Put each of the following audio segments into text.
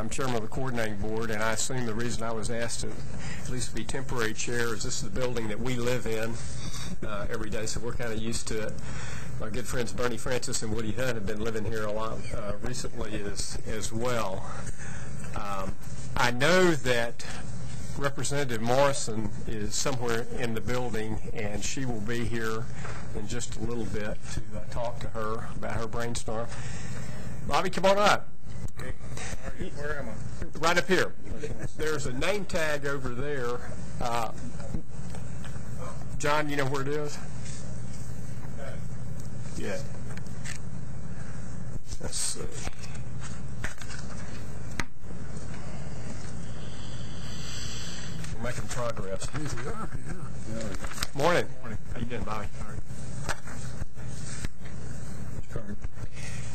I'm chairman of the coordinating board, and I assume the reason I was asked to at least be temporary chair is this is the building that we live in every day, so we're kind of used to it. My good friends Bernie Francis and Woody Hunt have been living here a lot recently as well. I know that Representative Morrison is somewhere in the building, and she will be here in just a little bit to talk to her about her brainstorm. Bobby, come on up. Okay. Where am I? Right up here. There's a name tag over there. John, you know where it is? Yeah. Let's see. We're making progress. Morning. How you doing, Bobby?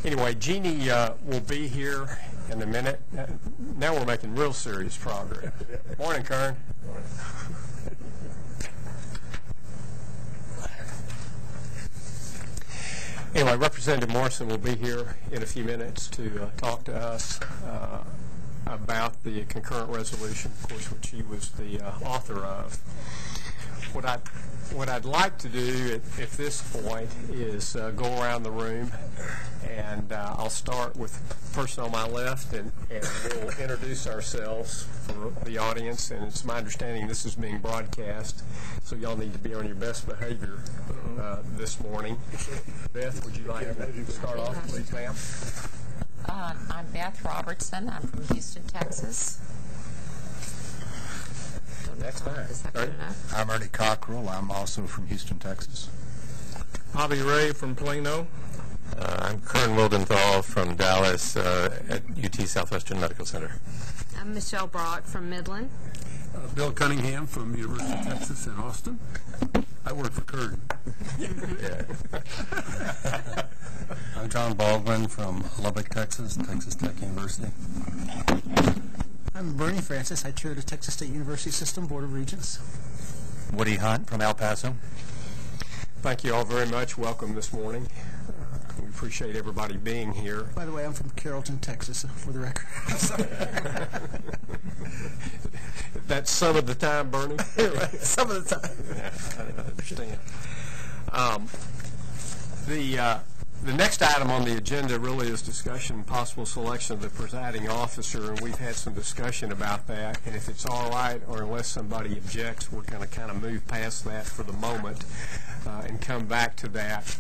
Anyway, Jeannie will be here in a minute. Now we're making real serious progress. Morning, Kern. Anyway, Representative Morrison will be here in a few minutes to talk to us about the concurrent resolution, of course, which she was the author of. What I'd like to do at this point is go around the room, and I'll start with the person on my left, and we'll introduce ourselves for the audience. And it's my understanding this is being broadcast, so y'all need to be on your best behavior this morning. Beth, would you like to start off, please, ma'am? I'm Beth Robertson. I'm from Houston, Texas. That's fine. Is that good enough? I'm Ernie Cockrell. I'm also from Houston, Texas. Bobby Ray from Plano. I'm Kern Wildenthal from Dallas at UT Southwestern Medical Center. I'm Michelle Brock from Midland. Bill Cunningham from University of Texas in Austin. I work for Kern. I'm John Baldwin from Lubbock, Texas, Texas Tech University. I'm Bernie Francis. I chair the Texas State University System Board of Regents. Woody Hunt from El Paso. Thank you all very much. Welcome this morning. We appreciate everybody being here. By the way, I'm from Carrollton, Texas, for the record. That's some of the time, Bernie? Some of the time. Yeah, I understand. The next item on the agenda really is discussion and possible selection of the presiding officer, and we've had some discussion about that. And if it's all right, or unless somebody objects, we're going to kind of move past that for the moment and come back to that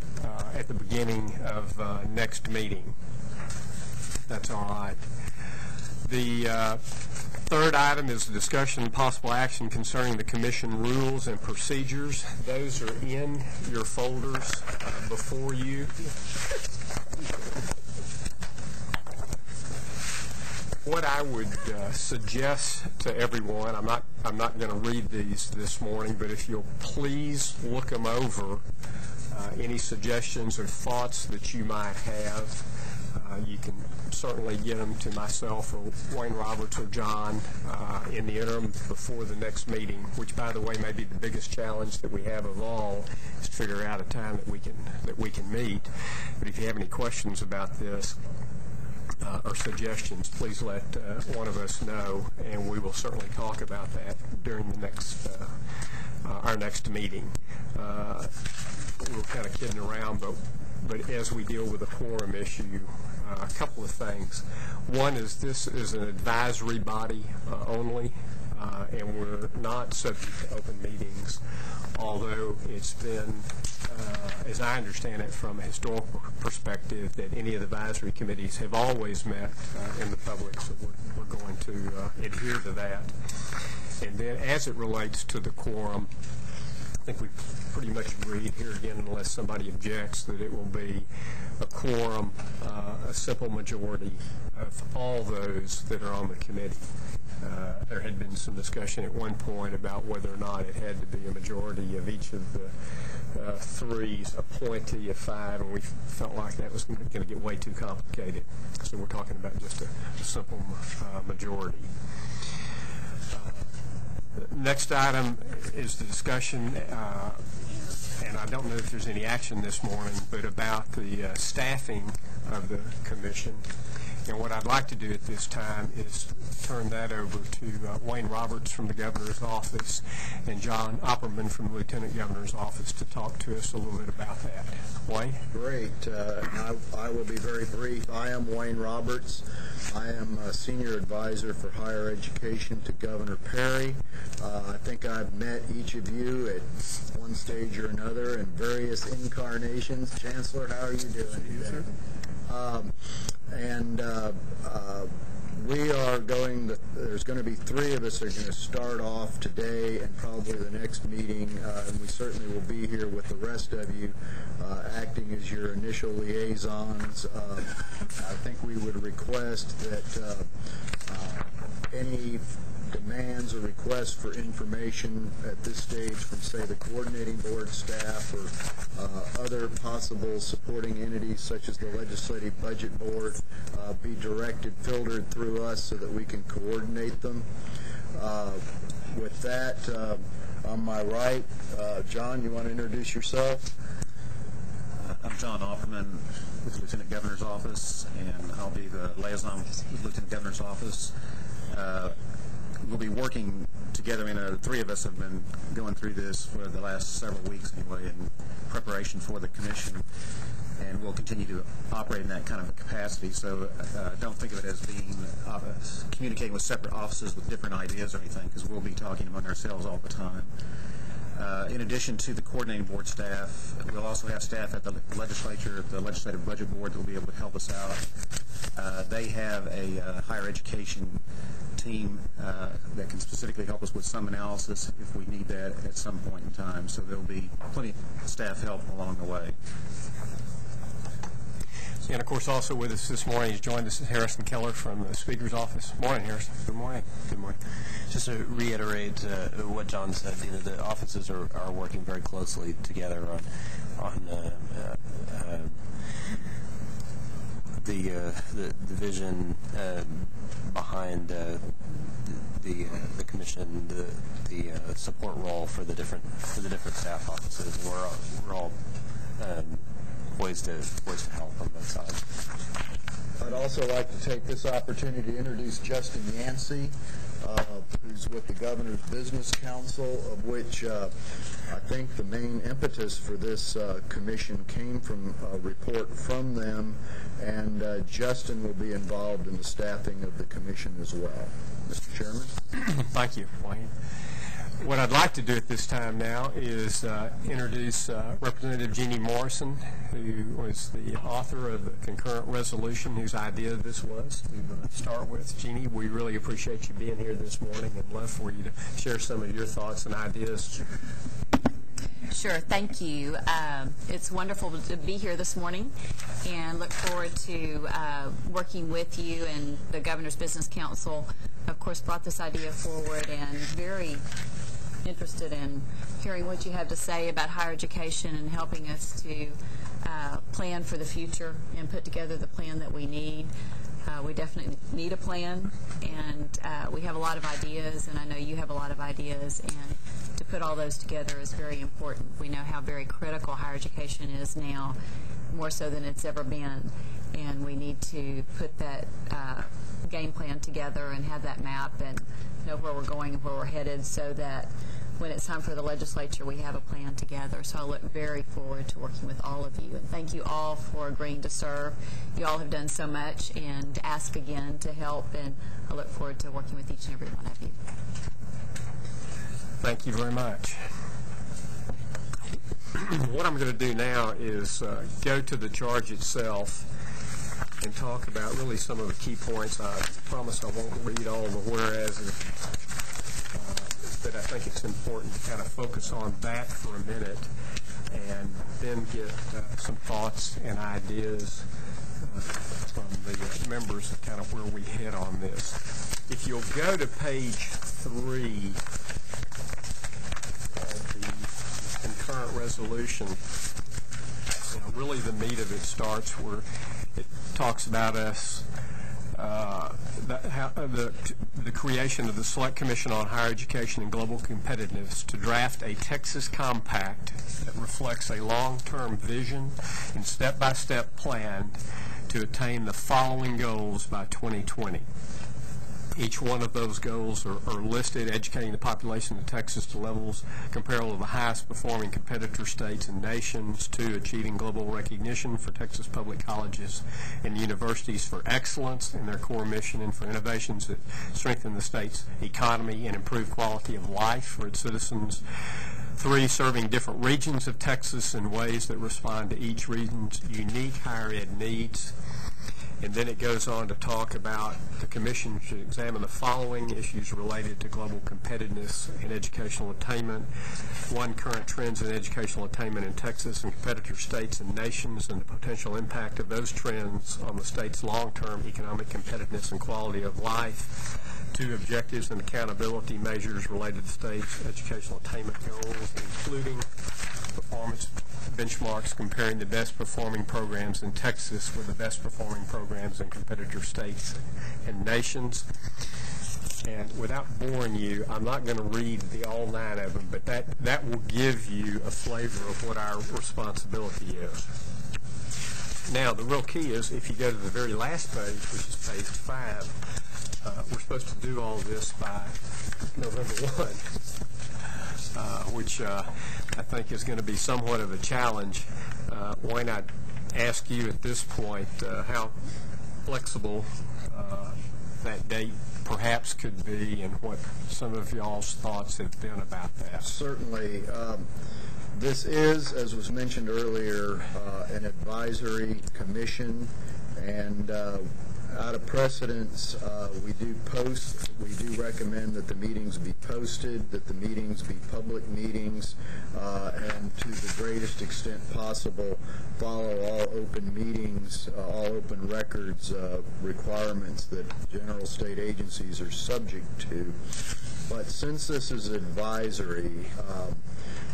at the beginning of next meeting. That's all right. The third item is a discussion and possible action concerning the commission rules and procedures. Those are in your folders before you. What I would suggest to everyone, I'm not going to read these this morning, but if you'll please look them over, any suggestions or thoughts that you might have, you can certainly get them to myself or Wayne Roberts or John in the interim before the next meeting, which, by the way, may be the biggest challenge that we have of all, is to figure out a time that we can meet. But if you have any questions about this or suggestions, please let one of us know, and we will certainly talk about that during the next our next meeting. We're kind of kidding around, but as we deal with the quorum issue, a couple of things. One is this is an advisory body only, and we're not subject to open meetings, although it's been, as I understand it from a historical perspective, that any of the advisory committees have always met in the public, so we're going to adhere to that. And then as it relates to the quorum, I think we pretty much agreed here again, unless somebody objects, that it will be a quorum, a simple majority of all those that are on the committee. There had been some discussion at one point about whether or not it had to be a majority of each of the threes, a plenty of five, and we felt like that was going to get way too complicated. So we're talking about just a simple majority. Next item is the discussion, and I don't know if there's any action this morning, but about the staffing of the commission. And what I'd like to do at this time is turn that over to Wayne Roberts from the Governor's Office and John Opperman from the Lieutenant Governor's Office to talk to us a little bit about that. Wayne? Great. I will be very brief. I am Wayne Roberts. I am a Senior Advisor for Higher Education to Governor Perry. I think I've met each of you at one stage or another in various incarnations. Chancellor, how are you doing today? We are going to, there's going to be three of us are going to start off today and probably the next meeting, and we certainly will be here with the rest of you acting as your initial liaisons. I think we would request that any demands or requests for information at this stage from, say, the coordinating board staff or other possible supporting entities such as the Legislative Budget Board be directed, filtered through us so that we can coordinate them. With that, on my right, John, you want to introduce yourself? I'm John Opperman with the Lieutenant Governor's Office, and I'll be the liaison with the Lieutenant Governor's Office. We'll be working together. The three of us have been going through this for the last several weeks anyway in preparation for the commission, and we'll continue to operate in that kind of a capacity. So don't think of it as being communicating with separate offices with different ideas or anything, because we'll be talking among ourselves all the time. In addition to the coordinating board staff, we'll also have staff at the legislature, the Legislative Budget Board, that will be able to help us out. They have a higher education team that can specifically help us with some analysis if we need that at some point in time. So there will be plenty of staff help along the way. And, of course, also with us this morning, he's joined us Harrison Keller from the Speaker's Office. Morning, Harrison. Good morning. Good morning. Just to reiterate what John said, the offices are working very closely together on the vision behind the commission, the support role for the different staff offices. We're all poised to help on both sides. I'd also like to take this opportunity to introduce Justin Yancey, who's with the Governor's Business Council, of which I think the main impetus for this commission came from a report from them, and Justin will be involved in the staffing of the commission as well. Mr. Chairman? Thank you, Wayne. What I'd like to do at this time now is introduce Representative Jeannie Morrison, who was the author of the concurrent resolution, whose idea this was to start with. Jeannie, we really appreciate you being here this morning and love for you to share some of your thoughts and ideas. Sure, thank you. It's wonderful to be here this morning and look forward to working with you, and the Governor's Business Council, of course, brought this idea forward, and very interested in hearing what you have to say about higher education and helping us to plan for the future and put together the plan that we need. We definitely need a plan, and we have a lot of ideas, and I know you have a lot of ideas, and to put all those together is very important. We know how very critical higher education is now, more so than it's ever been, and we need to put that game plan together and have that map and know where we're going and where we're headed, so that when it's time for the legislature, we have a plan together. So I look very forward to working with all of you. And thank you all for agreeing to serve. You all have done so much, and ask again to help, and I look forward to working with each and every one of you. Thank you very much. What I'm going to do now is go to the charge itself and talk about really some of the key points. I promise I won't read all the whereas, but I think it's important to kind of focus on that for a minute and then get some thoughts and ideas from the members of kind of where we head on this. If you'll go to page 3 of the concurrent resolution, really the meat of it starts where it talks about us, the creation of the Select Commission on Higher Education and Global Competitiveness to draft a Texas Compact that reflects a long-term vision and step-by-step plan to attain the following goals by 2020. Each one of those goals are listed: educating the population of Texas to levels comparable to the highest performing competitor states and nations; 2, achieving global recognition for Texas public colleges and universities for excellence in their core mission and for innovations that strengthen the state's economy and improve quality of life for its citizens; 3, serving different regions of Texas in ways that respond to each region's unique higher ed needs. And then it goes on to talk about the Commission should examine the following issues related to global competitiveness and educational attainment: 1, current trends in educational attainment in Texas and competitor states and nations and the potential impact of those trends on the state's long-term economic competitiveness and quality of life; 2, objectives and accountability measures related to state's educational attainment goals, including performance benchmarks comparing the best performing programs in Texas with the best performing programs in competitor states and nations. And without boring you, I'm not going to read all 9 of them, but that will give you a flavor of what our responsibility is. Now, the real key is if you go to the very last page, which is page 5, we're supposed to do all this by November 1. Which I think is going to be somewhat of a challenge. Wayne, I'd ask you at this point how flexible that date perhaps could be and what some of y'all's thoughts have been about that. Certainly. This is, as was mentioned earlier, an advisory commission, and out of precedence, we do recommend that the meetings be posted, that the meetings be public meetings, and to the greatest extent possible, follow all open meetings, all open records requirements that general state agencies are subject to. But since this is advisory,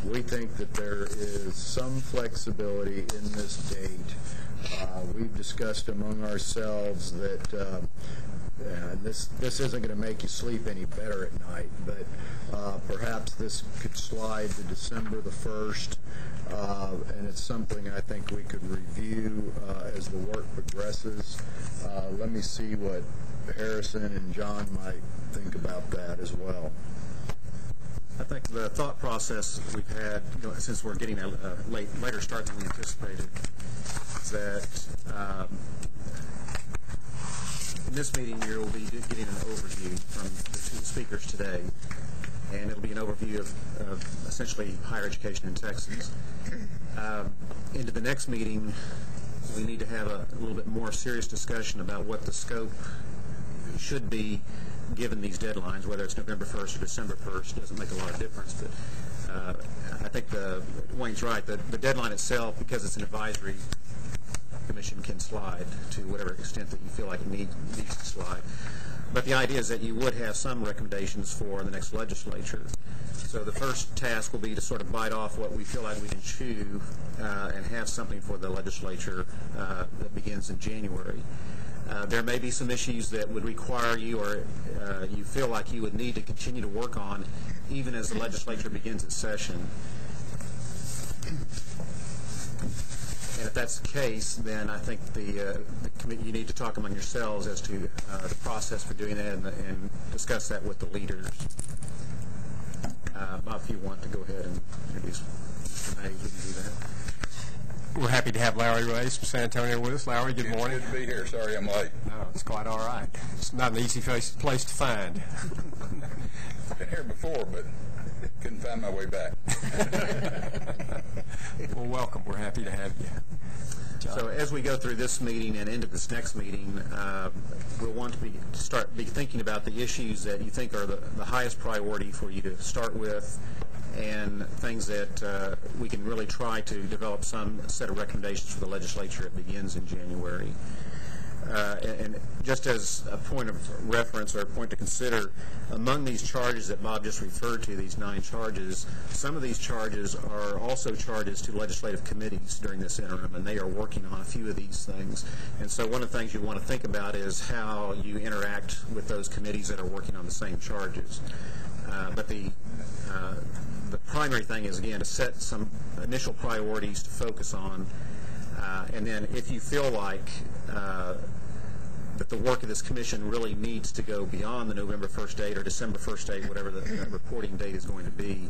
we think that there is some flexibility in this date. We've discussed among ourselves that this isn't going to make you sleep any better at night, but perhaps this could slide to December the 1st, and it's something I think we could review as the work progresses. Let me see what Harrison and John might think about that as well. I think the thought process we've had, since we're getting a later start than we anticipated, is that in this meeting you'll be getting an overview from the 2 speakers today, and it'll be an overview of essentially higher education in Texas. Into the next meeting, we need to have a little bit more serious discussion about what the scope should be given these deadlines. Whether it's November 1st or December 1st doesn't make a lot of difference, but I think Wayne's right. The deadline itself, because it's an advisory commission, can slide to whatever extent that you feel like it needs to slide. But the idea is that you would have some recommendations for the next legislature. So the first task will be to sort of bite off what we feel like we can chew and have something for the legislature that begins in January. There may be some issues that would require you, or you feel like you would need to continue to work on even as the legislature begins its session. And if that's the case, then I think you need to talk among yourselves as to the process for doing that and discuss that with the leaders. Bob, if you want to go ahead and introduce Mr. May, we can do that. We're happy to have Larry Race from San Antonio with us. Larry, good morning. Good to be here. Sorry I'm late. No, it's quite all right. It's not an easy place to find. Been here before, but couldn't find my way back. Well, welcome. We're happy to have you. John. So as we go through this meeting and into this next meeting, we'll want to start thinking about the issues that you think are the highest priority for you to start with, and things that we can really try to develop some set of recommendations for the legislature that begins in January. And just as a point of reference or a point to consider, among these charges that Bob just referred to, these 9 charges, some of these charges are also charges to legislative committees during this interim, and they are working on a few of these things. And so one of the things you want to think about is how you interact with those committees that are working on the same charges. But the primary thing is, again, to set some initial priorities to focus on And then if you feel like that the work of this commission really needs to go beyond the November 1st date or December 1st date, whatever the reporting date is going to be,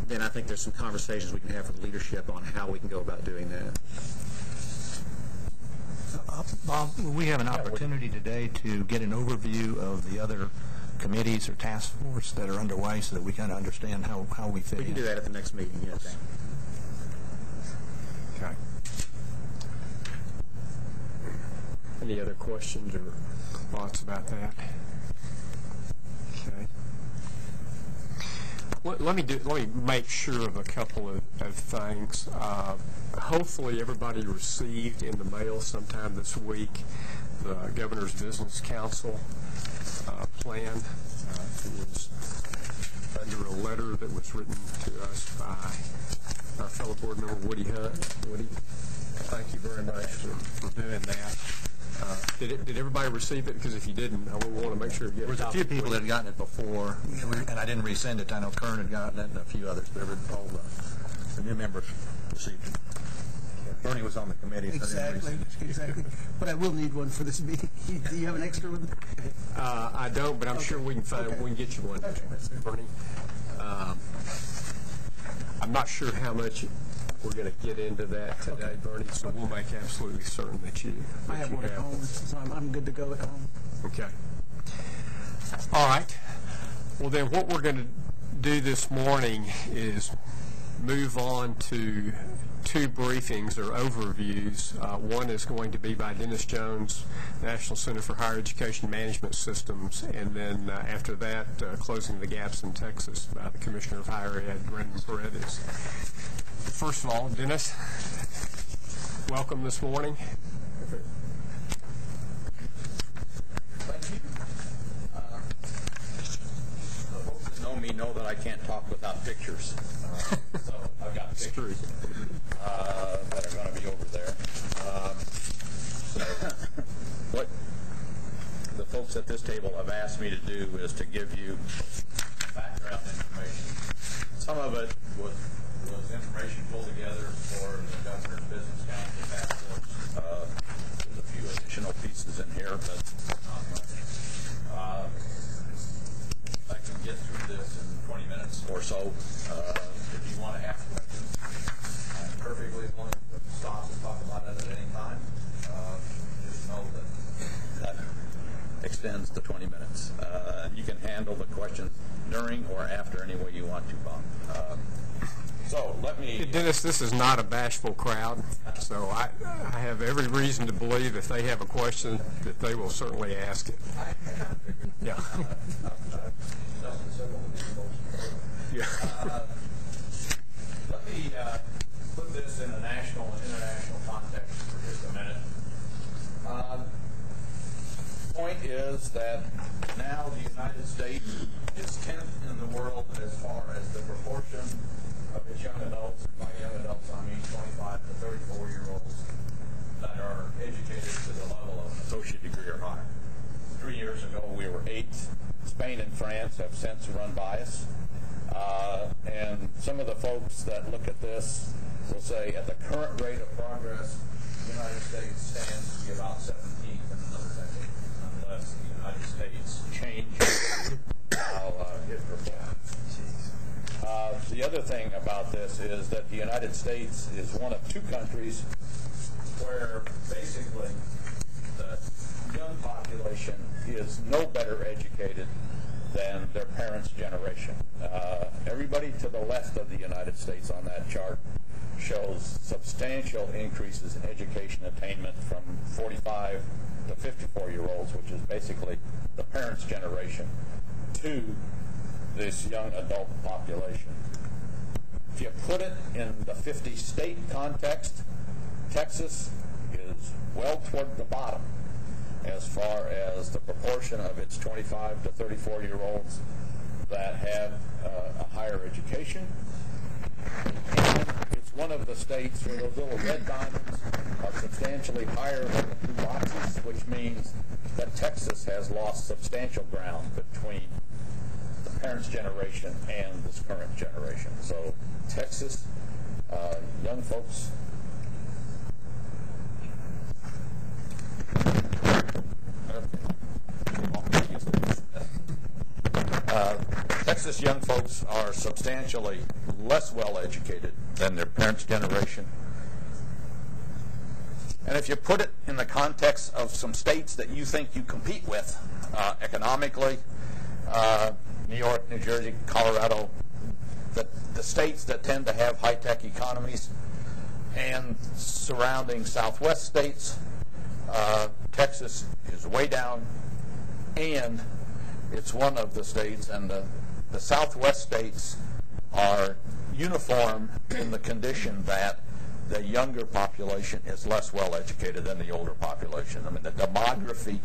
then I think there's some conversations we can have with leadership on how we can go about doing that. Bob, will we have an opportunity today to get an overview of the other committees or task force that are underway so that we kind of understand how we fit We can in? do that at the next meeting, yes. Okay. Any other questions or thoughts about that? Okay. Let me make sure of a couple of things. Hopefully everybody received in the mail sometime this week the Governor's Business Council plan. It was under a letter that was written to us by our fellow board member Woody Hunt. Woody, thank you very much for doing that. Did everybody receive it? Because if you didn't, I want to make sure you get There was a few people that had gotten it before, and I didn't resend it. I know Kern had gotten it and a few others, but all the new members received it. Bernie was on the committee, so Exactly. But I will need one for this meeting. Do you have an extra one? I don't, but I'm sure we can find. We can get you one, Bernie. I'm not sure how much we're going to get into that today, Bernie. So we'll make absolutely certain that you. I have one at home, so I'm good to go at home. Okay. All right. Well, then what we're going to do this morning is move on to two briefings or overviews. One is going to be by Dennis Jones, National Center for Higher Education Management Systems, and then after that, Closing the Gaps in Texas by the Commissioner of Higher Ed, Brendan Paredes. First of all, Dennis, welcome this morning. Thank you. The folks that know me know that I can't talk without pictures. So I've got pictures that are going to be over there. What the folks at this table have asked me to do is to give you background information. Some of it was information pulled together for the Governor's Business Council task force. There's a few additional pieces in here, but not much. I can get through this in 20 minutes or so. If you want to ask questions, I'm perfectly willing to stop and talk about it at any time. Just know that extends to 20 minutes. And you can handle the questions during or after any way you want to, Bob. So let me... Dennis, this is not a bashful crowd, so I have every reason to believe if they have a question that they will certainly ask it. Yeah. Yeah. Let me put this in a national and international context for just a minute. Point is that now the United States is 10th in the world as far as the proportion of its young adults, and by young adults I mean 25 to 34-year-olds, that are educated to the level of an associate degree or higher. 3 years ago we were 8th. Spain and France have since run by us. And some of the folks that look at this will say at the current rate of progress, the United States stands to be about 17th in another decade, unless the United States changes how it performs. The other thing about this is that the United States is one of two countries where basically the young population is no better educated than their parents' generation. Everybody to the left of the United States on that chart shows substantial increases in education attainment from 45 to 54-year-olds, which is basically the parents' generation, to this young adult population. If you put it in the 50-state context, Texas is well toward the bottom as far as the proportion of its 25 to 34-year-olds that have a higher education. And it's one of the states where those little red diamonds are substantially higher than the 2 boxes, which means that Texas has lost substantial ground between the parents' generation and this current generation. So Texas, young folks Texas young folks are substantially less well educated than their parents' generation. And if you put it in the context of some states that you think you compete with economically, New York, New Jersey, Colorado, the states that tend to have high-tech economies, and surrounding Southwest states, Texas is way down, and it's one of the states, and the Southwest states are uniform in the condition that the younger population is less well educated than the older population. I mean, the demography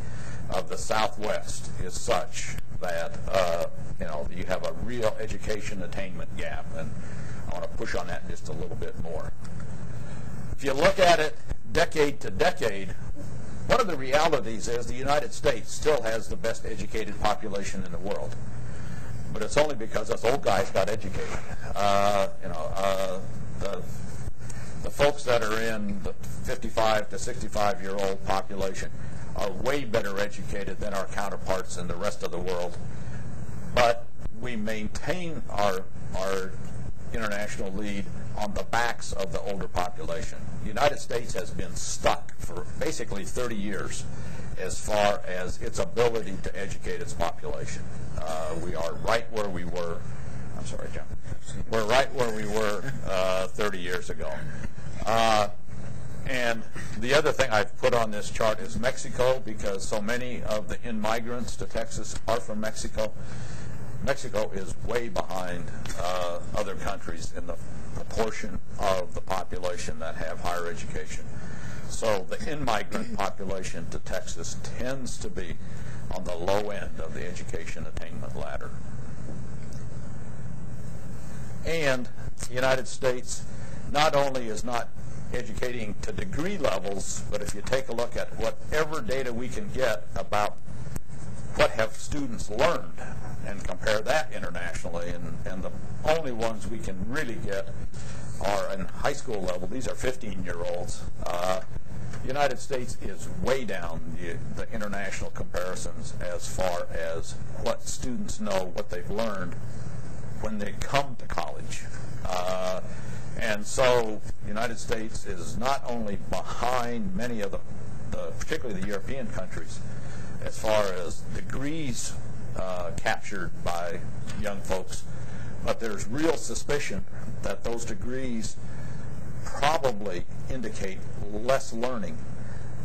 of the Southwest is such that you have a real education attainment gap, and I want to push on that just a little bit more. If you look at it decade to decade, one of the realities is the United States still has the best educated population in the world, but it's only because us old guys got educated. The folks that are in the 55 to 65-year-old population are way better educated than our counterparts in the rest of the world, but we maintain our international lead on the backs of the older population. The United States has been stuck for basically 30 years as far as its ability to educate its population. We are right where we were. I'm sorry, John. We're right where we were 30 years ago. And the other thing I've put on this chart is Mexico, because so many of the in-migrants to Texas are from Mexico. Mexico is way behind other countries in the proportion of the population that have higher education. So the in-migrant population to Texas tends to be on the low end of the education attainment ladder. And the United States not only is not educating to degree levels, but if you take a look at whatever data we can get about what have students learned and compare that internationally, and the only ones we can really get are in high school level. These are 15-year-olds. The United States is way down the international comparisons as far as what students know, what they've learned when they come to college. And so the United States is not only behind many of particularly the European countries, as far as degrees captured by young folks, but there's real suspicion that those degrees probably indicate less learning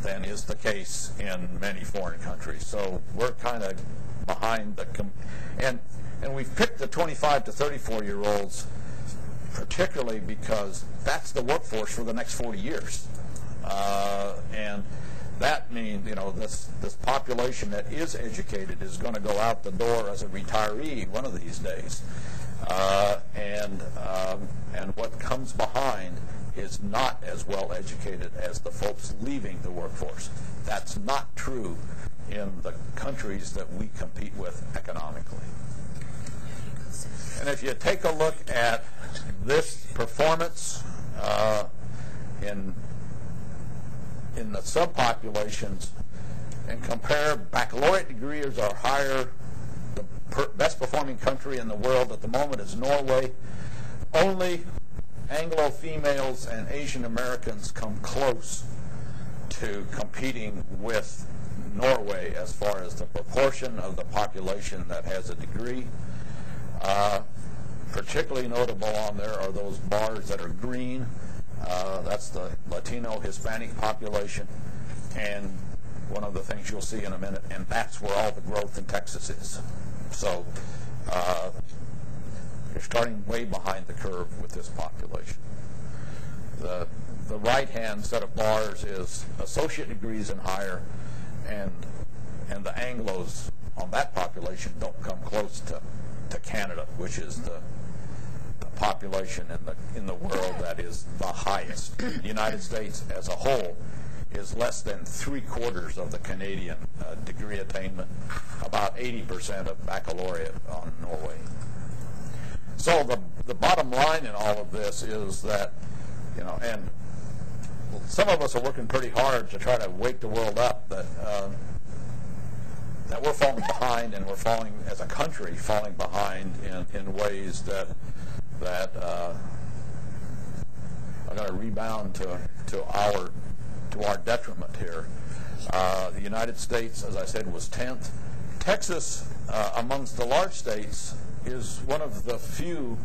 than is the case in many foreign countries. So we're kind of behind and we've picked the 25 to 34-year-olds particularly because that's the workforce for the next 40 years. And that means, this population that is educated is going to go out the door as a retiree one of these days. And what comes behind is not as well educated as the folks leaving the workforce. That's not true in the countries that we compete with economically. And if you take a look at this performance in the subpopulations and compare baccalaureate degrees are higher, the best performing country in the world at the moment is Norway. Only Anglo females and Asian Americans come close to competing with Norway as far as the proportion of the population that has a degree. Particularly notable on there are those bars that are green. That's the Latino Hispanic population, and one of the things you'll see in a minute, and that's where all the growth in Texas is. So you're starting way behind the curve with this population. The right-hand set of bars is associate degrees and higher, and the Anglos on that population don't come close to Canada, which is the population in the world that is the highest. The United States as a whole is less than 3/4 of the Canadian degree attainment, about 80% of baccalaureate on Norway. So the bottom line in all of this is that, and some of us are working pretty hard to try to wake the world up that that we're falling behind, and we're falling as a country falling behind in ways that are going to rebound to our detriment here. The United States, as I said, was 10th. Texas, amongst the large states, is one of the few,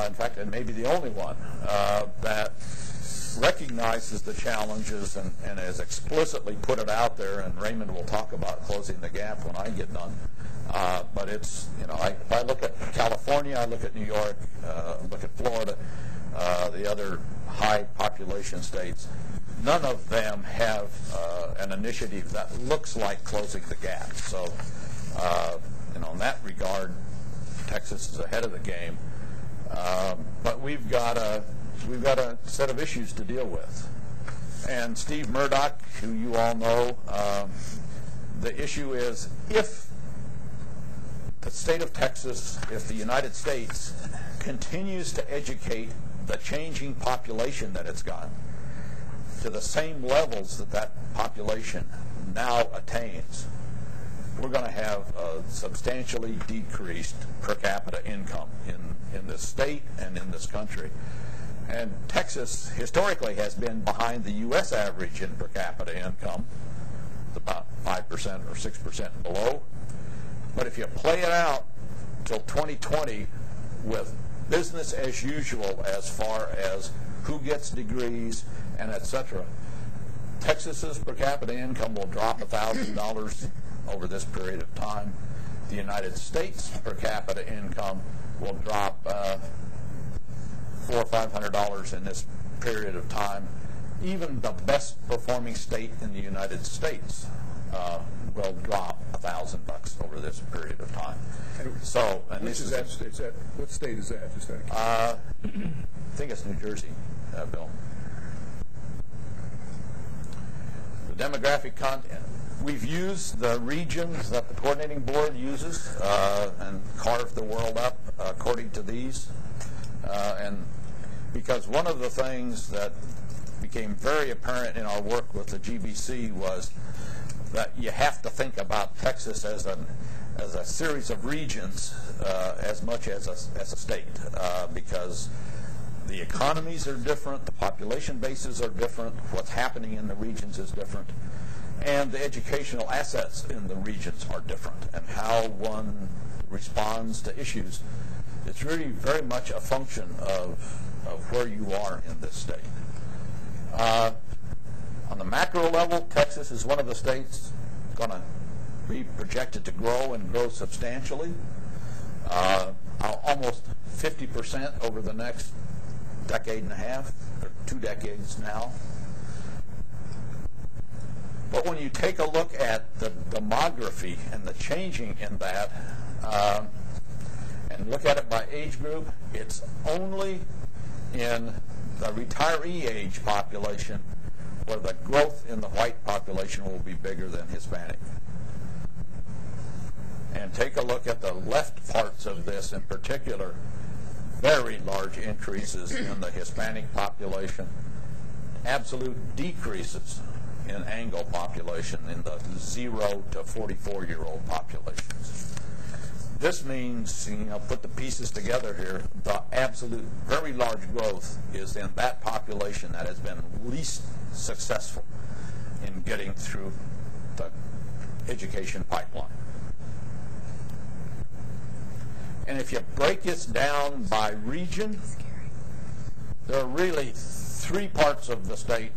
in fact, it may be the only one, that recognizes the challenges and has explicitly put it out there, and Raymond will talk about closing the gap when I get done. But it's, if I look at California, I look at New York, look at Florida, the other high population states, none of them have an initiative that looks like closing the gap. So, in that regard, Texas is ahead of the game. But we've got a set of issues to deal with. And Steve Murdoch, who you all know, the issue is, if the state of Texas, if the United States continues to educate the changing population that it's got to the same levels that population now attains, we're going to have a substantially decreased per capita income in this state and in this country. And Texas historically has been behind the U.S. average in per capita income, about 5% or 6% below. But if you play it out till 2020 with business as usual as far as who gets degrees and etc., Texas's per capita income will drop $1,000 over this period of time. The United States per capita income will drop $400 or $500 in this period of time. Even the best performing state in the United States will drop $1,000 over this period of time. So, and this is that state? What state is that? Just I think it's New Jersey, Bill. The demographic content. We've used the regions that the coordinating board uses and carved the world up according to these. And because one of the things that became very apparent in our work with the GBC was that you have to think about Texas as a series of regions as much as a state, because the economies are different, the population bases are different, what's happening in the regions is different, and the educational assets in the regions are different, and how one responds to issues. It's really very much a function of where you are in this state. On the macro level, Texas is one of the states going to be projected to grow and grow substantially, almost 50% over the next decade and a half, or 2 decades now. But when you take a look at the demography and the changing in that, and look at it by age group, it's only in the retiree age population where the growth in the white population will be bigger than Hispanic. And take a look at the left parts of this in particular, very large increases in the Hispanic population, absolute decreases in Anglo population in the 0 to 44-year-old populations. This means, put the pieces together here, the absolute very large growth is in that population that has been least successful in getting through the education pipeline. And if you break this down by region, there are really 3 parts of the state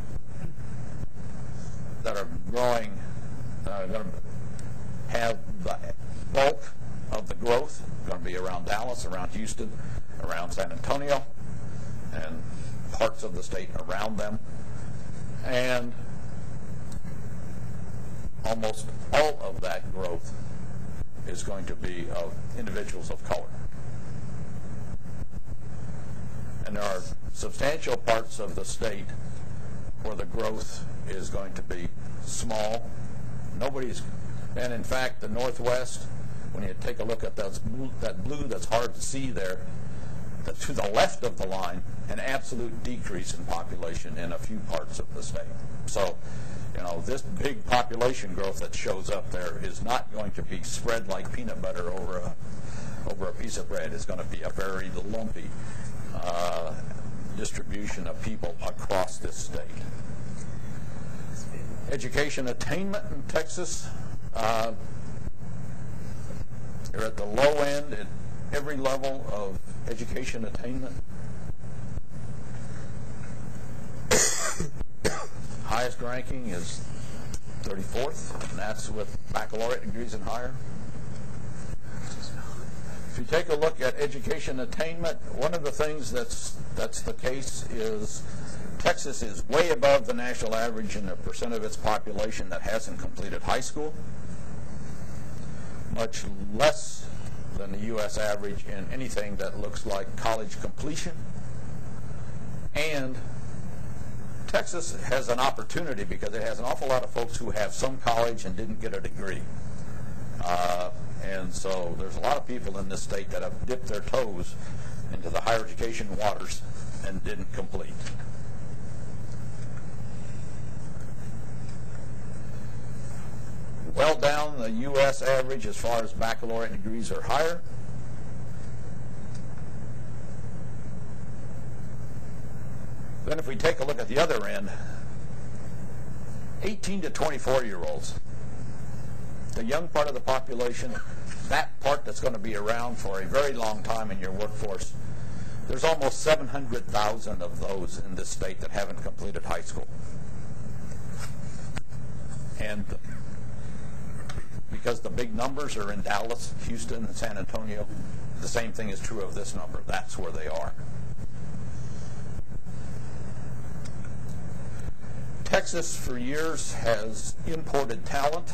that are growing, going to have the bulk of the growth, going to be around Dallas, around Houston, around San Antonio, and parts of the state around them. And almost all of that growth is going to be of individuals of color. And there are substantial parts of the state where the growth is going to be small. And in fact, the Northwest, when you take a look at that blue that's hard to see there, to the left of the line, an absolute decrease in population in a few parts of the state. So You know, this big population growth that shows up there is not going to be spread like peanut butter over a piece of bread. It's going to be a very lumpy distribution of people across this state. Education attainment in Texas, you're at the low end at every level of education attainment. Highest ranking is 34th, and that's with baccalaureate degrees and higher. If you take a look at education attainment, one of the things that's the case is Texas is way above the national average in the percent of its population that hasn't completed high school, much less than the U.S. average in anything that looks like college completion. And Texas has an opportunity because it has an awful lot of folks who have some college and didn't get a degree. And so there's a lot of people in this state that have dipped their toes into the higher education waters and didn't complete. Well down the U.S. average as far as baccalaureate degrees are higher. Then if we take a look at the other end, 18 to 24-year-olds, the young part of the population, that part that's going to be around for a very long time in your workforce, there's almost 700,000 of those in this state that haven't completed high school. And because the big numbers are in Dallas, Houston, and San Antonio, the same thing is true of this number. That's where they are. Texas, for years, has imported talent.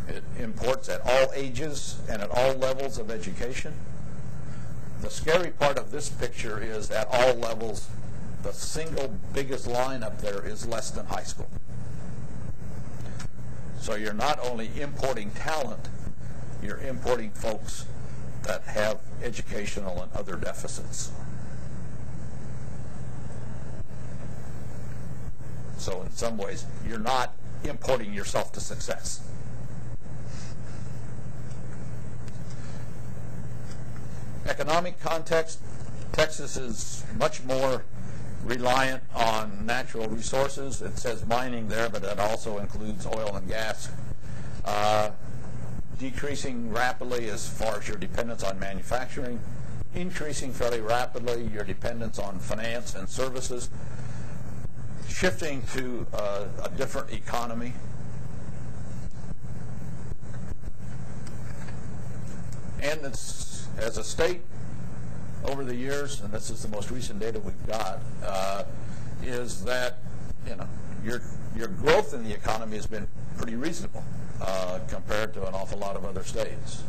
It imports at all ages and at all levels of education. The scary part of this picture is at all levels, the single biggest line up there is less than high school. So you're not only importing talent, you're importing folks that have educational and other deficits. So in some ways, you're not importing yourself to success. Economic context, Texas is much more reliant on natural resources. It says mining there, but that also includes oil and gas. Decreasing rapidly as far as your dependence on manufacturing, increasing fairly rapidly your dependence on finance and services, shifting to a different economy. And it's, as a state, over the years, and this is the most recent data we've got, is that your growth in the economy has been pretty reasonable compared to an awful lot of other states.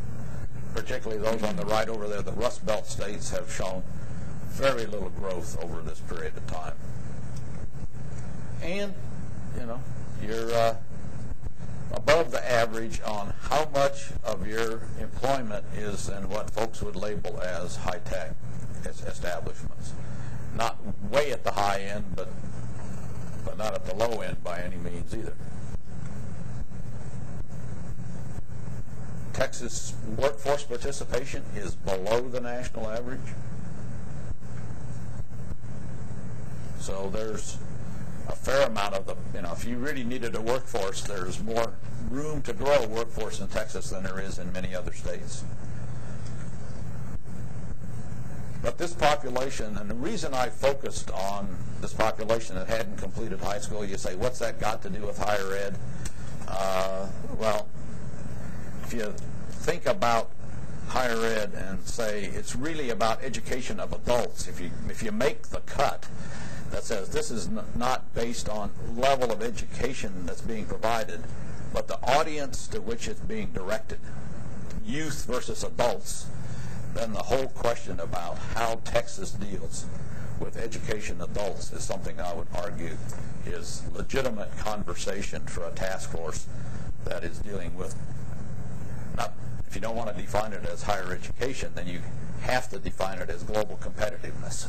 Particularly those on the right over there, the Rust Belt states have shown very little growth over this period of time. And, you're above the average on how much of your employment is in what folks would label as high-tech establishments. Not way at the high end, but not at the low end by any means either. Texas workforce participation is below the national average. So there's a fair amount of the, if you really needed a workforce, there's more room to grow a workforce in Texas than there is in many other states. But this population, and the reason I focused on this population that hadn't completed high school, you say, what's that got to do with higher ed? Well, if you think about higher ed and say it's really about education of adults, if you make the cut that says this is not based on level of education that's being provided, but the audience to which it's being directed, youth versus adults, then the whole question about how Texas deals with education adults is something I would argue is legitimate conversation for a task force that is dealing with, not, if you don't want to define it as higher education, then you have to define it as global competitiveness,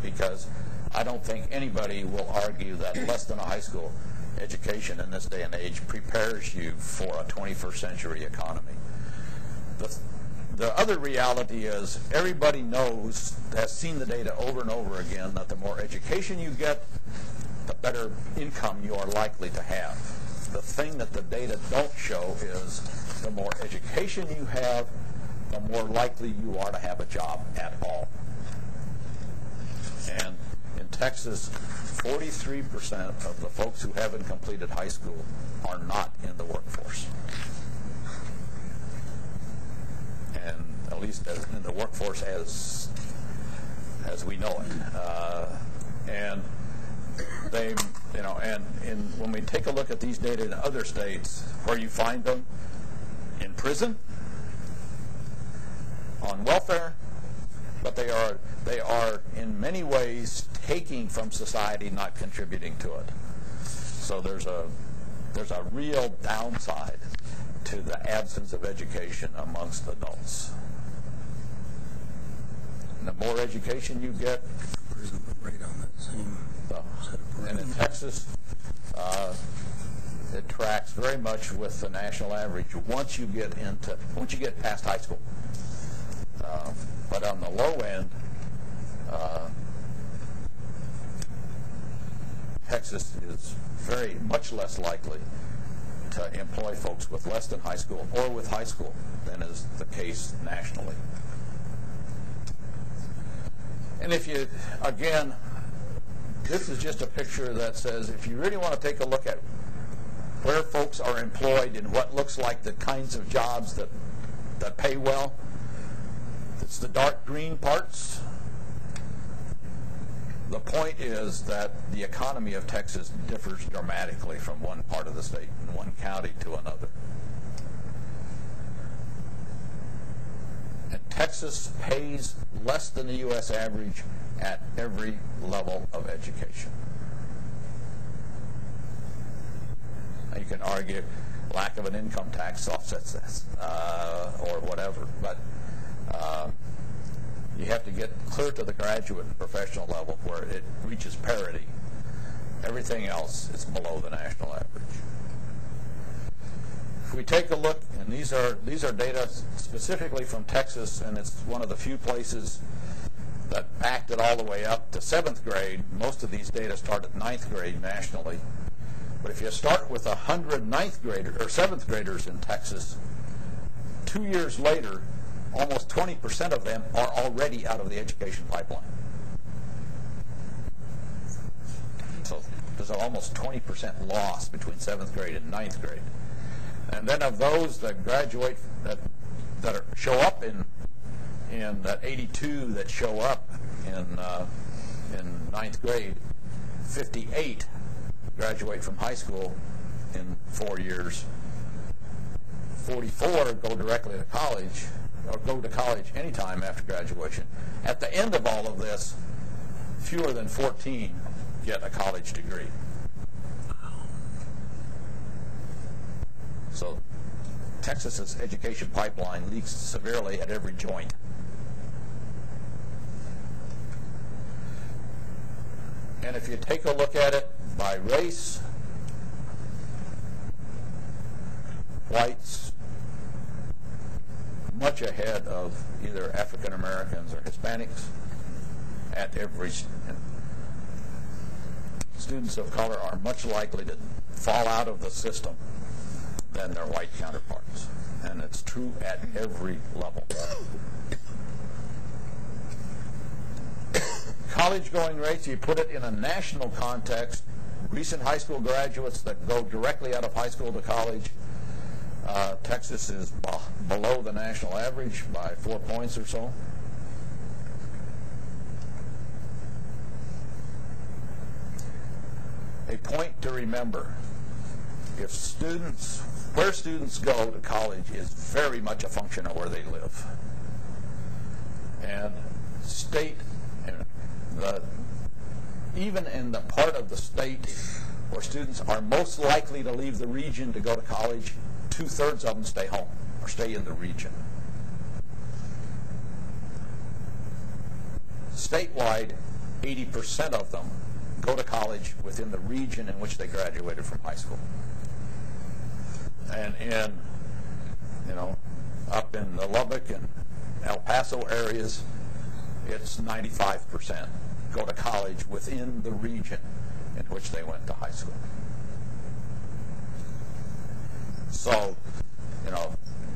because I don't think anybody will argue that less than a high school education in this day and age prepares you for a 21st century economy. The other reality is everybody knows, has seen the data over and over again, that the more education you get, the better income you are likely to have. The thing that the data don't show is the more education you have, the more likely you are to have a job at all. And in Texas, 43% of the folks who haven't completed high school are not in the workforce. And at least in the workforce as we know it. And they, you know, and when we take a look at these data in other states, where you find them in prison, on welfare, but they are in many ways taking from society, not contributing to it. So there's a real downside to the absence of education amongst adults. And the more education you get, and in Texas, it tracks very much with the national average once you get past high school. But on the low end, Texas is very much less likely to employ folks with less than high school or with high school than is the case nationally. And if you, again, this is just a picture that says if you really want to take a look at where folks are employed in what looks like the kinds of jobs that pay well, it's the dark green parts. The point is that the economy of Texas differs dramatically from one part of the state and one county to another. And Texas pays less than the U.S. average at every level of education. Now you can argue lack of an income tax offsets this, or whatever, but you have to get clear to the graduate and professional level where it reaches parity. Everything else is below the national average. If we take a look, and these are data specifically from Texas, and it's one of the few places that backed it all the way up to 7th grade. Most of these data start at 9th grade nationally. But if you start with 100 9th graders or 7th graders in Texas, 2 years later, almost 20% of them are already out of the education pipeline. So there's almost 20% loss between 7th grade and 9th grade. And then of those that graduate, that show up in that 82 that show up in 9th grade, 58 graduate from high school in 4 years. 44 go directly to college, or go to college anytime after graduation. At the end of all of this, fewer than 14 get a college degree. So Texas's education pipeline leaks severely at every joint. And if you take a look at it by race, whites much ahead of either African Americans or Hispanics at every. Students of color are much likely to fall out of the system than their white counterparts. And it's true at every level. College-going rates, you put it in a national context, recent high school graduates that go directly out of high school to college, Texas is below the national average by 4 points or so. A point to remember, if students, where students go to college is very much a function of where they live. And state, even in the part of the state where students are most likely to leave the region to go to college, 2/3 of them stay home or stay in the region. Statewide, 80% of them go to college within the region in which they graduated from high school. And in, up in the Lubbock and El Paso areas, it's 95% go to college within the region in which they went to high school. So,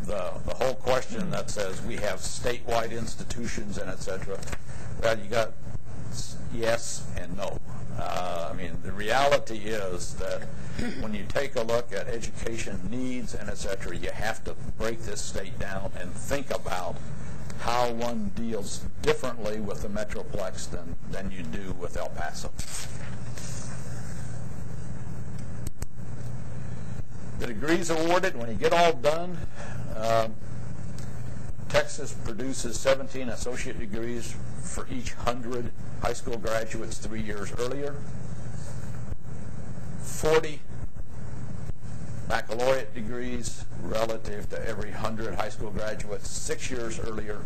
the whole question that says we have statewide institutions and et cetera, well, you got yes and no. I mean, the reality is that when you take a look at education needs and et cetera, you have to break this state down and think about how one deals differently with the Metroplex than you do with El Paso. The degrees awarded, when you get all done, Texas produces 17 associate degrees for each 100 high school graduates 3 years earlier, 40 baccalaureate degrees relative to every 100 high school graduates 6 years earlier.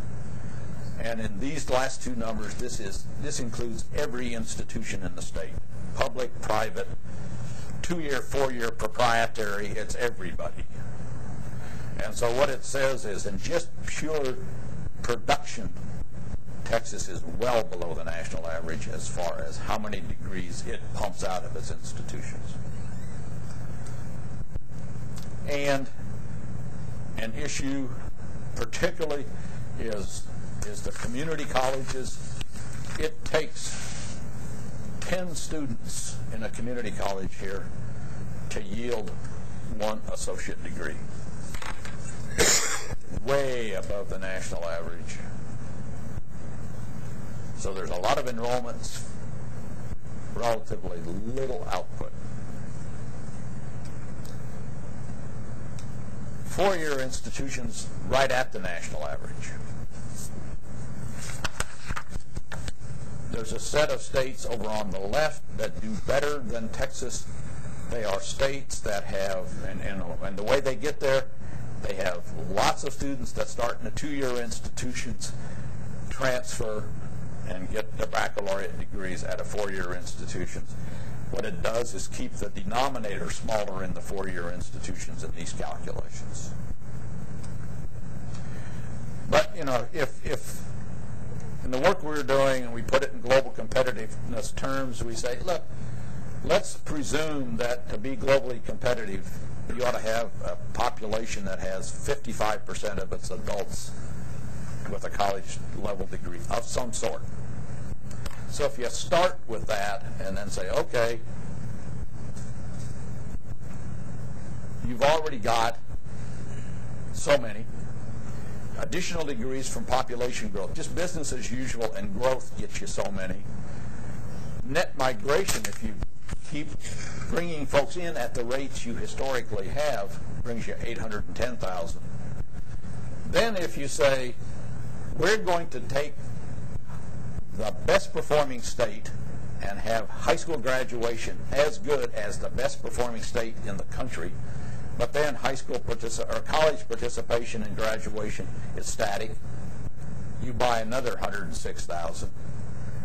And in these last two numbers, this includes every institution in the state, public, private, 2-year, 4-year, proprietary, it's everybody. And so what it says is, in just pure production, Texas is well below the national average as far as how many degrees it pumps out of its institutions. And an issue particularly is the community colleges. It takes 10 students in a community college here to yield 1 associate degree. Way above the national average. So there's a lot of enrollments, relatively little output. 4-year institutions right at the national average. There's a set of states over on the left that do better than Texas. They are states that have, and the way they get there, they have lots of students that start in the 2-year institutions, transfer, and get their baccalaureate degrees at a 4-year institutions. What it does is keep the denominator smaller in the 4-year institutions in these calculations. But, if in the work we're doing and we put it in global competitiveness terms, we say, look, let's presume that to be globally competitive, you ought to have a population that has 55% of its adults with a college level degree of some sort. So if you start with that and then say, okay, you've already got so many additional degrees from population growth, just business as usual, and growth gets you so many. Net migration, if you keep bringing folks in at the rates you historically have, brings you 810,000. Then if you say, we're going to take the best performing state and have high school graduation as good as the best performing state in the country, but then high school or college participation and graduation is static, you buy another 106,000.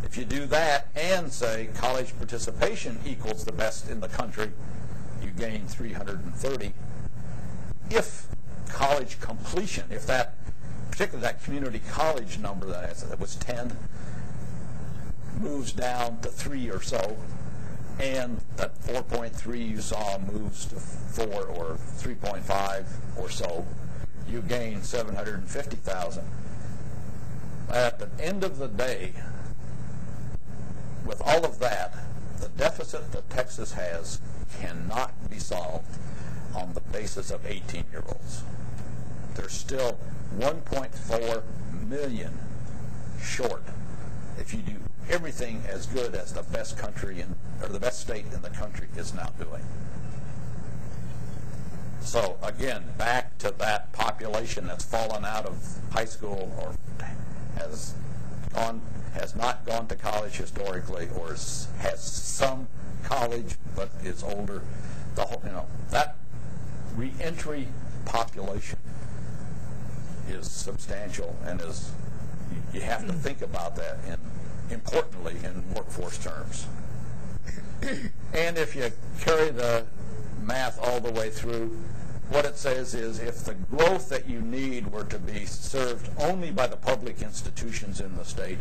If you do that and say college participation equals the best in the country, you gain 330. If college completion, if that, particularly that community college number that was 10, moves down to 3 or so, and that 4.3 you saw moves to 4 or 3.5 or so, you gain 750,000. At the end of the day, with all of that, the deficit that Texas has cannot be solved on the basis of 18-year-olds. There's still 1.4 million short if you do everything as good as the best country or the best state in the country is now doing. So again, back to that population that's fallen out of high school or has not gone to college historically, or has some college but is older. The whole, that reentry population is substantial, and you have to think about that importantly in workforce terms. And if you carry the math all the way through, what it says is if the growth that you need were to be served only by the public institutions in the state,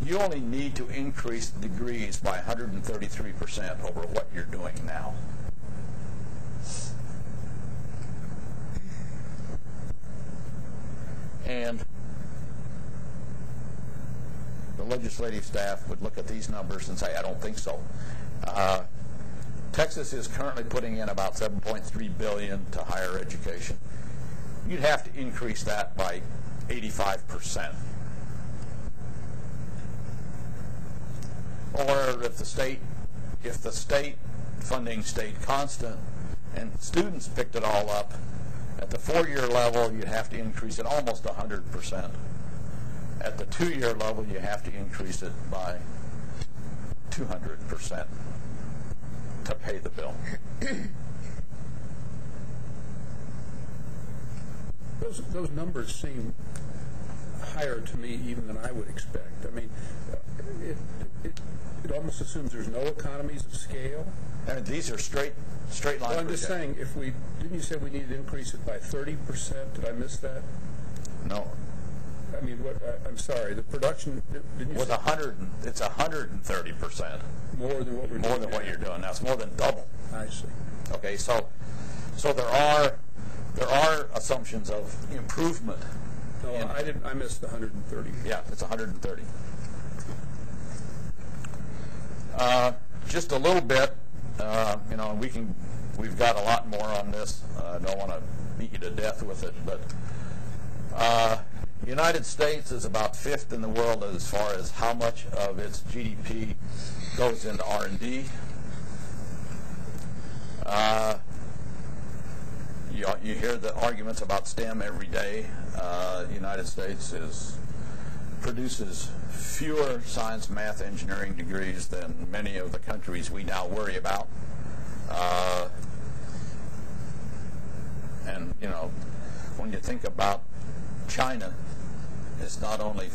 you only need to increase degrees by 133% over what you're doing now. And the legislative staff would look at these numbers and say, I don't think so. Texas is currently putting in about $7.3 billion to higher education. You'd have to increase that by 85%. Or if the state funding stayed constant and students picked it all up, at the 4-year level, you'd have to increase it almost 100%. At the 2-year level, you have to increase it by 200% to pay the bill. Those numbers seem higher to me even than I would expect. I mean, it almost assumes there's no economies of scale. And these are straight line. Well, I'm just saying, if we didn't you say we needed to increase it by 30%? Did I miss that? No. I mean, what? I'm sorry. The production didn't you? Was 100. It's 130%. More than what we're doing. More than what you're doing now. It's more than double. I see. Okay, so there are assumptions of improvement. No, I missed the 130. Yeah, it's 130. Just a little bit. You know, we've got a lot more on this. I don't want to beat you to death with it, but the United States is about 5th in the world as far as how much of its GDP goes into R&D. You hear the arguments about STEM every day. The United States produces fewer science, math, engineering degrees than many of the countries we now worry about. And, you know, when you think about China, it's not only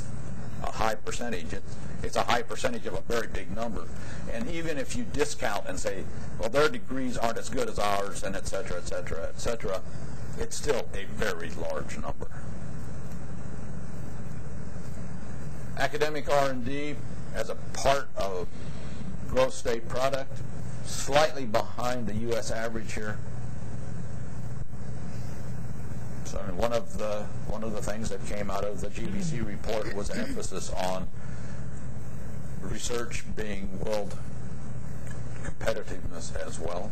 a high percentage, it's a high percentage of a very big number. And even if you discount and say, well, their degrees aren't as good as ours, and et cetera, et cetera, et cetera, it's still a very large number. Academic R&D as a part of gross state product, slightly behind the U.S. average here. So I mean, one of the things that came out of the GBC report was an emphasis on research being world competitiveness as well.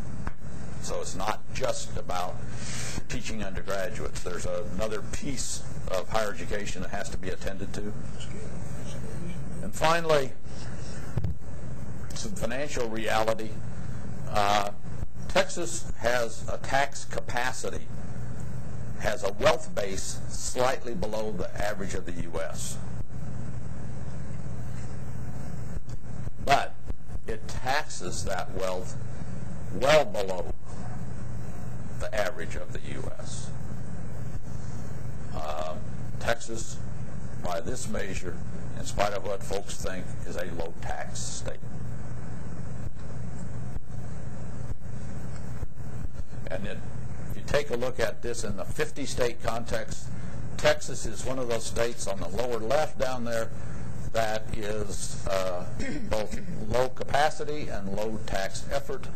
So it's not just about teaching undergraduates. There's another piece of higher education that has to be attended to. And finally, some financial reality. Texas has a tax capacity, has a wealth base slightly below the average of the U.S. But it taxes that wealth well below the average of the U.S. Texas, by this measure, in spite of what folks think, is a low-tax state. And if you take a look at this in the 50-state context, Texas is one of those states on the lower left down there that is both low capacity and low tax effort.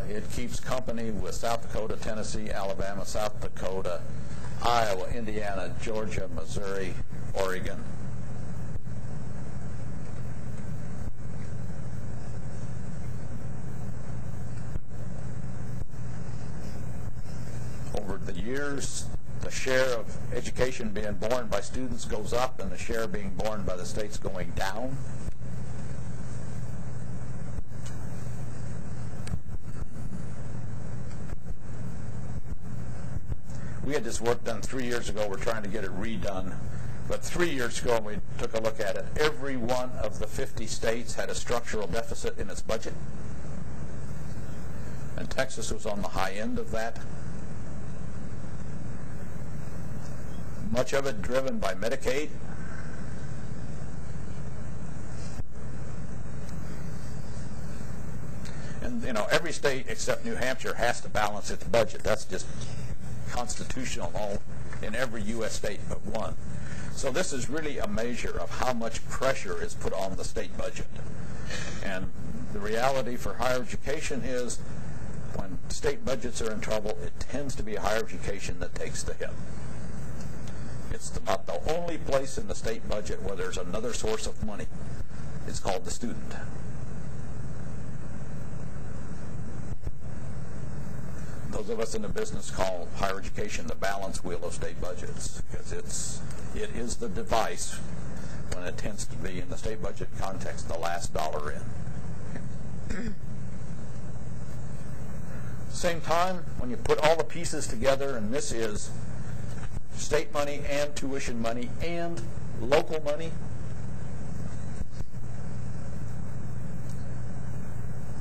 It keeps company with South Dakota, Tennessee, Alabama, South Dakota, Iowa, Indiana, Georgia, Missouri, Oregon. Over the years, the share of education being borne by students goes up and the share being borne by the states going down. We had this work done 3 years ago. We're trying to get it redone. But 3 years ago, when we took a look at it, every one of the 50 states had a structural deficit in its budget. And Texas was on the high end of that. Much of it driven by Medicaid. you know, every state except New Hampshire has to balance its budget. That's just constitutional in every U.S. state but one. So this is really a measure of how much pressure is put on the state budget. And the reality for higher education is when state budgets are in trouble, it tends to be higher education that takes the hit. It's about the only place in the state budget where there's another source of money. It's called the student. Those of us in the business call higher education the balance wheel of state budgets, because it is the device, when it tends to be in the state budget context, the last dollar in. Same time, when you put all the pieces together, and this is state money and tuition money and local money,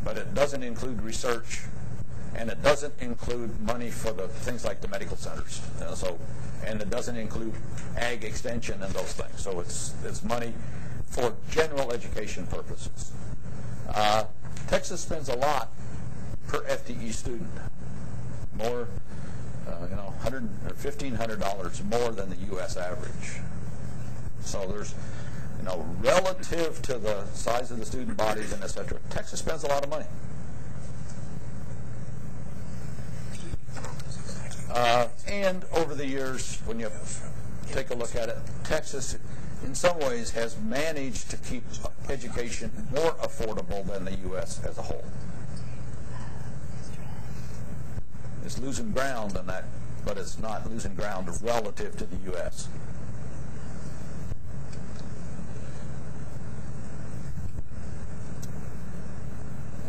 but it doesn't include research, and it doesn't include money for the things like the medical centers. And it doesn't include ag extension and those things. So it's money for general education purposes. Texas spends a lot per FTE student, more, $100 or $1,500 more than the U.S. average. So there's, relative to the size of the student bodies and et cetera, Texas spends a lot of money. And over the years, when you take a look at it, Texas, in some ways, has managed to keep education more affordable than the U.S. as a whole. It's losing ground on that, but it's not losing ground relative to the U.S.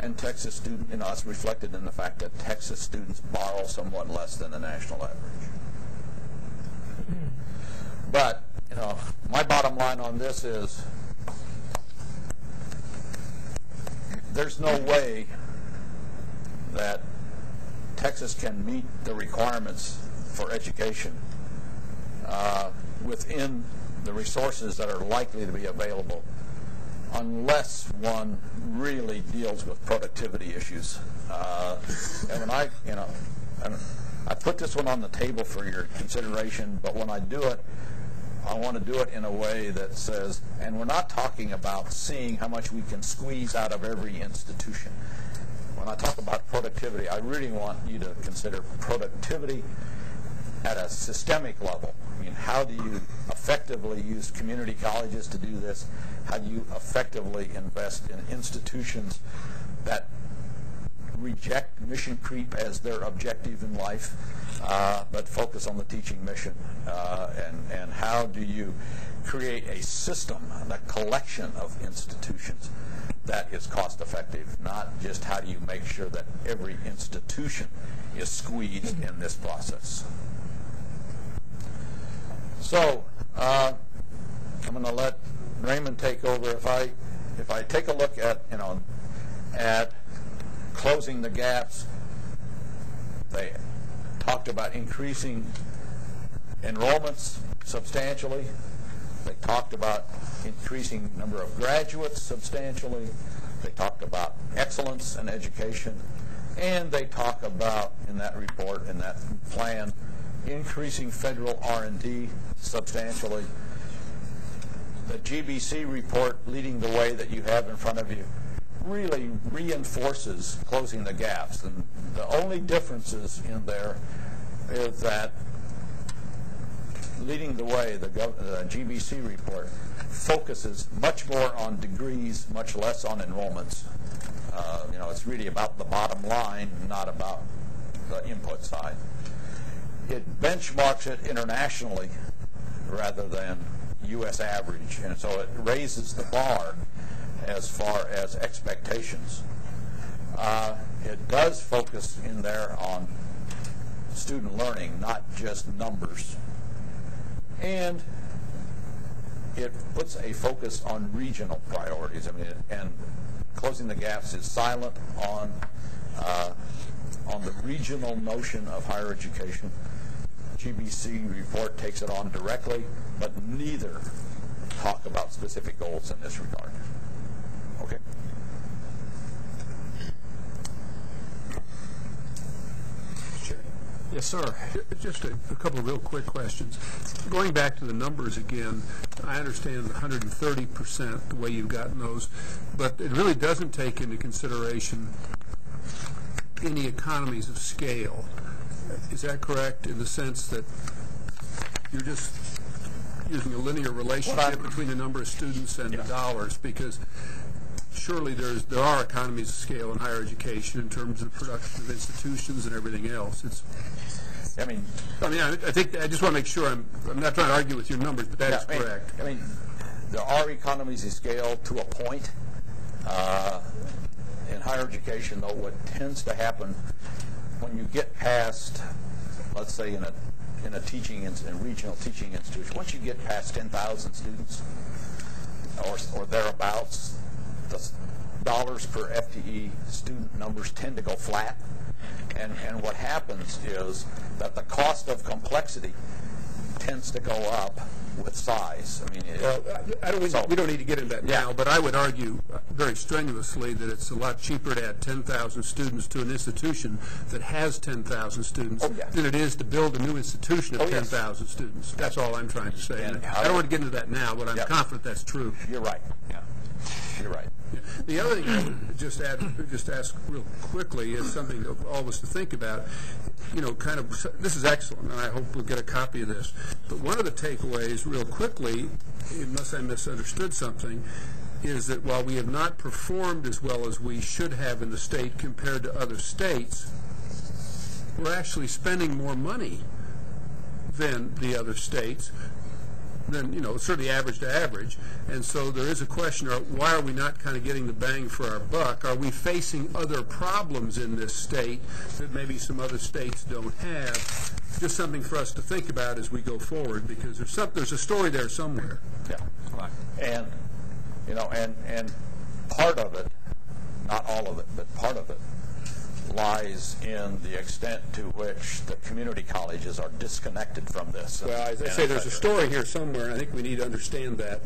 And Texas student, it's reflected in the fact that Texas students borrow somewhat less than the national average. But, my bottom line on this is there's no way that Texas can meet the requirements for education within the resources that are likely to be available unless one really deals with productivity issues. And when I put this one on the table for your consideration, but when I do it, I want to do it in a way that says, and we're not talking about seeing how much we can squeeze out of every institution. When I talk about productivity, I really want you to consider productivity at a systemic level. I mean, how do you effectively use community colleges to do this? How do you effectively invest in institutions that reject mission creep as their objective in life, but focus on the teaching mission? And how do you create a system, a collection of institutions that is cost effective, not just how do you make sure that every institution is squeezed in this process. So I'm going to let Raymond take over. If I take a look at at closing the gaps, they talked about increasing enrollments substantially. They talked about increasing number of graduates substantially. They talked about excellence in education. And they talk about, in that report, in that plan, increasing federal R&D substantially. The GBC report, leading the way, that you have in front of you, really reinforces closing the gaps. And the only differences in there is that leading the way, the GBC report focuses much more on degrees, much less on enrollments. It's really about the bottom line, not about the input side. It benchmarks it internationally rather than U.S. average, and so it raises the bar as far as expectations. It does focus in there on student learning, not just numbers. And it puts a focus on regional priorities. And closing the gaps is silent on the regional notion of higher education. GBC report takes it on directly, but neither talk about specific goals in this regard. Okay. Yes, sir. Just a couple of real quick questions. Going back to the numbers again, I understand the 130%, the way you've gotten those, but it really doesn't take into consideration any economies of scale. Is that correct, in the sense that you're just using a linear relationship between the number of students and the dollars? Because surely there are economies of scale in higher education in terms of production of institutions and everything else. I just want to make sure I'm not trying to argue with your numbers, but that is correct. There are economies of scale to a point. In higher education, though, what tends to happen when you get past, let's say, in a regional teaching institution, once you get past 10,000 students or thereabouts, the dollars per FTE student numbers tend to go flat. And what happens is that the cost of complexity tends to go up with size. We don't need to get into that now, but I would argue very strenuously that it's a lot cheaper to add 10,000 students to an institution that has 10,000 students than it is to build a new institution of 10,000 students. That's all I'm trying to say. I don't want to get into that now, but I'm confident that's true. You're right. You're right. The other thing I would just ask real quickly is something for all of us to think about. This is excellent, and I hope we'll get a copy of this. But one of the takeaways, real quickly, unless I misunderstood something, is that while we have not performed as well as we should have in the state compared to other states, we're actually spending more money than the other states. Then, certainly average to average. And so there is a question, why are we not kind of getting the bang for our buck? Are we facing other problems in this state that maybe some other states don't have? Just something for us to think about as we go forward, because there's a story there somewhere. Yeah. And, and part of it, not all of it, but part of it, lies in the extent to which the community colleges are disconnected from this. Well, as I say, there's a story here somewhere, and I think we need to understand that.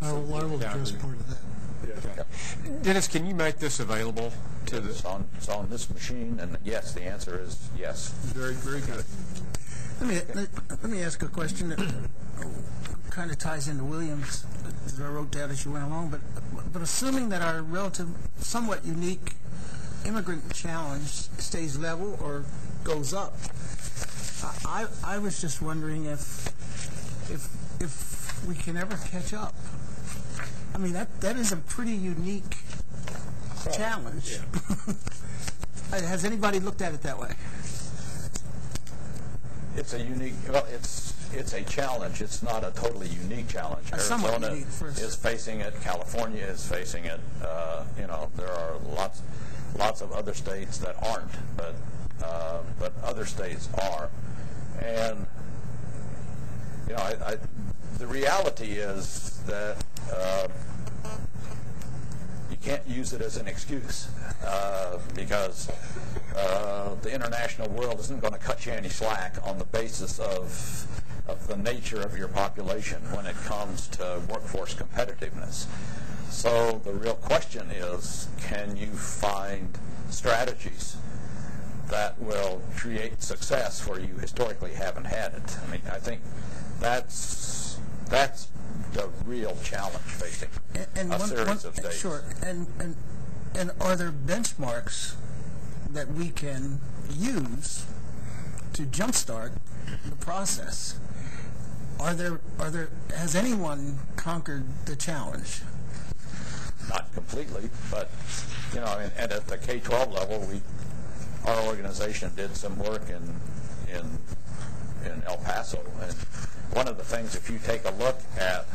I will address part of that. Dennis, can you make this available to the... It's on this machine, and yes, the answer is yes. Very, very good. Let me ask a question that kind of ties into Williams that I wrote down as you went along, but assuming that our relative, somewhat unique immigrant challenge stays level or goes up, I was just wondering if we can ever catch up. That is a pretty unique challenge. Yeah. Has anybody looked at it that way? It's a unique. Well, it's a challenge. It's not a totally unique challenge. Arizona is facing it. California is facing it. There are lots of other states that aren't, but other states are. And the reality is that you can't use it as an excuse because the international world isn't going to cut you any slack on the basis of the nature of your population when it comes to workforce competitiveness. So the real question is, can you find strategies that will create success where you historically haven't had it? I think that's the real challenge facing a series of states. Sure. And are there benchmarks that we can use to jumpstart the process? Has anyone conquered the challenge? Not completely, but and at the K-12 level, our organization did some work in El Paso, and one of the things, if you take a look at,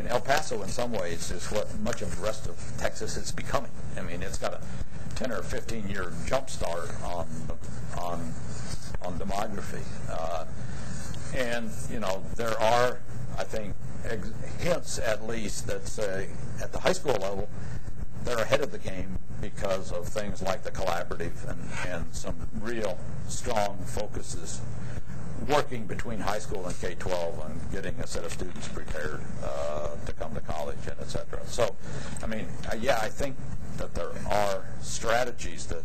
El Paso in some ways is what much of the rest of Texas is becoming. It's got a 10 or 15 year jump start on demography, and there are, I think, hints at least that say at the high school level they're ahead of the game because of things like the collaborative and some real strong focuses working between high school and K-12 and getting a set of students prepared to come to college and et cetera. So, I think that there are strategies that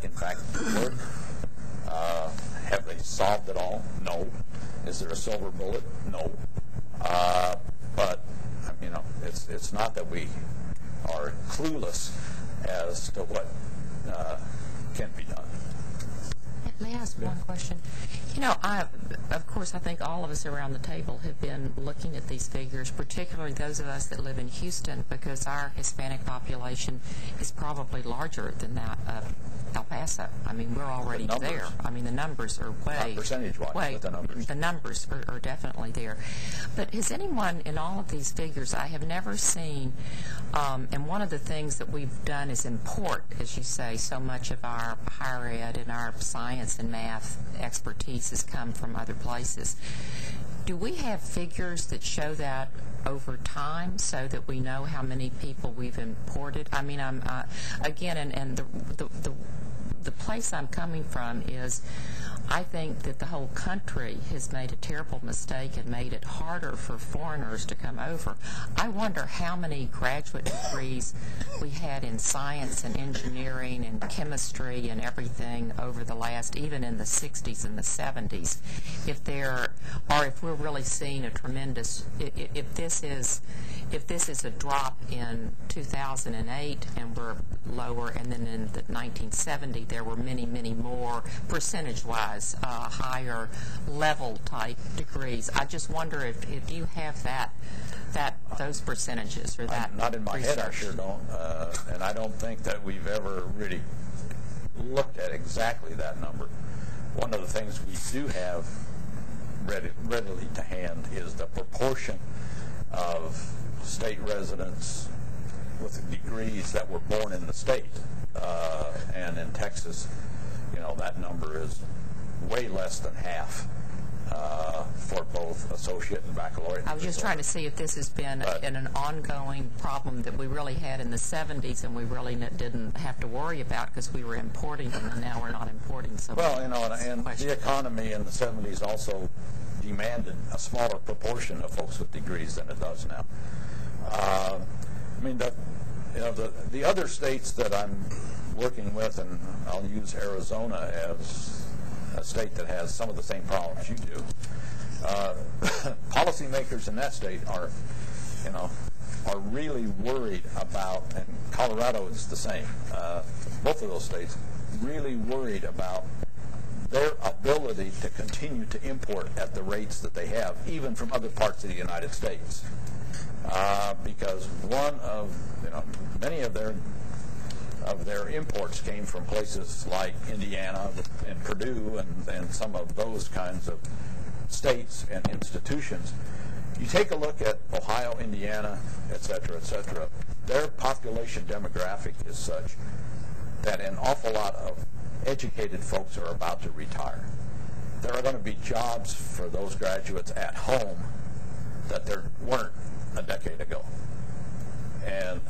in fact work. Have they solved it all? No. Is there a silver bullet? No. But you know, it's not that we are clueless as to what can be done. May I ask one question? You know, of course, I think all of us around the table have been looking at these figures, particularly those of us that live in Houston, because our Hispanic population is probably larger than that of El Paso. I mean, we're already there. I mean, the numbers are way... Not percentage-wise, but the numbers. The numbers are definitely there. But has anyone in all of these figures, I have never seen, and one of the things that we've done is import, as you say, so much of our higher ed and our science and math expertise has come from other places. Do we have figures that show that over time so that we know how many people we've imported? I mean, again, and the place I'm coming from is I think that the whole country has made a terrible mistake and made it harder for foreigners to come over. I wonder how many graduate degrees we had in science and engineering and chemistry and everything over the last, even in the 60s and the 70s, if we're really seeing a tremendous, if this is a drop in 2008 and we're lower, and then in the 1970 there were many, many more percentage-wise higher level type degrees. I just wonder if you have those percentages or that. Not in my research. head, I sure don't, and I don't think that we've ever really looked at exactly that number. One of the things we do have readily to hand is the proportion of state residents with degrees that were born in the state, and in Texas, you know, that number is way less than half for both associate and baccalaureate. I was just trying to see if this has been an ongoing problem that we really had in the 70s and we really didn't have to worry about because we were importing them, and now we're not importing so much. Well, you know, and the economy in the 70s also demanded a smaller proportion of folks with degrees than it does now. I mean, the other states that I'm working with, and I'll use Arizona as a state that has some of the same problems you do. Policymakers in that state are really worried about, and Colorado is the same. Both of those states really worried about their ability to continue to import at the rates that they have, even from other parts of the United States, because many of their imports came from places like Indiana and Purdue and some of those kinds of states and institutions. You take a look at Ohio, Indiana, et cetera, their population demographic is such that an awful lot of educated folks are about to retire. There are going to be jobs for those graduates at home that there weren't a decade ago. And,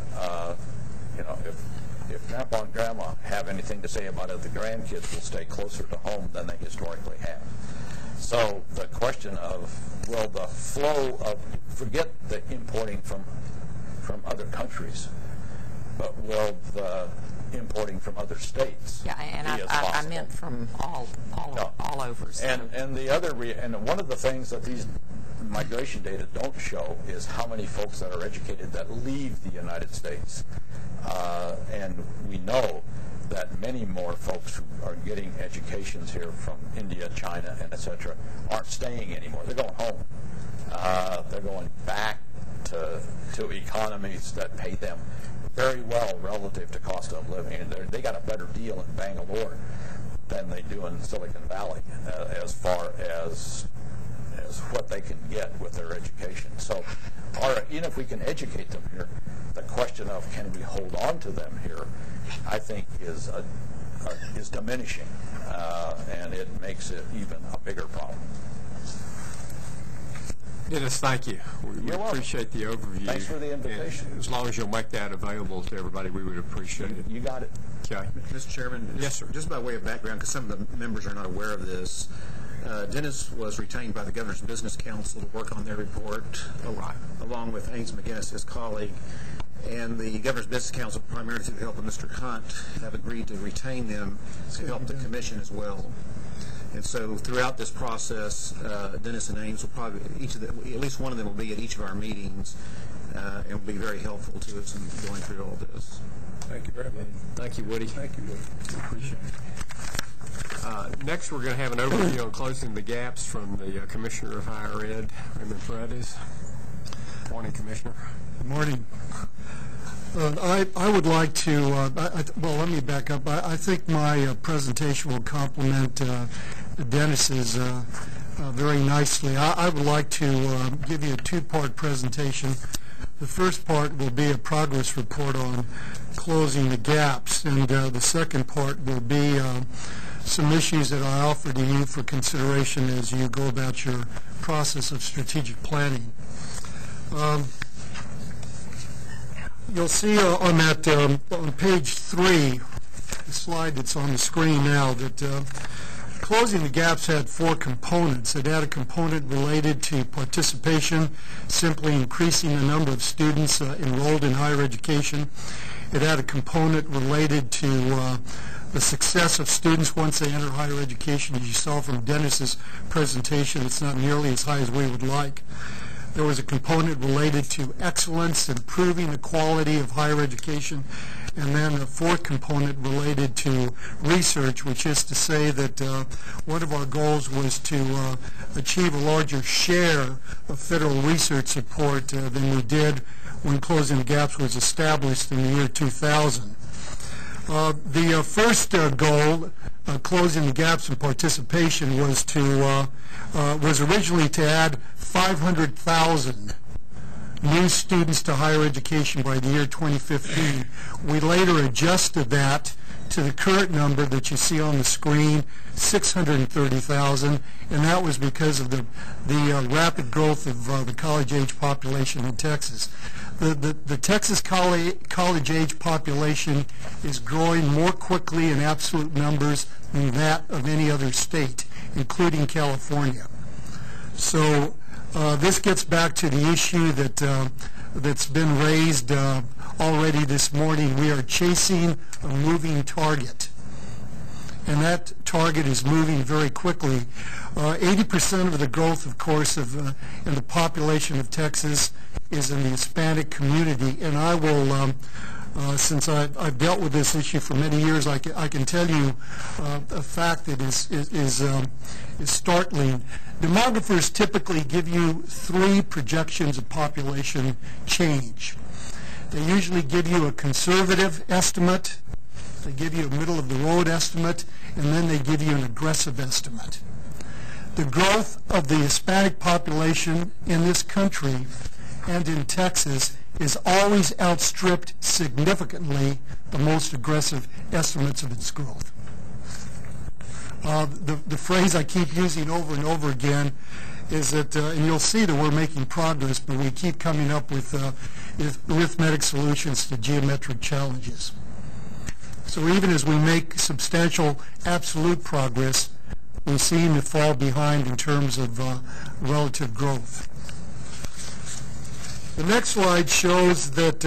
if Grandpa and Grandma have anything to say about it, the grandkids will stay closer to home than they historically have. So the question of, will the flow of, forget the importing from other countries, but will the importing from other states be as possible? I meant from all over. So. And the other, and one of the things that these migration data don't show is how many folks that are educated that leave the United States. And we know that many more folks who are getting educations here from India, China, and et cetera, aren't staying anymore. They're going home. They're going back to economies that pay them very well relative to cost of living. And they got a better deal in Bangalore than they do in Silicon Valley as far as what they can get with their education. So even if we can educate them here, the question of can we hold on to them here, I think is diminishing, and it makes it even a bigger problem. Dennis, thank you. We appreciate the overview. Thanks for the invitation. And as long as you'll make that available to everybody, we would appreciate it. You got it. Okay. Mr. Chairman? Yes, sir. Just by way of background, because some of the members are not aware of this, Dennis was retained by the Governor's Business Council to work on their report, along with Haynes McGinnis, his colleague. And the Governor's Business Council, primarily through the help of Mr. Hunt, have agreed to retain them to help the Commission as well. And so throughout this process, Dennis and Ames will probably, at least one of them will be at each of our meetings and will be very helpful to us in going through all this. Thank you very much. Thank you, Woody. Thank you, Woody. Appreciate it. Next, we're going to have an overview on closing the gaps from the Commissioner of Higher Ed, Raymond Paredes. Morning, Commissioner. Good morning. I would like to, well, let me back up. I think my presentation will complement Dennis's very nicely. I would like to give you a two-part presentation. The first part will be a progress report on closing the gaps, and the second part will be some issues that I offer to you for consideration as you go about your process of strategic planning. You'll see on that on page 3, the slide that's on the screen now, that closing the gaps had 4 components. It had a component related to participation, simply increasing the number of students enrolled in higher education. It had a component related to the success of students once they enter higher education. As you saw from Dennis's presentation, it's not nearly as high as we would like. There was a component related to excellence, improving the quality of higher education, and then a 4th component related to research, which is to say that one of our goals was to achieve a larger share of federal research support than we did when Closing the Gaps was established in the year 2000. The first goal, Closing the Gaps in participation, was originally to add 500,000 new students to higher education by the year 2015. We later adjusted that to the current number that you see on the screen, 630,000, and that was because of the rapid growth of the college-age population in Texas. The Texas college-age population is growing more quickly in absolute numbers than that of any other state, including California. So this gets back to the issue that's been raised already this morning. We are chasing a moving target, and that target is moving very quickly. 80% of the growth, of course, in the population of Texas is in the Hispanic community, and I will, since I've dealt with this issue for many years, I can tell you a fact that is startling. Demographers typically give you 3 projections of population change. They usually give you a conservative estimate, they give you a middle-of-the-road estimate, and then they give you an aggressive estimate. The growth of the Hispanic population in this country and in Texas is always outstripped significantly the most aggressive estimates of its growth. The phrase I keep using over and over again is that, and you'll see that we're making progress, but we keep coming up with arithmetic solutions to geometric challenges. So even as we make substantial absolute progress, we seem to fall behind in terms of relative growth. The next slide shows that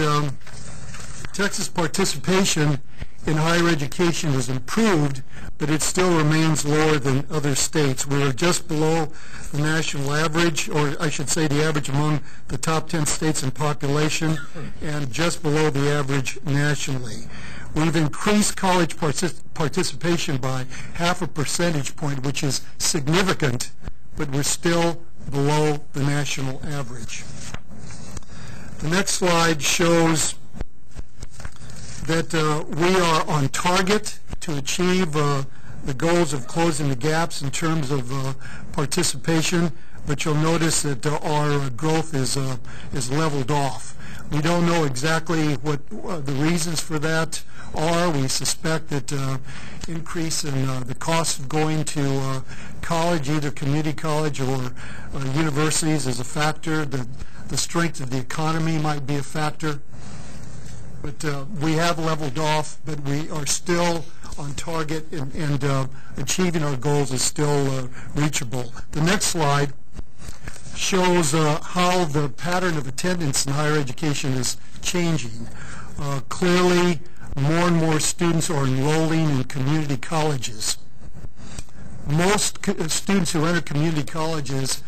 Texas participation in higher education has improved, but it still remains lower than other states. We are just below the national average, or I should say the average among the top 10 states in population, and just below the average nationally. We've increased college participation by 0.5 percentage point, which is significant, but we're still below the national average. The next slide shows that we are on target to achieve the goals of closing the gaps in terms of participation, but you'll notice that our growth is leveled off. We don't know exactly what the reasons for that are. We suspect that increase in the cost of going to college, either community college or universities, is a factor. The strength of the economy might be a factor. But we have leveled off, but we are still on target, and achieving our goals is still reachable. The next slide shows how the pattern of attendance in higher education is changing. Clearly, more and more students are enrolling in community colleges. most students who enter community colleges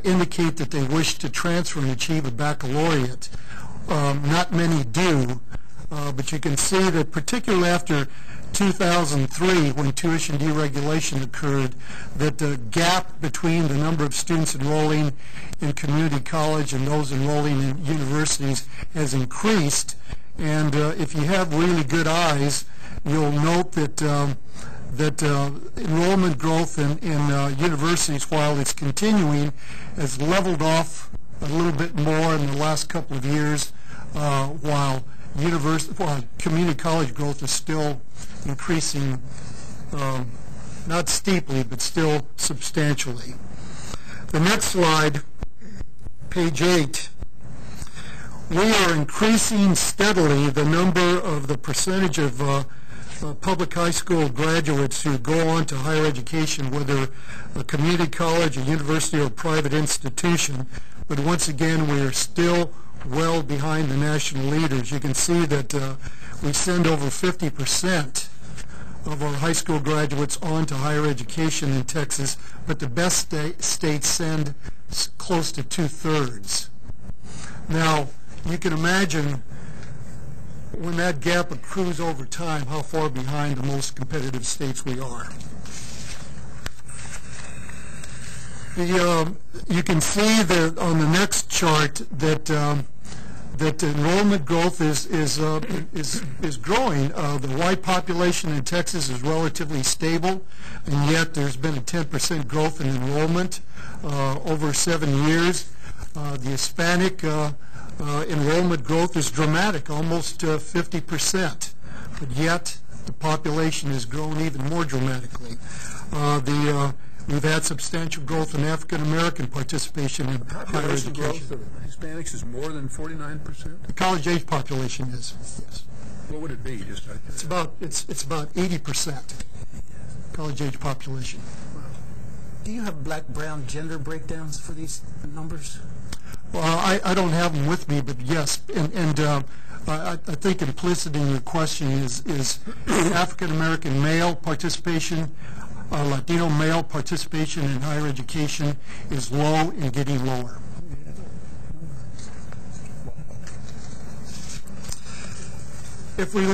indicate that they wish to transfer and achieve a baccalaureate. Not many do, but you can see that particularly after 2003, when tuition deregulation occurred, that the gap between the number of students enrolling in community college and those enrolling in universities has increased. And if you have really good eyes, you'll note that enrollment growth in universities, while it's continuing, has leveled off a little bit more in the last couple of years, while community college growth is still increasing, not steeply, but still substantially. The next slide, page 8. We are increasing steadily the percentage of public high school graduates who go on to higher education, whether a community college, a university, or a private institution. But once again, we are still well behind the national leaders. You can see that we send over 50% of our high school graduates on to higher education in Texas, but the best states send close to 2/3. Now, you can imagine when that gap accrues over time, how far behind the most competitive states we are. You can see that on the next chart that enrollment growth is growing. The white population in Texas is relatively stable, and yet there's been a 10% growth in enrollment over 7 years. The Hispanic enrollment growth is dramatic, almost 50%, but yet the population has grown even more dramatically. We've had substantial growth in African American participation in higher education. Growth of Hispanics is more than 49%? The college age population is, yes. What would it be? It's about 80% college age population. Do you have black-brown gender breakdowns for these numbers? Well, I don't have them with me, but yes, and I think implicit in your question is African American male participation, Latino male participation in higher education is low and getting lower. If we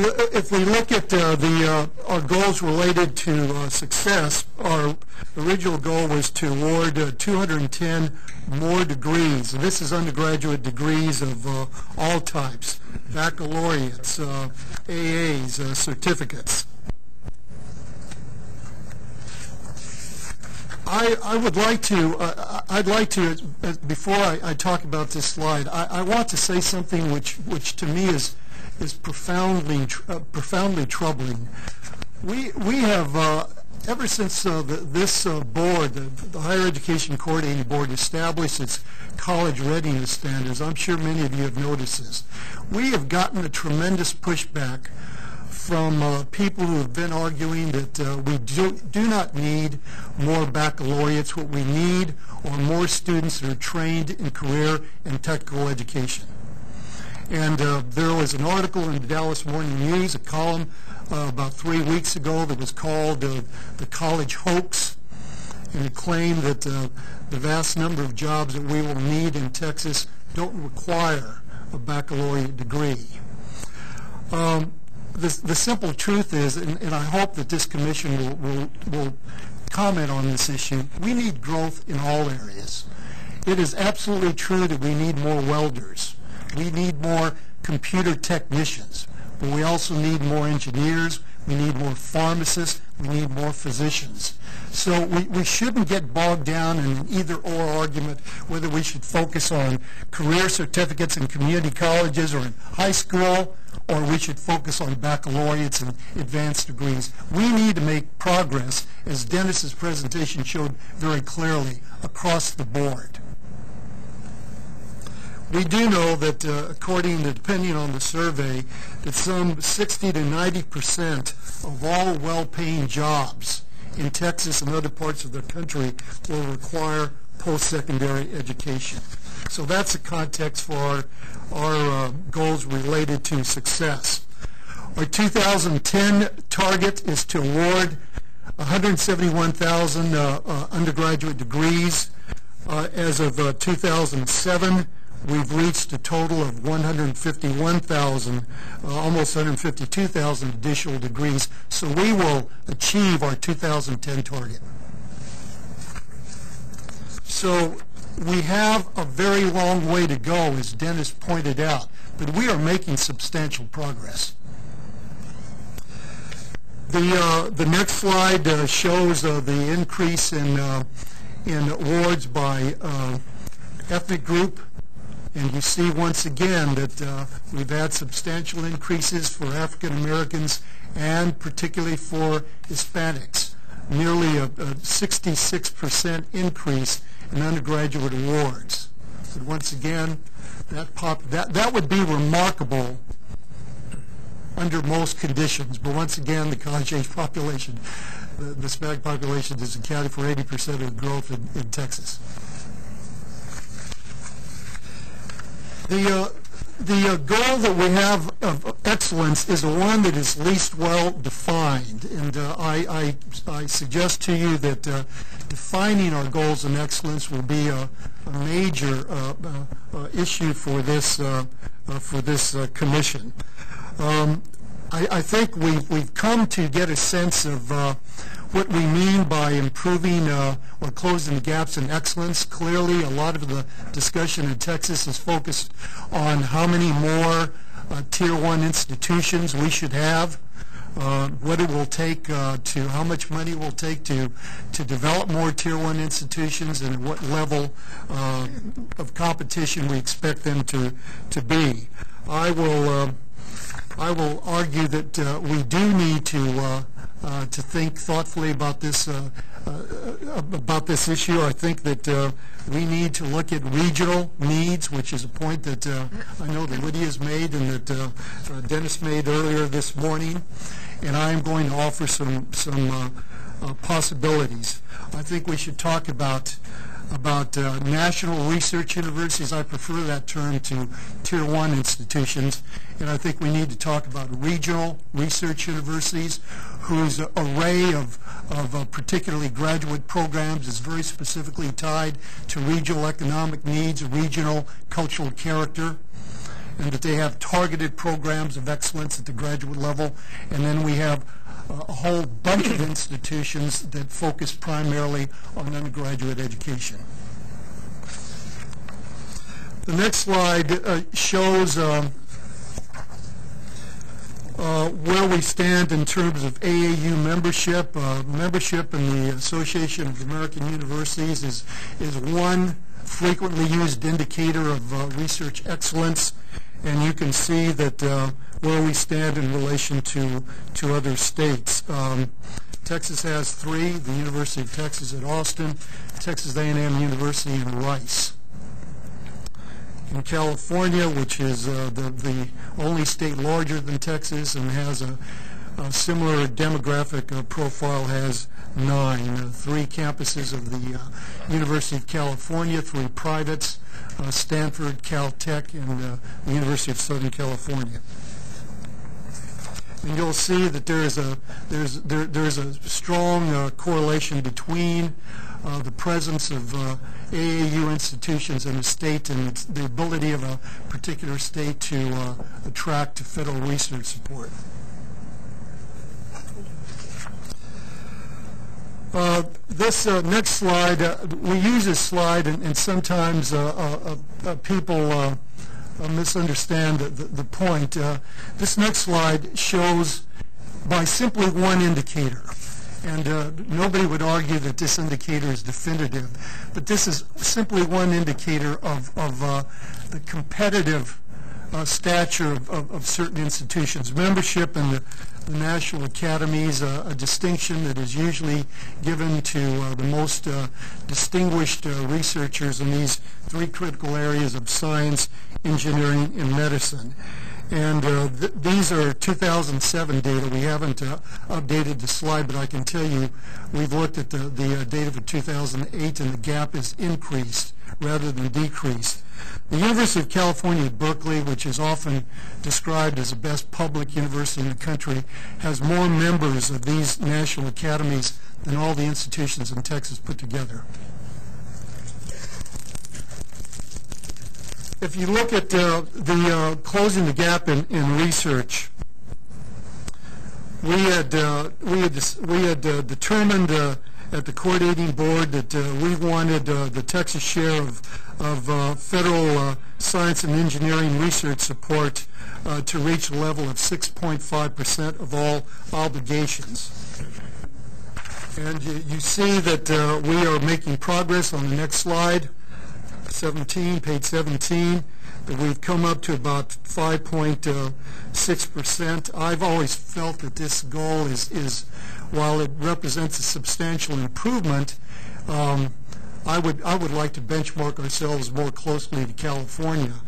look at our goals related to success, our original goal was to award 210 more degrees. And this is undergraduate degrees of all types, baccalaureates, AAs, certificates. I'd like to, before I talk about this slide, I want to say something which to me is profoundly troubling. We have ever since this board, the Higher Education Coordinating Board, established its college readiness standards. I'm sure many of you have noticed this. We have gotten a tremendous pushback from people who have been arguing that we do not need more baccalaureates. What we need are more students that are trained in career and technical education. And there was an article in the Dallas Morning News, a column about 3 weeks ago that was called The College Hoax, and it claimed that the vast number of jobs that we will need in Texas don't require a baccalaureate degree. The simple truth is, and I hope that this commission will comment on this issue, we need growth in all areas. It is absolutely true that we need more welders. We need more computer technicians, but we also need more engineers, we need more pharmacists, we need more physicians. So we shouldn't get bogged down in an either-or argument whether we should focus on career certificates in community colleges or in high school, or we should focus on baccalaureates and advanced degrees. We need to make progress, as Dennis's presentation showed very clearly, across the board. We do know that, depending on the survey, that some 60 to 90% of all well-paying jobs in Texas and other parts of the country will require post-secondary education. So that's the context for our goals related to success. Our 2010 target is to award 171,000 undergraduate degrees. As of 2007, we've reached a total of 151,000, almost 152,000 additional degrees. So we will achieve our 2010 target. So we have a very long way to go, as Dennis pointed out, but we are making substantial progress. The next slide shows the increase in awards by ethnic group, and you see once again that we've had substantial increases for African Americans and particularly for Hispanics. Nearly a 66% increase in undergraduate awards. But once again, that would be remarkable under most conditions. But once again, the college-age population, the Hispanic population, is accounting for 80% of the growth in Texas. The goal that we have of excellence is the one that is least well defined, and I suggest to you that defining our goals in excellence will be a major issue for this commission. I think we've come to get a sense of what we mean by improving or closing the gaps in excellence. Clearly, a lot of the discussion in Texas is focused on how many more Tier 1 institutions we should have, what it will take how much money it will take to develop more Tier 1 institutions, and what level of competition we expect them to be. I will argue that we do need to think thoughtfully about this issue. I think that we need to look at regional needs, which is a point that I know that Lydia's made and that Dennis made earlier this morning, and I am going to offer some possibilities. I think we should talk about national research universities. I prefer that term to Tier 1 institutions. And I think we need to talk about regional research universities whose array of particularly graduate programs is very specifically tied to regional economic needs, regional cultural character, and that they have targeted programs of excellence at the graduate level. And then we have a whole bunch of institutions that focus primarily on undergraduate education. The next slide shows where we stand in terms of AAU membership. Membership in the Association of American Universities is one frequently used indicator of research excellence, and you can see that where we stand in relation to other states. Texas has 3, the University of Texas at Austin, Texas A&M University in Rice. In California, which is the only state larger than Texas and has a similar demographic profile, has 9. 3 campuses of the University of California, 3 privates, Stanford, Caltech, and the University of Southern California. And you'll see that there's a strong correlation between the presence of AAU institutions in a state and the ability of a particular state to attract federal research support. This next slide, we use this slide, and sometimes people misunderstand the point. This next slide shows by simply one indicator. And nobody would argue that this indicator is definitive, but this is simply one indicator of the competitive stature of certain institutions. Membership in the National Academies, a distinction that is usually given to the most distinguished researchers in these 3 critical areas of science, engineering, and medicine. And these are 2007 data. We haven't updated the slide, but I can tell you we've looked at the data for 2008, and the gap is increased rather than decreased. The University of California at Berkeley, which is often described as the best public university in the country, has more members of these national academies than all the institutions in Texas put together. If you look at the closing the gap in research, we had determined at the coordinating board that we wanted the Texas share of federal science and engineering research support to reach a level of 6.5% of all obligations. And you see that we are making progress on the next slide. 17, page 17, that we've come up to about 5.6%. I've always felt that this goal is while it represents a substantial improvement, I would like to benchmark ourselves more closely to California.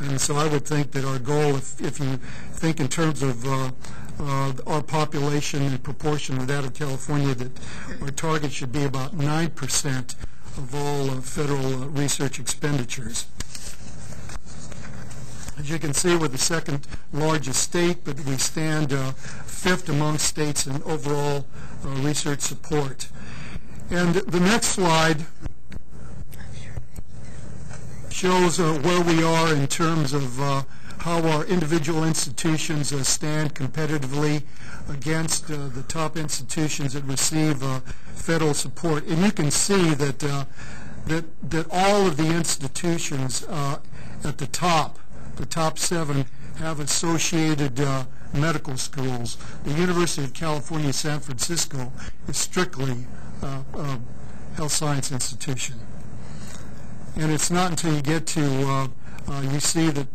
And so I would think that our goal, if you think in terms of our population in proportion to that of California, that our target should be about 9% of all federal research expenditures. As you can see, we're the second largest state, but we stand fifth among states in overall research support. And the next slide shows where we are in terms of how our individual institutions stand competitively against the top institutions that receive federal support. And you can see that that all of the institutions at the top 7, have associated medical schools. The University of California, San Francisco is strictly a health science institution. And it's not until you get to you see that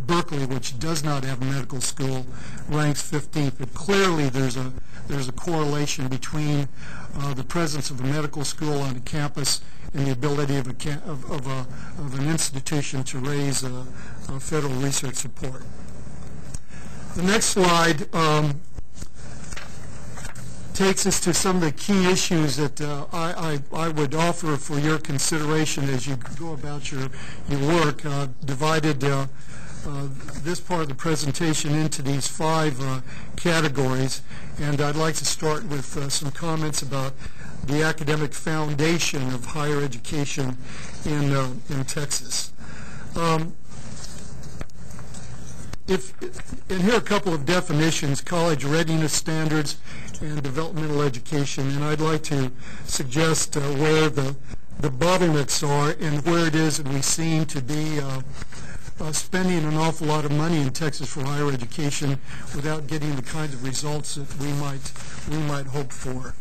Berkeley, which does not have a medical school, ranks 15th. But clearly there's a correlation between the presence of a medical school on a campus and the ability of an institution to raise federal research support. The next slide takes us to some of the key issues that I would offer for your consideration as you go about your work. Divided this part of the presentation into these 5 categories, and I'd like to start with some comments about the academic foundation of higher education in Texas. And here are a couple of definitions: college readiness standards and developmental education. And I'd like to suggest where the bottlenecks are and where it is that we seem to be spending an awful lot of money in Texas for higher education without getting the kinds of results that we might hope for.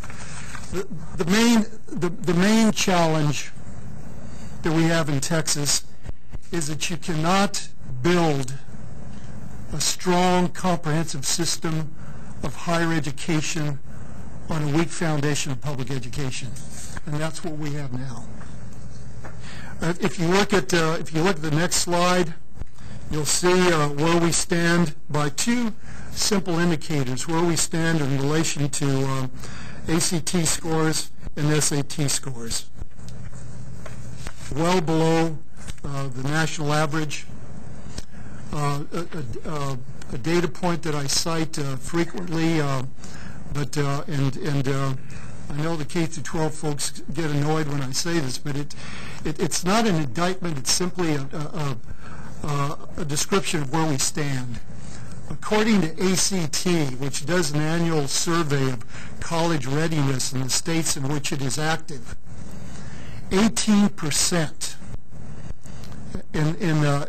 The main challenge that we have in Texas is that you cannot build a strong, comprehensive system of higher education on a weak foundation of public education, and that's what we have now. If you look at the next slide, you'll see where we stand by 2 simple indicators: where we stand in relation to ACT scores and SAT scores. Well below the national average. A data point that I cite frequently, but I know the K-12 folks get annoyed when I say this, but it's not an indictment. It's simply a description of where we stand. According to ACT, which does an annual survey of college readiness in the states in which it is active, 18% in their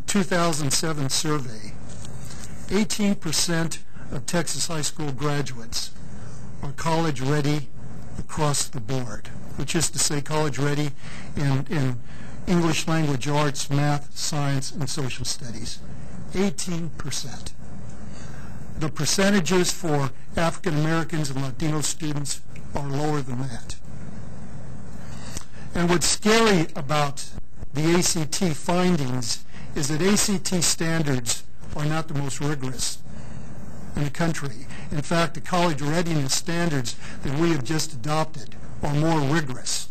2007 survey, 18% of Texas high school graduates are college ready across the board, which is to say college ready in English language arts, math, science, and social studies. 18%. The percentages for African Americans and Latino students are lower than that. And what's scary about the ACT findings is that ACT standards are not the most rigorous in the country. In fact, the college readiness standards that we have just adopted are more rigorous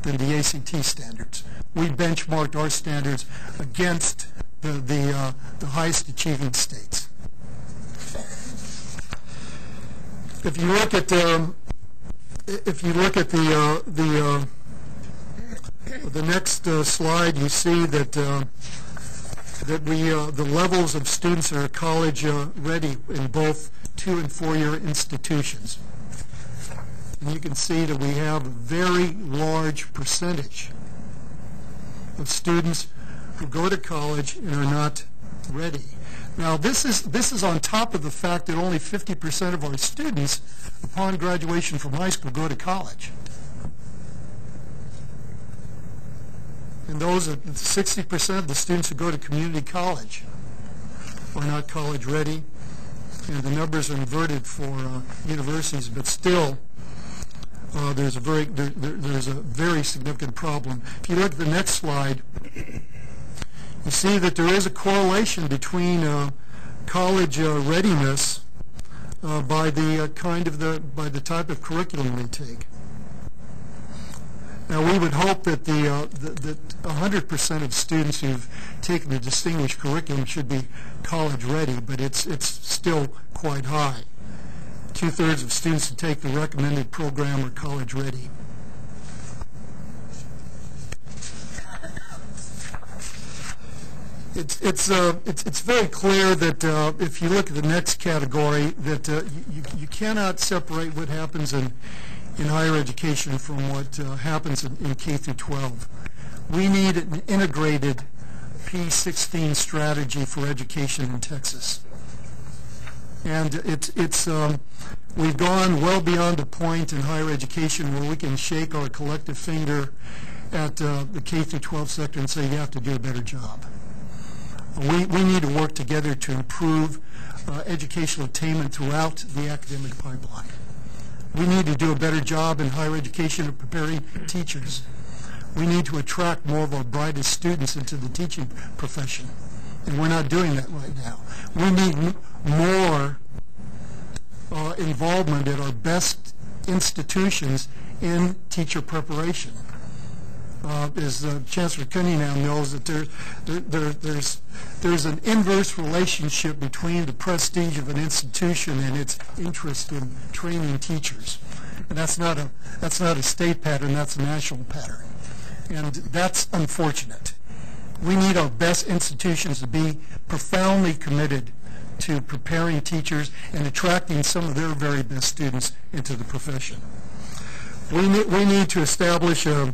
than the ACT standards. We benchmarked our standards against the highest achieving states. If you look at the next slide, you see that the levels of students that are college ready in both 2- and 4-year institutions. And you can see that we have a very large percentage of students who go to college and are not ready. Now, this is on top of the fact that only 50% of our students, upon graduation from high school, go to college. And those are 60% of the students who go to community college are not college ready. And the numbers are inverted for universities, but still, there's a very significant problem. If you look at the next slide, you see that there is a correlation between college readiness by the type of curriculum they take. Now, we would hope that that 100% of students who've taken the distinguished curriculum should be college ready, but it's still quite high. 2/3 of students who take the recommended program are college ready. It's very clear that if you look at the next category, that you cannot separate what happens in higher education from what happens in K through 12. We need an integrated P16 strategy for education in Texas. And we've gone well beyond the point in higher education where we can shake our collective finger at the K through 12 sector and say you have to do a better job. We need to work together to improve educational attainment throughout the academic pipeline. We need to do a better job in higher education of preparing teachers. We need to attract more of our brightest students into the teaching profession, and we're not doing that right now. We need more involvement at our best institutions in teacher preparation. As Chancellor Cunningham knows, that there's an inverse relationship between the prestige of an institution and its interest in training teachers, and that's not a state pattern. That's a national pattern, and that's unfortunate. We need our best institutions to be profoundly committed to preparing teachers and attracting some of their very best students into the profession. We need to establish a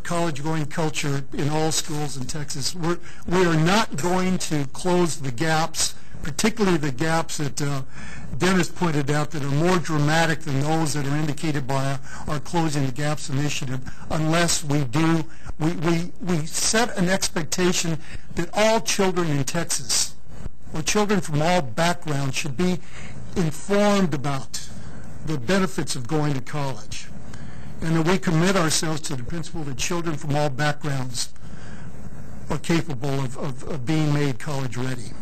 college-going culture in all schools in Texas. We are not going to close the gaps, particularly the gaps that Dennis pointed out that are more dramatic than those that are indicated by our Closing the Gaps initiative, unless we set an expectation that all children in Texas, or children from all backgrounds, should be informed about the benefits of going to college, and that we commit ourselves to the principle that children from all backgrounds are capable of being made college ready.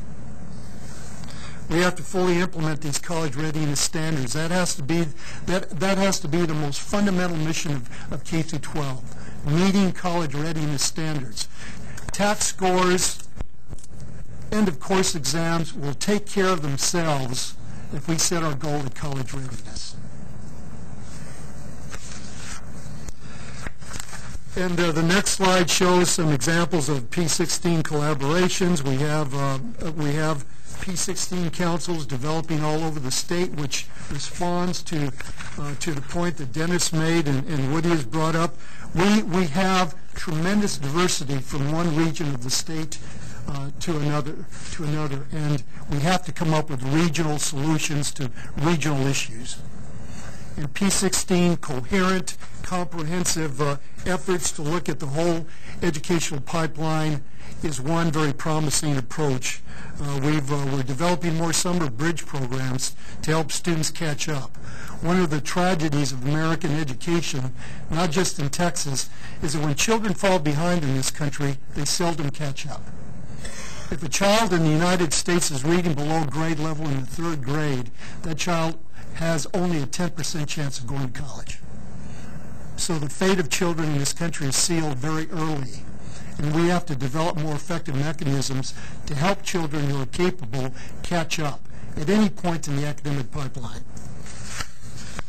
We have to fully implement these college readiness standards. That has to be the most fundamental mission of K through 12, meeting college readiness standards. TAC scores, end of course exams will take care of themselves if we set our goal at college readiness. And the next slide shows some examples of P16 collaborations. We have P16 councils developing all over the state, which responds to the point that Dennis made and Woody has brought up. We have tremendous diversity from one region of the state to another, and we have to come up with regional solutions to regional issues. And P16 coherent, comprehensive efforts to look at the whole educational pipeline is one very promising approach. We're developing more summer bridge programs to help students catch up. One of the tragedies of American education, not just in Texas, is that when children fall behind in this country, they seldom catch up. If a child in the United States is reading below grade level in the 3rd grade, that child has only a 10% chance of going to college. So the fate of children in this country is sealed very early. And we have to develop more effective mechanisms to help children who are capable catch up at any point in the academic pipeline.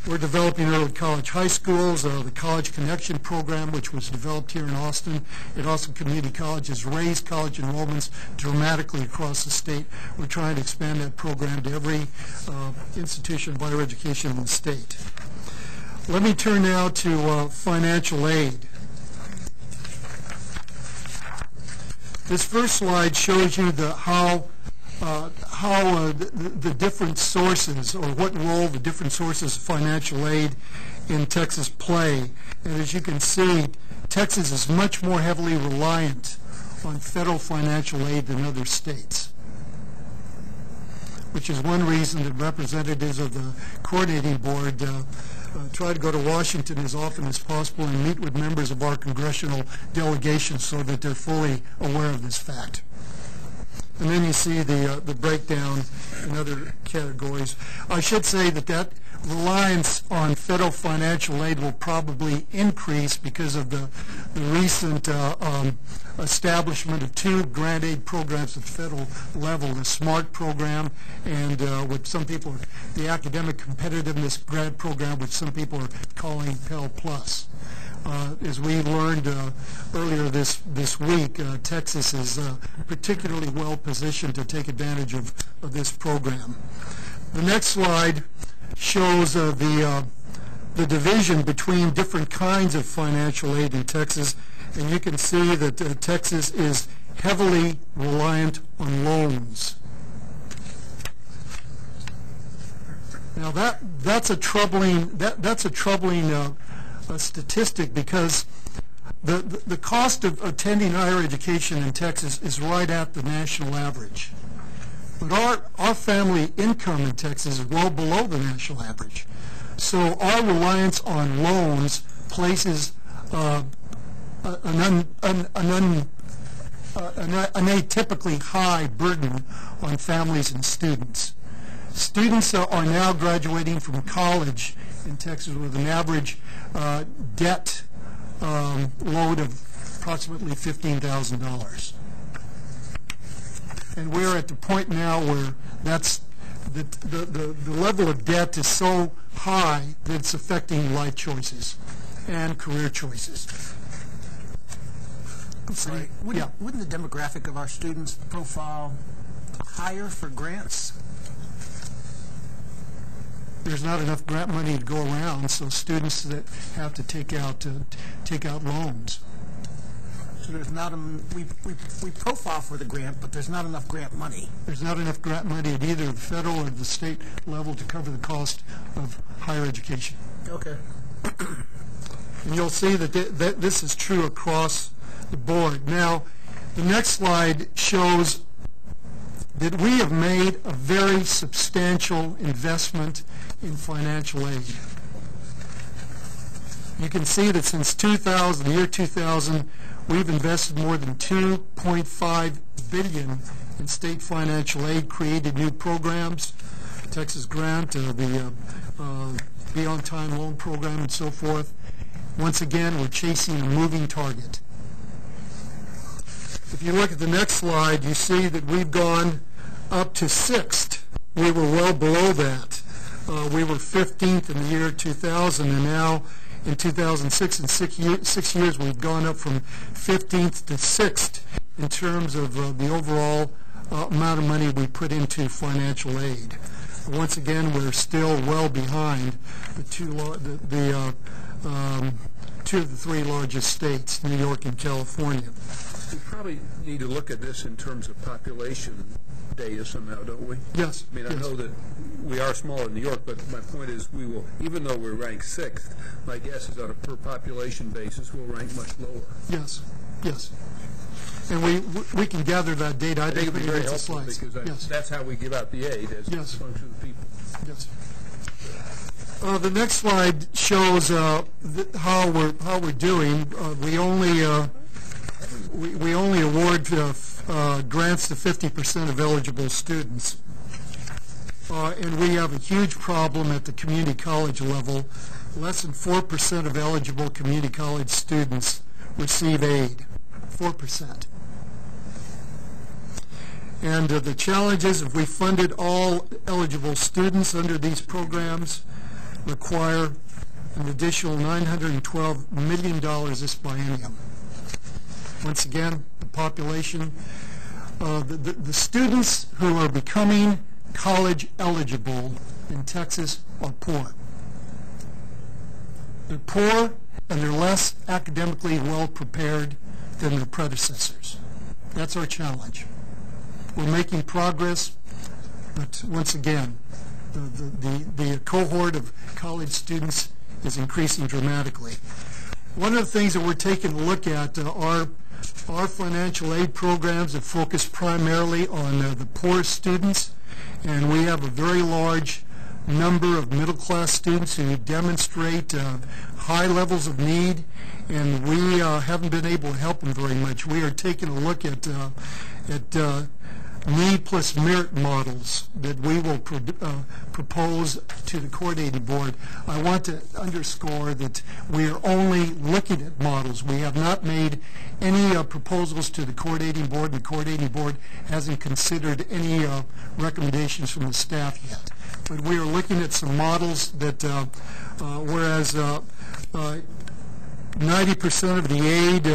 We're developing early college high schools. The College Connection program, which was developed here in Austin at Austin Community College, has raised college enrollments dramatically across the state. We're trying to expand that program to every institution of higher education in the state. Let me turn now to financial aid. This first slide shows you how the different sources, or what role the different sources of financial aid in Texas play. And as you can see, Texas is much more heavily reliant on federal financial aid than other states, which is one reason that representatives of the coordinating board try to go to Washington as often as possible and meet with members of our congressional delegation so that they're fully aware of this fact. And then you see the breakdown in other categories. I should say that reliance on federal financial aid will probably increase because of the recent establishment of 2 grant aid programs at the federal level, the SMART program and what some people, the Academic Competitiveness Grant Program, which some people are calling Pell Plus. As we learned earlier this week, Texas is particularly well positioned to take advantage of this program. The next slide shows the division between different kinds of financial aid in Texas, and you can see that Texas is heavily reliant on loans. Now that's a troubling statistic, because the cost of attending higher education in Texas is right at the national average. But our family income in Texas is well below the national average. So our reliance on loans places an atypically high burden on families and students. Students are now graduating from college in Texas with an average debt load of approximately $15,000. And we're at the point now where the level of debt is so high that it's affecting life choices and career choices. I'm sorry, wouldn't the demographic of our students profile higher for grants? There's not enough grant money to go around, so students that have to take out loans. So there's not we profile for the grant, but there's not enough grant money. There's not enough grant money at either the federal or the state level to cover the cost of higher education. Okay. And you'll see that this is true across the board. Now, the next slide shows that we have made a very substantial investment in financial aid. You can see that since the year 2000, we've invested more than $2.5 billion in state financial aid, created new programs, Texas Grant, the Be On Time Loan Program, and so forth. Once again, we're chasing a moving target. If you look at the next slide, you see that we've gone up to 6th. We were well below that. We were 15th in the year 2000, and now in 2006, in 6 years, we've gone up from 15th to 6th in terms of the overall amount of money we put into financial aid. Once again, we're still well behind the two of the 3 largest states, New York and California. We probably need to look at this in terms of population data somehow, don't we? Yes. I mean, I know that we are small in New York, but my point is we will, even though we're ranked 6th, my guess is on a per population basis we'll rank much lower. Yes, yes. And we can gather that data. I think it would be very helpful because that's how we give out the aid as a function of the people. Yes. The next slide shows how we're doing. We only award grants to 50% of eligible students. And we have a huge problem at the community college level. Less than 4% of eligible community college students receive aid. 4%. And the challenge is, if we funded all eligible students under these programs, require an additional $912 million this biennium. Once again, the population, the students who are becoming college eligible in Texas are poor. They're poor and they're less academically well prepared than their predecessors. That's our challenge. We're making progress, but once again, the cohort of college students is increasing dramatically. One of the things that we're taking a look at are our financial aid programs that focus primarily on the poorest students, and we have a very large number of middle-class students who demonstrate high levels of need, and we haven't been able to help them very much. We are taking a look at need plus merit models that we will propose to the coordinating board. I want to underscore that we are only looking at models. We have not made any proposals to the coordinating board, and the coordinating board hasn't considered any recommendations from the staff yet. But we are looking at some models that, whereas 90% of the aid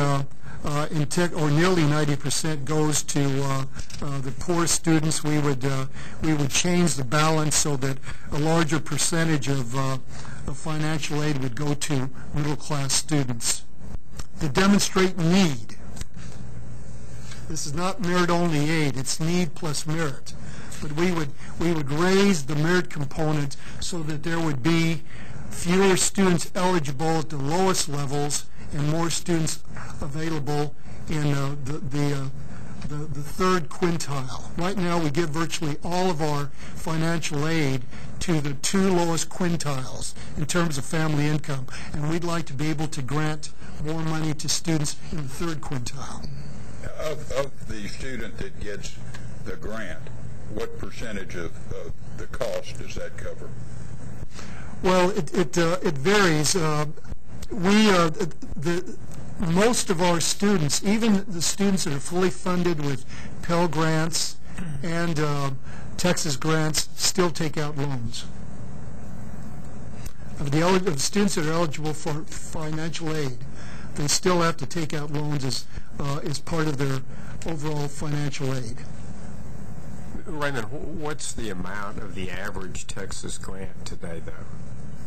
or nearly 90% goes to the poor students, we would change the balance so that a larger percentage of financial aid would go to middle-class students. To demonstrate need, this is not merit-only aid; it's need plus merit. But we would raise the merit component so that there would be fewer students eligible at the lowest levels and more students available in the third quintile. Right now we give virtually all of our financial aid to the two lowest quintiles in terms of family income, and we'd like to be able to grant more money to students in the third quintile. Of the student that gets the grant, what percentage of the cost does that cover? Well, it varies. Most of our students, even the students that are fully funded with Pell Grants and Texas grants, still take out loans. Of the students that are eligible for financial aid, they still have to take out loans as part of their overall financial aid. Raymond, what's the amount of the average Texas grant today, though?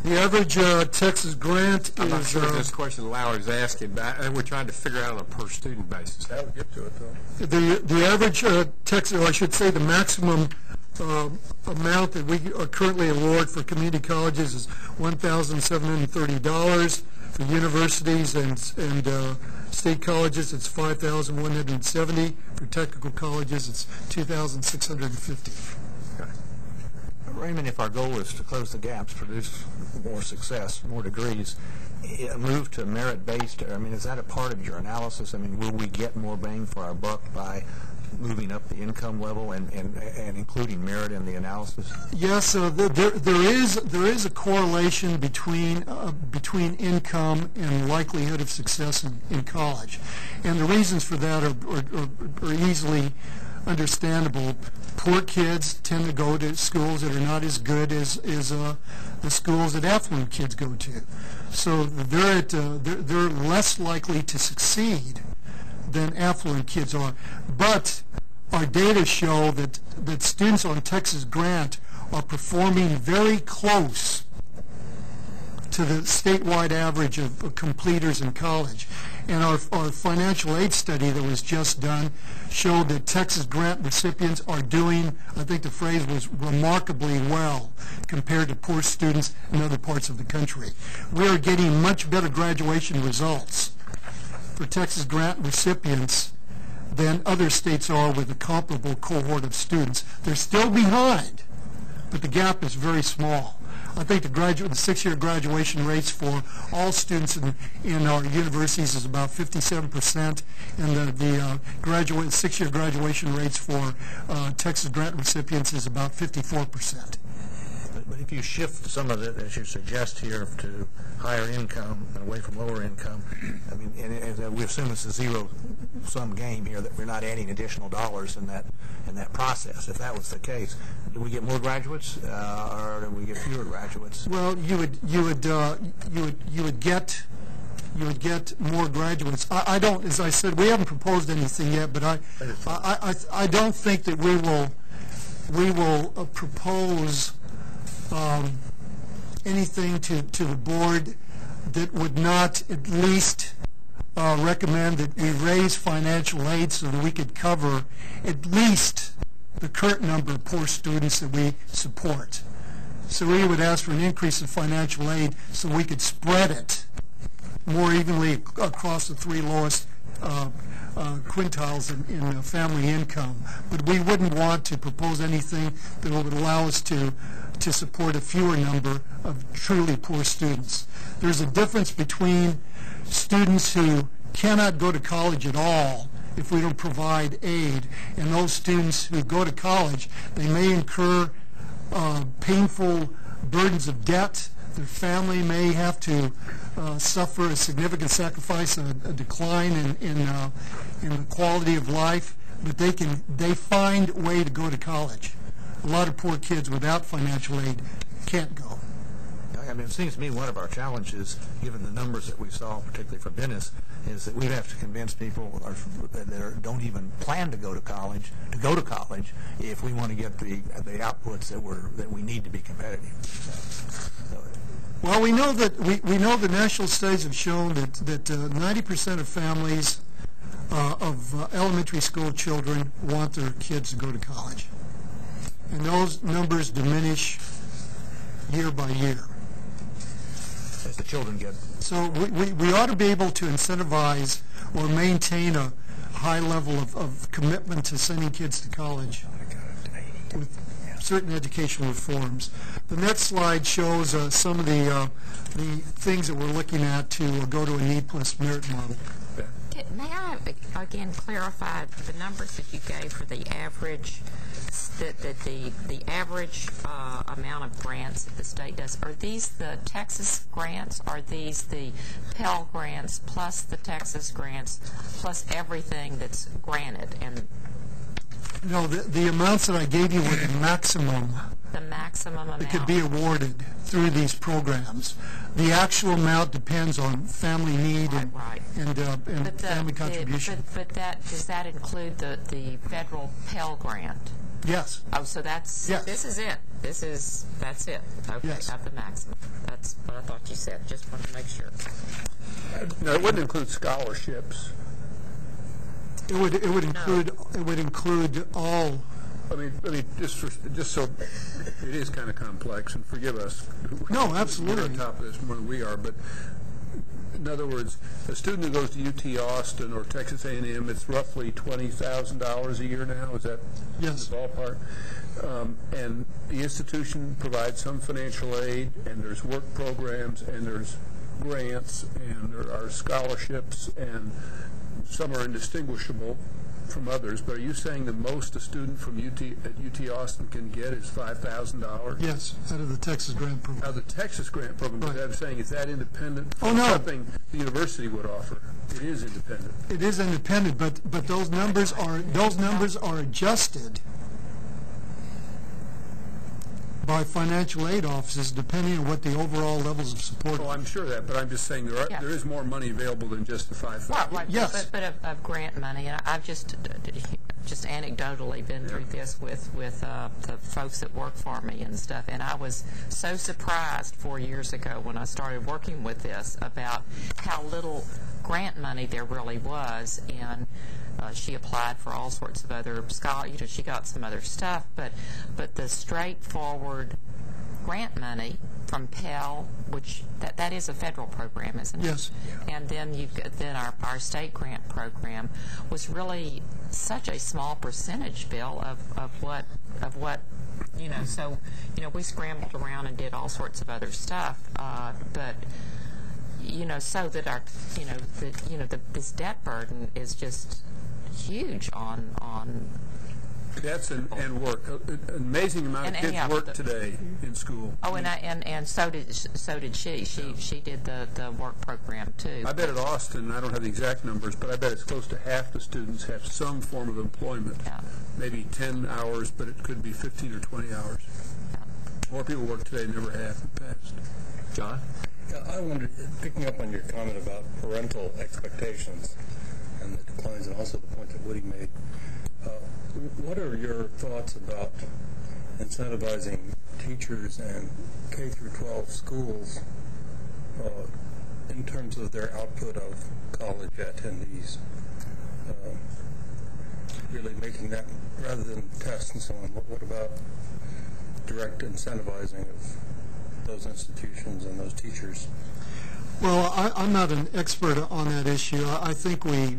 The average Texas grant I'm not is... sure if this question Lowry is asking, but we're trying to figure out on a per-student basis. That'll get to it, though. The average Texas, or I should say the maximum amount that we currently award for community colleges is $1,730. For universities and state colleges, it's $5,170. For technical colleges, it's $2,650. Raymond, if our goal is to close the gaps, produce more success, more degrees, move to merit-based, I mean, is that a part of your analysis? I mean, will we get more bang for our buck by moving up the income level and including merit in the analysis? Yes, there is a correlation between income and likelihood of success in college, and the reasons for that are easily understandable. Poor kids tend to go to schools that are not as good as the schools that affluent kids go to, so they're less likely to succeed than affluent kids are. But our data show that students on Texas grant are performing very close to the statewide average of completers in college. And our financial aid study that was just done showed that Texas grant recipients are doing, I think the phrase was, remarkably well compared to poor students in other parts of the country. We are getting much better graduation results for Texas grant recipients than other states are with a comparable cohort of students. They're still behind, but the gap is very small. I think the six-year graduation rates for all students in our universities is about 57%, and the six-year graduation rates for Texas grant recipients is about 54%. But if you shift some of it, as you suggest here, to higher income and away from lower income, I mean, and we assume it's a zero-sum game here, that we're not adding additional dollars in that process. If that was the case, do we get more graduates, or do we get fewer graduates? Well, you would get more graduates. I don't, as I said, we haven't proposed anything yet, but I don't think that we will propose anything to the board that would not at least recommend that we raise financial aid so that we could cover at least the current number of poor students that we support. So we would ask for an increase in financial aid so we could spread it more evenly across the three lowest quintiles in family income. But we wouldn't want to propose anything that would allow us to support a fewer number of truly poor students. There's a difference between students who cannot go to college at all if we don't provide aid, and those students who go to college, they may incur painful burdens of debt. Their family may have to suffer a significant sacrifice, a decline in the quality of life, but they find a way to go to college. A lot of poor kids without financial aid can't go. I mean, it seems to me one of our challenges, given the numbers that we saw, particularly for Venice, is that we have to convince people that don't even plan to go to college if we want to get the outputs that we need to be competitive. Well, we know that we know the national studies have shown that 90% of families of elementary school children want their kids to go to college, and those numbers diminish year by year as the children get. So we ought to be able to incentivize or maintain a high level of commitment to sending kids to college with certain educational reforms. The next slide shows some of the things that we're looking at to go to a need plus merit model. May I again clarify the numbers that you gave for the average, the average amount of grants that the state does? Are these the Texas grants? Are these the Pell grants plus the Texas grants plus everything that's granted? And no, the amounts that I gave you were the maximum. The maximum amount. It could be awarded through these programs. The actual amount depends on family need and family contribution. But does that include the federal Pell grant? Yes. Oh, so that's this is it. That's it. Okay, yes. At the maximum. That's what I thought you said. Just wanted to make sure. No, it wouldn't include scholarships. It would include all. I mean, just so it is kind of complex, and forgive us. No, absolutely. We're on top of this more than we are, but in other words, a student who goes to UT Austin or Texas A&M, it's roughly $20,000 a year now. Is that the ballpark? And the institution provides some financial aid, and there's work programs, and there's grants, and there are scholarships, and some are indistinguishable from others. But are you saying the most a student from UT Austin can get is $5,000? Yes, out of the Texas grant program. Out of the Texas grant program. Right. But I'm saying, is that independent from something the university would offer? It is independent. It is independent, but those numbers are adjusted by financial aid offices depending on what the overall levels of support are. Oh, I'm sure of that, but I'm just saying there is more money available than just the $5,000. Right. Yes. But of grant money, and I've just anecdotally been through this with the folks that work for me and stuff, and I was so surprised 4 years ago when I started working with this about how little grant money there really was, and she applied for all sorts of other she got some other stuff, but the straightforward grant money Pell, which that is a federal program, isn't it? Yes. And then then our state grant program was really such a small percentage, Bill, of what So we scrambled around and did all sorts of other stuff, but so that our this debt burden is just huge on Debts and work. An amazing amount of kids work today in school. Oh, and so did she. She did the work program too. I bet at Austin, I don't have the exact numbers, but I bet it's close to half the students have some form of employment. Yeah. Maybe 10 hours, but it could be 15 or 20 hours. More people work today than ever have in the past. John? I wondered, picking up on your comment about parental expectations and the declines, and also the point that Woody made, what are your thoughts about incentivizing teachers and K through 12 schools in terms of their output of college attendees? Really making that, rather than tests and so on, what about direct incentivizing of those institutions and those teachers? Well, I'm not an expert on that issue. I think we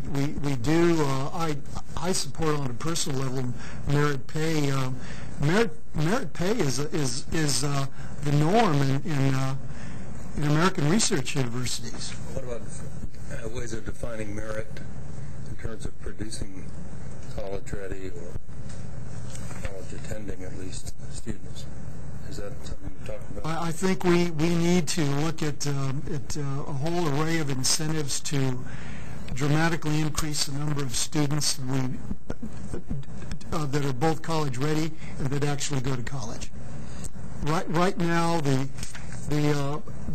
do. I support on a personal level merit pay. Merit pay is the norm in American research universities. What about ways of defining merit in terms of producing college-ready or college-attending, at least, students? Is that something you're talking about? I think we need to look at a whole array of incentives to dramatically increase the number of students that are both college ready and that actually go to college. Right now, the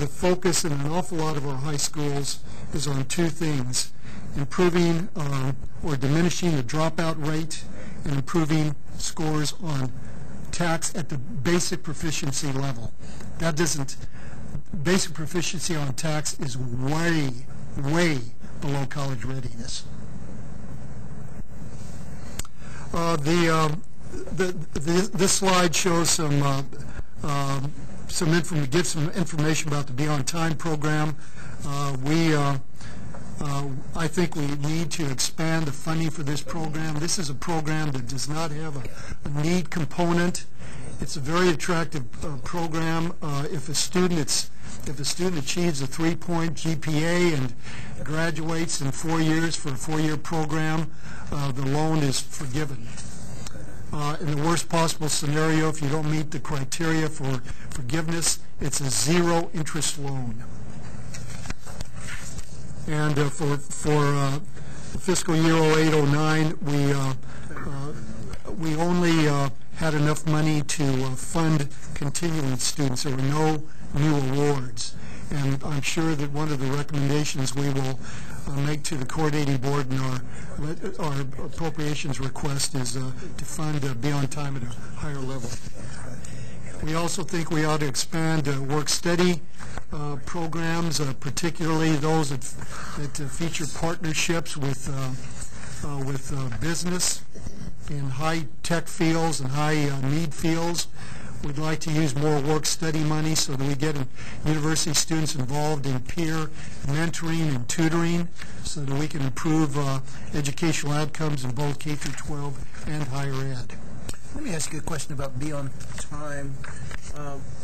focus in an awful lot of our high schools is on two things: improving or diminishing the dropout rate and improving scores on tax at the basic proficiency level. Basic proficiency on tax is way below college readiness. This slide shows some information about the Be On Time program. I think we need to expand the funding for this program. This is a program that does not have a need component. It's a very attractive program. If a student achieves a 3-point GPA and graduates in 4 years for a 4-year program, the loan is forgiven. In the worst possible scenario, if you don't meet the criteria for forgiveness, it's a zero interest loan. And for fiscal year 08-09, we only had enough money to fund continuing students. There were no new awards. And I'm sure that one of the recommendations we will make to the coordinating board in our appropriations request is to fund Be On Time at a higher level. We also think we ought to expand work-study programs, particularly those that feature partnerships with business in high-tech fields and high-need fields. We'd like to use more work-study money so that we get university students involved in peer mentoring and tutoring so that we can improve educational outcomes in both K through 12 and higher ed. Let me ask you a question about Be On Time.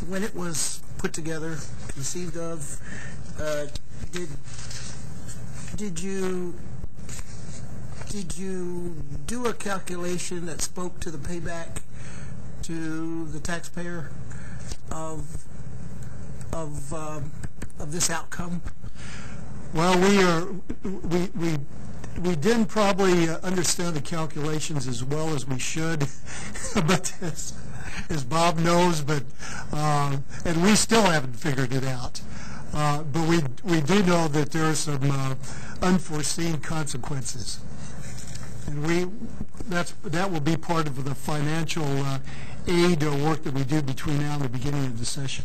When it was put together, conceived of, did you do a calculation that spoke to the payback to the taxpayer of this outcome? Well, we didn't probably understand the calculations as well as we should, but as Bob knows, and we still haven't figured it out. But we do know that there are some unforeseen consequences, and that will be part of the financial aid work that we do between now and the beginning of the session.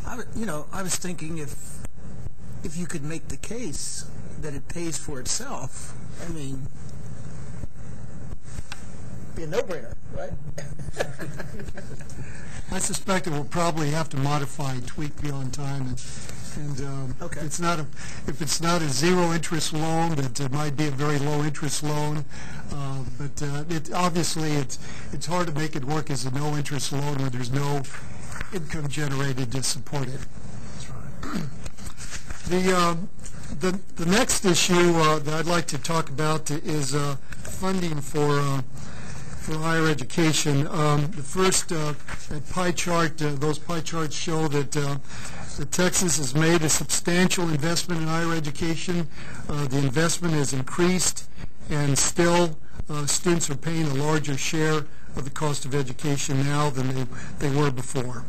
I was thinking if you could make the case that it pays for itself. I mean, be a no-brainer, right? I suspect it will probably have to modify and tweak beyond time, and Okay. if it's not a zero interest loan, that it might be a very low interest loan. But obviously it's hard to make it work as a no interest loan when there's no income generated to support it. That's right. The next issue that I'd like to talk about is funding for higher education. The first pie chart, those pie charts show that Texas has made a substantial investment in higher education. The investment has increased, and still students are paying a larger share of the cost of education now than they were before.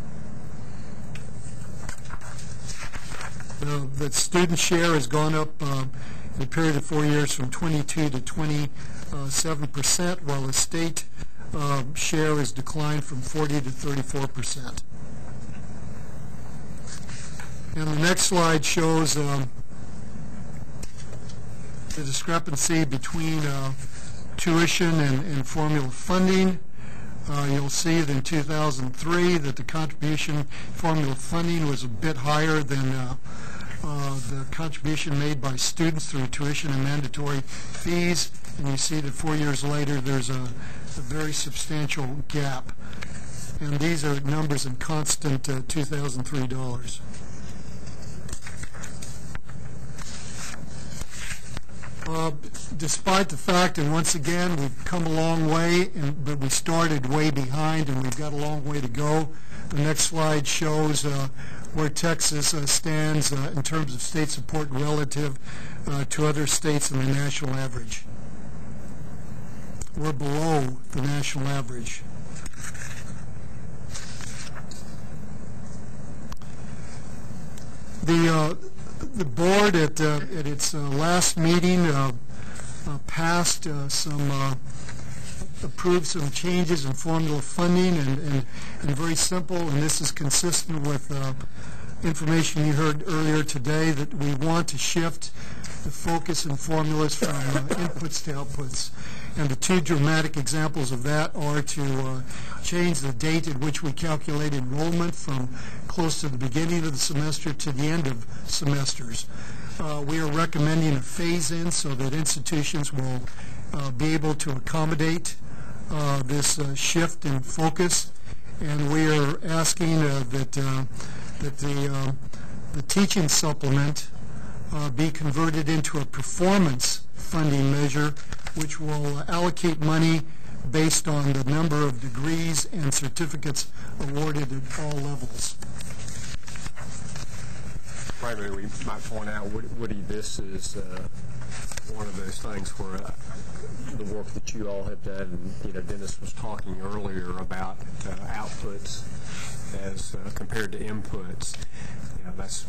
The student share has gone up in a period of 4 years from 22 to 27%, while the state share has declined from 40 to 34%. And the next slide shows the discrepancy between tuition and formula funding. You'll see that in 2003 that the contribution formula funding was a bit higher than the contribution made by students through tuition and mandatory fees. And you see that 4 years later there's a very substantial gap. And these are numbers in constant 2003 dollars. Despite the fact, and once again, we've come a long way, but we started way behind, and we've got a long way to go. The next slide shows where Texas stands in terms of state support relative to other states and the national average. We're below the national average. The board at its last meeting approved some changes in formula funding, and very simple, and this is consistent with information you heard earlier today, that we want to shift the focus in formulas from inputs to outputs. And the two dramatic examples of that are to change the date at which we calculate enrollment from close to the beginning of the semester to the end of semesters. We are recommending a phase-in so that institutions will be able to accommodate this shift in focus, and we are asking that the teaching supplement be converted into a performance funding measure, which will allocate money based on the number of degrees and certificates awarded at all levels. Maybe we might point out, Woody, this is one of those things where the work that you all have done, Dennis was talking earlier about outputs as compared to inputs.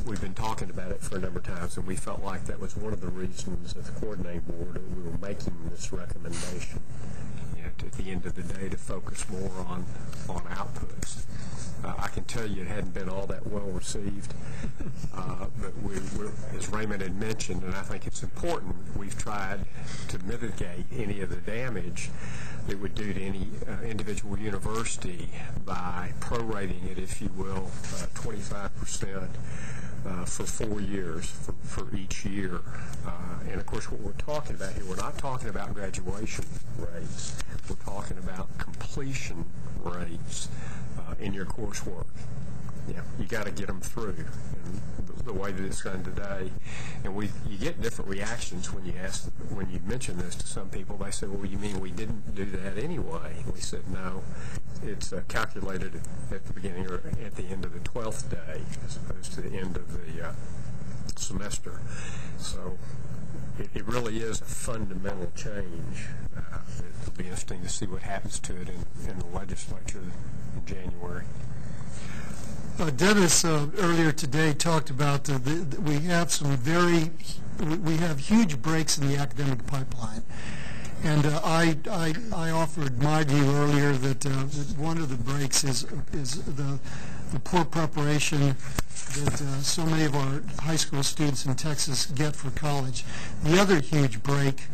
We've been talking about it for a number of times, and we felt like that was one of the reasons at the coordinating board that we were making this recommendation. At the end of the day, to focus more on outputs. I can tell you it hadn't been all that well received, but we're, as Raymond had mentioned, and I think it's important, we've tried to mitigate any of the damage that would do to any individual university by prorating it, if you will, 25% for 4 years for each year. And of course what we're talking about here, we're not talking about graduation rates, we're talking about completion rates in your coursework. You got to get them through, and the way that it's done today. And you get different reactions when you mention this to some people. They say, well, you mean we didn't do that anyway? And we said, no, it's calculated at the beginning or at the end of the 12th day as opposed to the end of the semester. So it really is a fundamental change. It'll be interesting to see what happens to it in the legislature in January. Dennis earlier today talked about we have huge breaks in the academic pipeline, and I offered my view earlier that one of the breaks is the poor preparation that so many of our high school students in Texas get for college. The other huge break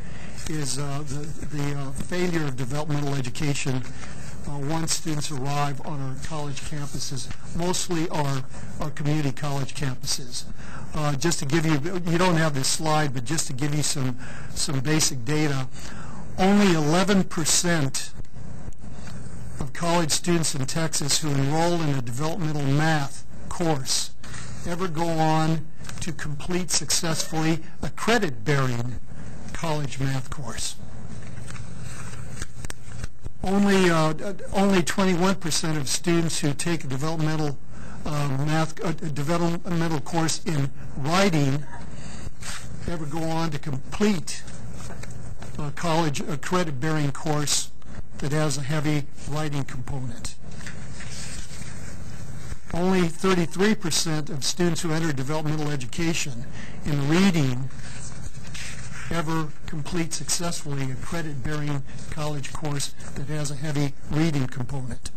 is the failure of developmental education once students arrive on our college campuses, mostly our community college campuses. Just to give you, you don't have this slide, but just to give you some basic data, only 11% of college students in Texas who enroll in a developmental math course ever go on to complete successfully a credit-bearing college math course. Only 21% of students who take a developmental developmental course in writing ever go on to complete a credit-bearing course that has a heavy writing component. Only 33% of students who enter developmental education in reading ever complete successfully a credit-bearing college course that has a heavy reading component.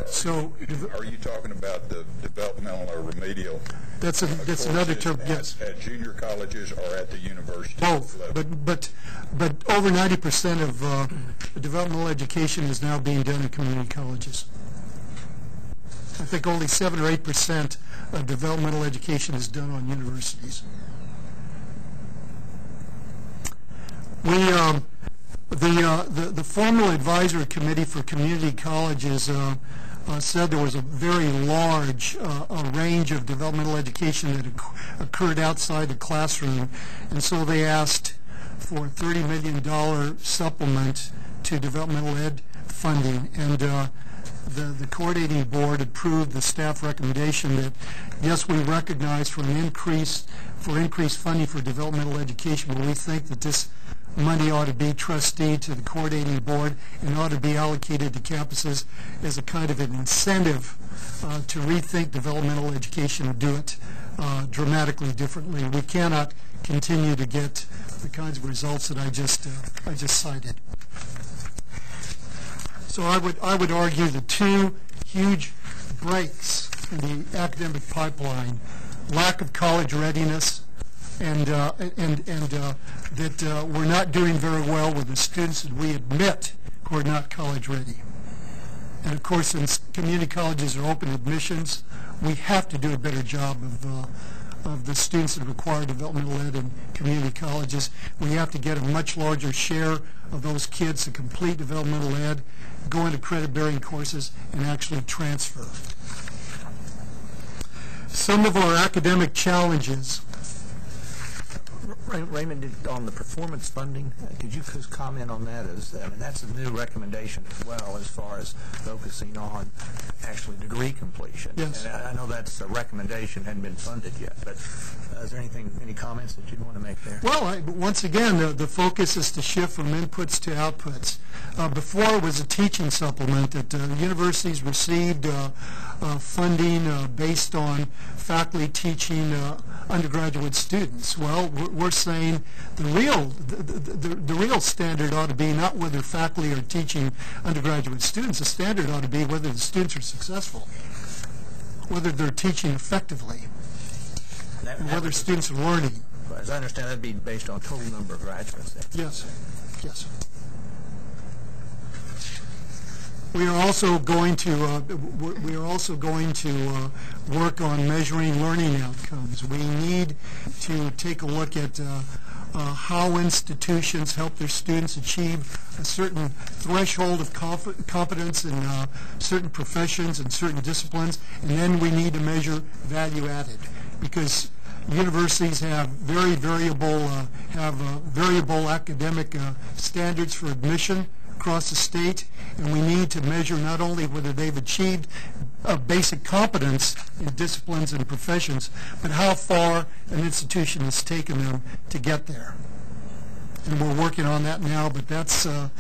So, are you talking about the developmental or remedial? That's another term. Yes. At junior colleges or at the university? Both, but over 90% of developmental education is now being done in community colleges. I think only 7 or 8% of developmental education is done on universities. The formal advisory committee for community colleges said there was a very large range of developmental education that occurred outside the classroom, and so they asked for a $30 million supplement to developmental ed funding, and the coordinating board approved the staff recommendation that, yes, we recognize for increased funding for developmental education, but we think that this money ought to be trustee to the coordinating board and ought to be allocated to campuses as a kind of an incentive to rethink developmental education and do it dramatically differently. We cannot continue to get the kinds of results that I just cited. So I would argue the two huge breaks in the academic pipeline: lack of college readiness, and that we're not doing very well with the students that we admit who are not college ready. And of course, since community colleges are open admissions, we have to do a better job of the students that require developmental ed in community colleges. We have to get a much larger share of those kids to complete developmental ed, go into credit-bearing courses, and actually transfer. Some of our academic challenges. Raymond, on the performance funding, could you just comment on that? That's a new recommendation as well, as far as focusing on actually degree completion. Yes. And I know that's a recommendation, hadn't been funded yet, but is there any comments that you'd want to make there? Well, once again, the focus is to shift from inputs to outputs. Before it was a teaching supplement that universities received funding based on faculty teaching undergraduate students. Well, we're saying the real standard ought to be not whether faculty are teaching undergraduate students. The standard ought to be whether the students are successful, whether they're teaching effectively, and whether students are learning. As I understand, that'd be based on total number of graduates. Yes. Yes. We are also going to work on measuring learning outcomes. We need to take a look at how institutions help their students achieve a certain threshold of competence in certain professions and certain disciplines, and then we need to measure value added, because universities have very variable academic standards for admission across the state, and we need to measure not only whether they've achieved a basic competence in disciplines and professions, but how far an institution has taken them to get there. And we're working on that now, but that's a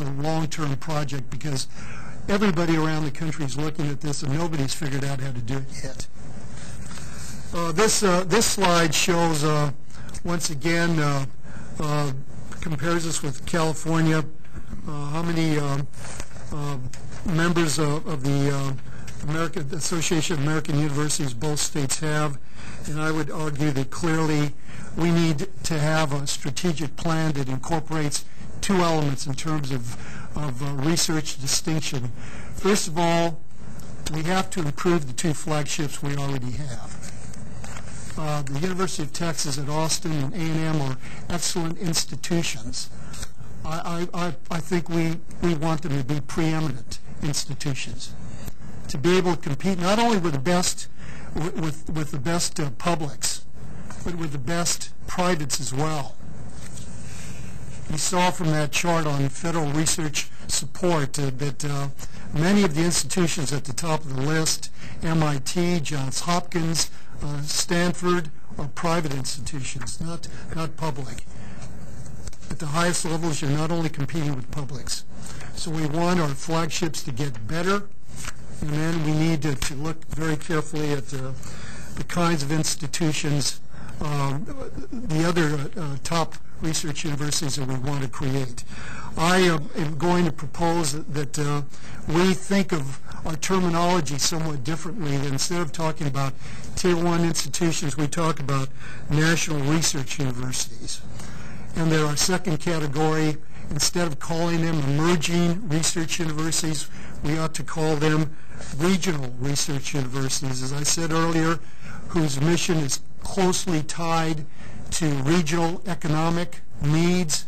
long-term project, because everybody around the country is looking at this, and nobody's figured out how to do it yet. This slide shows once again compares us with California, how many members of the The Association of American Universities, both states have, and I would argue that clearly we need to have a strategic plan that incorporates two elements in terms of research distinction. First of all, we have to improve the two flagships we already have. The University of Texas at Austin and A&M are excellent institutions. I think we want them to be preeminent institutions, to be able to compete not only with the best with the best publics, but with the best privates as well. You saw from that chart on federal research support that many of the institutions at the top of the list, MIT, Johns Hopkins, Stanford, are private institutions, not public. At the highest levels, you're not only competing with publics. So we want our flagships to get better, and then we need to look very carefully at the kinds of institutions, the other top research universities that we want to create. I am going to propose that we think of our terminology somewhat differently. That instead of talking about Tier 1 institutions, we talk about national research universities. And there are second category, instead of calling them emerging research universities, we ought to call them regional research universities, as I said earlier, whose mission is closely tied to regional economic needs,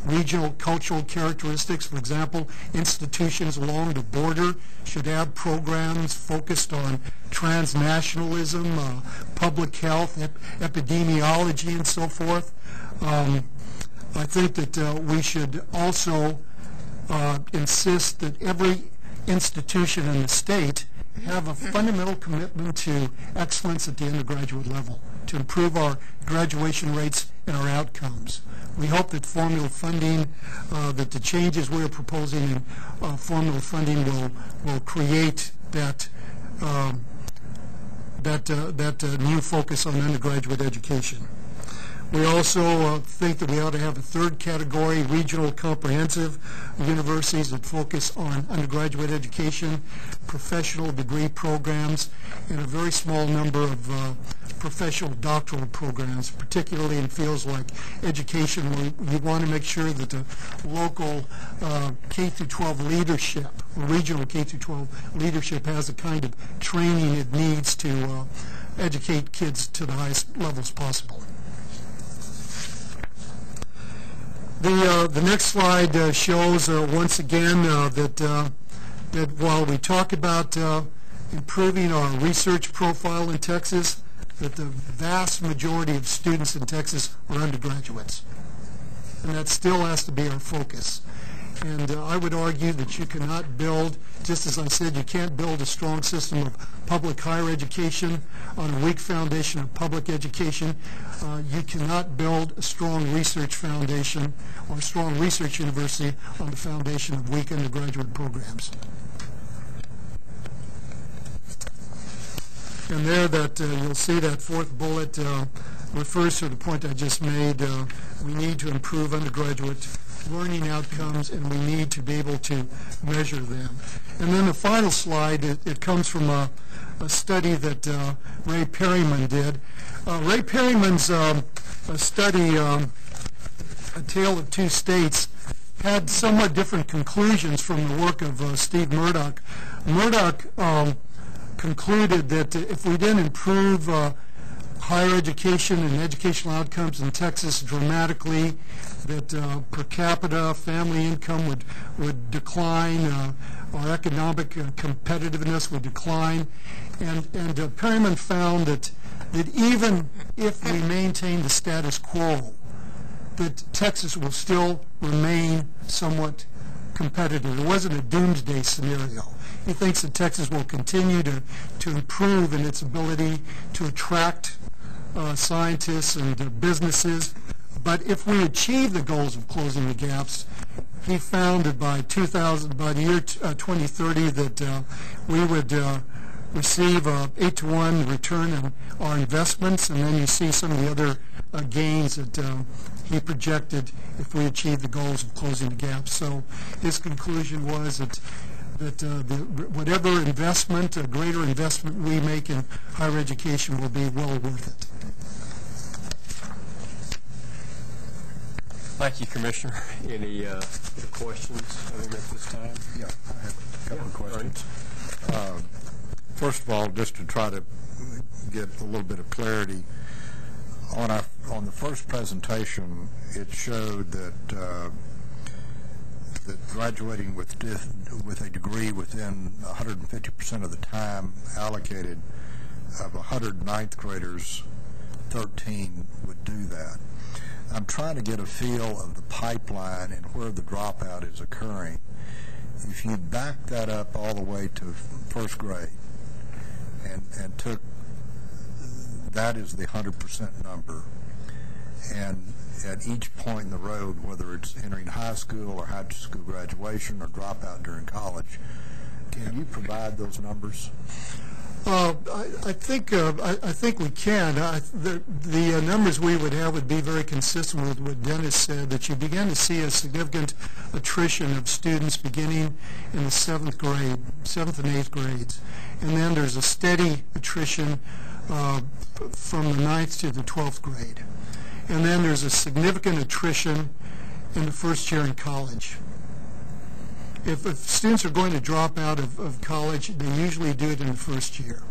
regional cultural characteristics. For example, institutions along the border should have programs focused on transnationalism, public health, epidemiology, and so forth. I think that we should also insist that every institution in the state have a fundamental commitment to excellence at the undergraduate level, to improve our graduation rates and our outcomes. We hope that formula funding, that the changes we are proposing in formula funding will create that new focus on undergraduate education. We also think that we ought to have a third category, regional comprehensive universities that focus on undergraduate education, professional degree programs, and a very small number of professional doctoral programs, particularly in fields like education, where we want to make sure that the local K-12 leadership, regional K-12 leadership, has the kind of training it needs to educate kids to the highest levels possible. The next slide shows once again that while we talk about improving our research profile in Texas, that the vast majority of students in Texas are undergraduates. And that still has to be our focus. And I would argue that you cannot build, just as I said, you can't build a strong system of public higher education on a weak foundation of public education. You cannot build a strong research foundation or a strong research university on the foundation of weak undergraduate programs. And there that you'll see that fourth bullet refers to the point I just made. We need to improve undergraduate learning outcomes, and we need to be able to measure them. And then the final slide, it comes from a study that Ray Perryman did. Ray Perryman's study, A Tale of Two States, had somewhat different conclusions from the work of Steve Murdoch. Murdoch concluded that if we didn't improve higher education and educational outcomes in Texas dramatically, that per capita family income would decline, our economic competitiveness would decline, and Perryman found that even if we maintain the status quo, that Texas will still remain somewhat competitive. It wasn't a doomsday scenario. He thinks that Texas will continue to improve in its ability to attract scientists and businesses. But if we achieve the goals of closing the gaps, he found that by the year 2030 that we would receive an 8-to-1 return on our investments, and then you see some of the other gains that he projected if we achieve the goals of closing the gaps. So his conclusion was that whatever investment, a greater investment we make in higher education will be well worth it. Thank you, Commissioner. Any questions of him at this time? Yeah, I have a couple of questions. First of all, just to try to get a little bit of clarity, on the first presentation, it showed that that graduating with a degree within 150% of the time allocated of 100 ninth graders, 13 would do that. I'm trying to get a feel of the pipeline and where the dropout is occurring. If you back that up all the way to first grade and took that as the 100% number, and at each point in the road, whether it's entering high school or high school graduation or dropout during college, can you provide those numbers? I think we can. The numbers we would have would be very consistent with what Dennis said, that you begin to see a significant attrition of students beginning in the 7th grade, 7th and 8th grades. And then there's a steady attrition from the 9th to the 12th grade. And then there's a significant attrition in the first year in college. If students are going to drop out of college, they usually do it in the first year.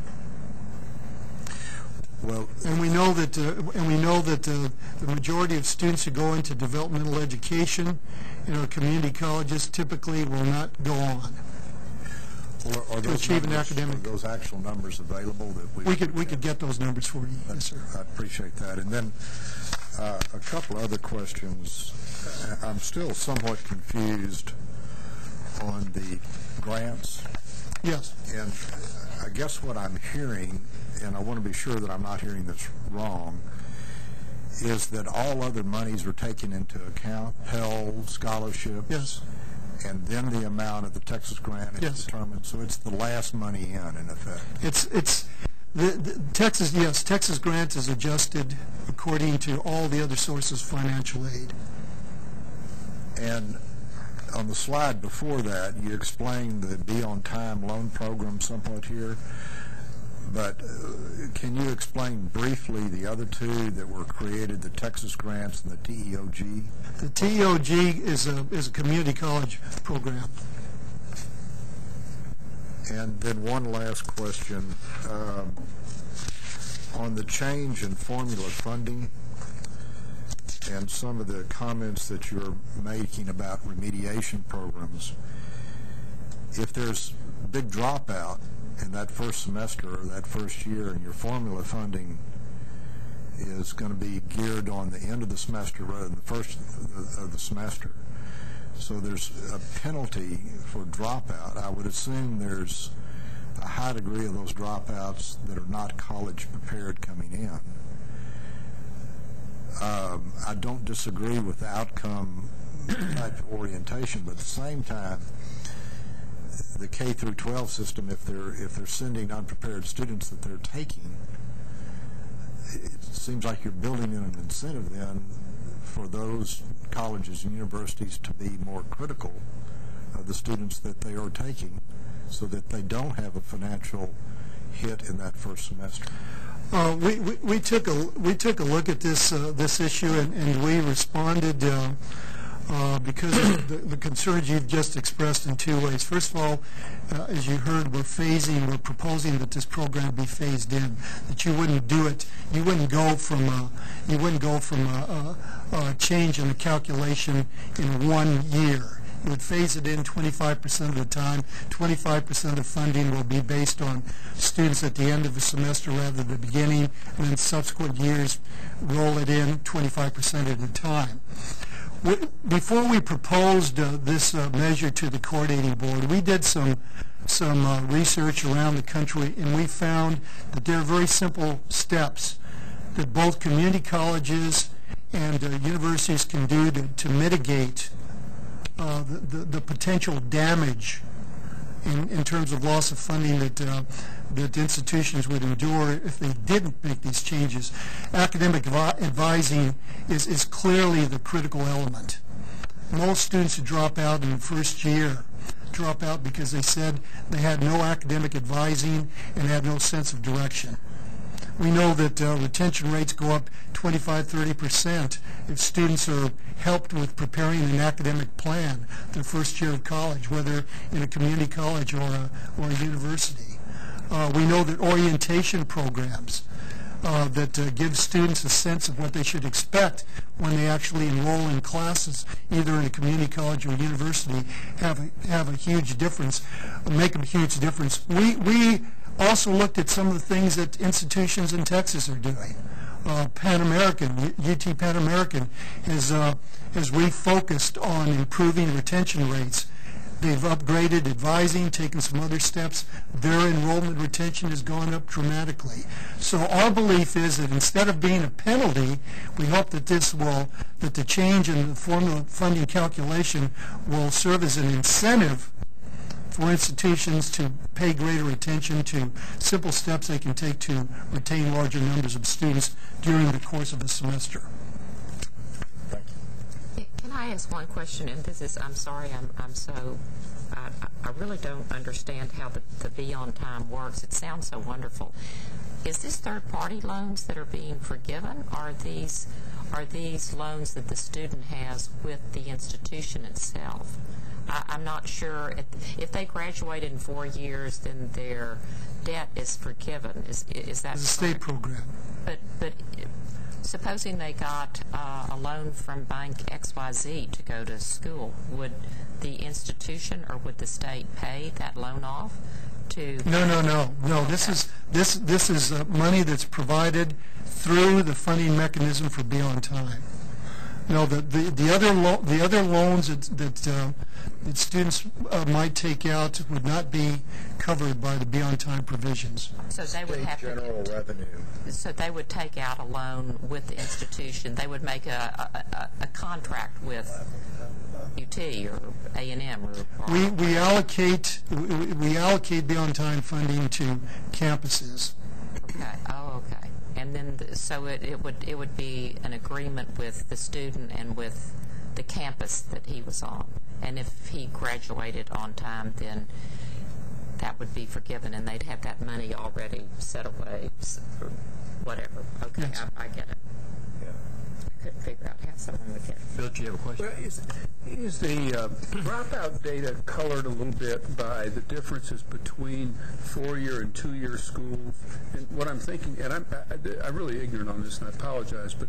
Well, and we know that the majority of students who go into developmental education in our community colleges typically will not go on to achieve an academic. Are those actual numbers available that we could get those numbers for you? Yes, sir. I appreciate that. And then a couple other questions. I'm still somewhat confused on the grants. Yes. And I guess what I'm hearing, and I want to be sure that I'm not hearing this wrong, is that all other monies are taken into account, Pell, scholarships, yes, and then the amount of the Texas grant is yes, determined. So it's the last money in effect. It's the Texas, yes, Texas grant is adjusted according to all the other sources of financial aid. And on the slide before that, you explained the Be On Time loan program somewhat here, but can you explain briefly the other two that were created, the Texas grants and the TEOG? The TEOG is a community college program. And then one last question. On the change in formula funding and some of the comments that you're making about remediation programs, if there's big dropout in that first semester or that first year and your formula funding is going to be geared on the end of the semester rather than the first of the semester, so there's a penalty for dropout, I would assume there's a high degree of those dropouts that are not college prepared coming in. I don't disagree with the outcome type orientation, but at the same time, the K through 12 system, if they're sending unprepared students that they're taking, it seems like you're building in an incentive then for those colleges and universities to be more critical of the students that they are taking, so that they don't have a financial hit in that first semester. We took a look at this issue and we responded because of the concerns you've just expressed in two ways. First of all, as you heard, we're proposing that this program be phased in. That you wouldn't do it. You wouldn't go from a change in the calculation in 1 year. You would phase it in 25% of the time. 25% of the funding will be based on students at the end of the semester rather than the beginning, and then subsequent years roll it in 25% at a time. Before we proposed this measure to the coordinating board, we did some research around the country, and we found that there are very simple steps that both community colleges and universities can do to mitigate the potential damage in terms of loss of funding that institutions would endure if they didn't make these changes. Academic advising is clearly the critical element. Most students who drop out in the first year drop out because they said they had no academic advising and had no sense of direction. We know that retention rates go up 25-30% if students are helped with preparing an academic plan their first year of college, whether in a community college or a university. We know that orientation programs that give students a sense of what they should expect when they actually enroll in classes, either in a community college or university, have a huge difference, make a huge difference. We also looked at some of the things that institutions in Texas are doing. Pan American, UT Pan American, has refocused on improving retention rates. They've upgraded advising, taken some other steps. Their enrollment retention has gone up dramatically. So our belief is that instead of being a penalty, we hope that that the change in the formula funding calculation will serve as an incentive for institutions to pay greater attention to simple steps they can take to retain larger numbers of students during the course of a semester. Can I ask one question? And this is, I'm sorry, I really don't understand how the Beyond Time works. It sounds so wonderful. Is this third-party loans that are being forgiven, or are these loans that the student has with the institution itself? I'm not sure. If they graduate in 4 years, then their debt is forgiven. Is that It's a state program. But supposing they got a loan from Bank XYZ to go to school, would the institution or would the state pay that loan off? No. This is money that's provided through the funding mechanism for Beyond Time. No, the other loans that students might take out would not be covered by the Beyond Time provisions. So they would have general revenue. So they would take out a loan with the institution. They would make a contract with UT or A&M or we allocate Beyond Time funding to campuses. Okay. Oh, okay. And then so it would be an agreement with the student and with the campus that he was on. And if he graduated on time, then that would be forgiven, and they'd have that money already set away or whatever. Okay, yes. I get it. I couldn't figure out how someone would get it. Bill, do you have a question? Well, is the dropout data colored a little bit by the differences between 4-year and 2-year schools? And what I'm thinking, and I'm really ignorant on this, and I apologize, but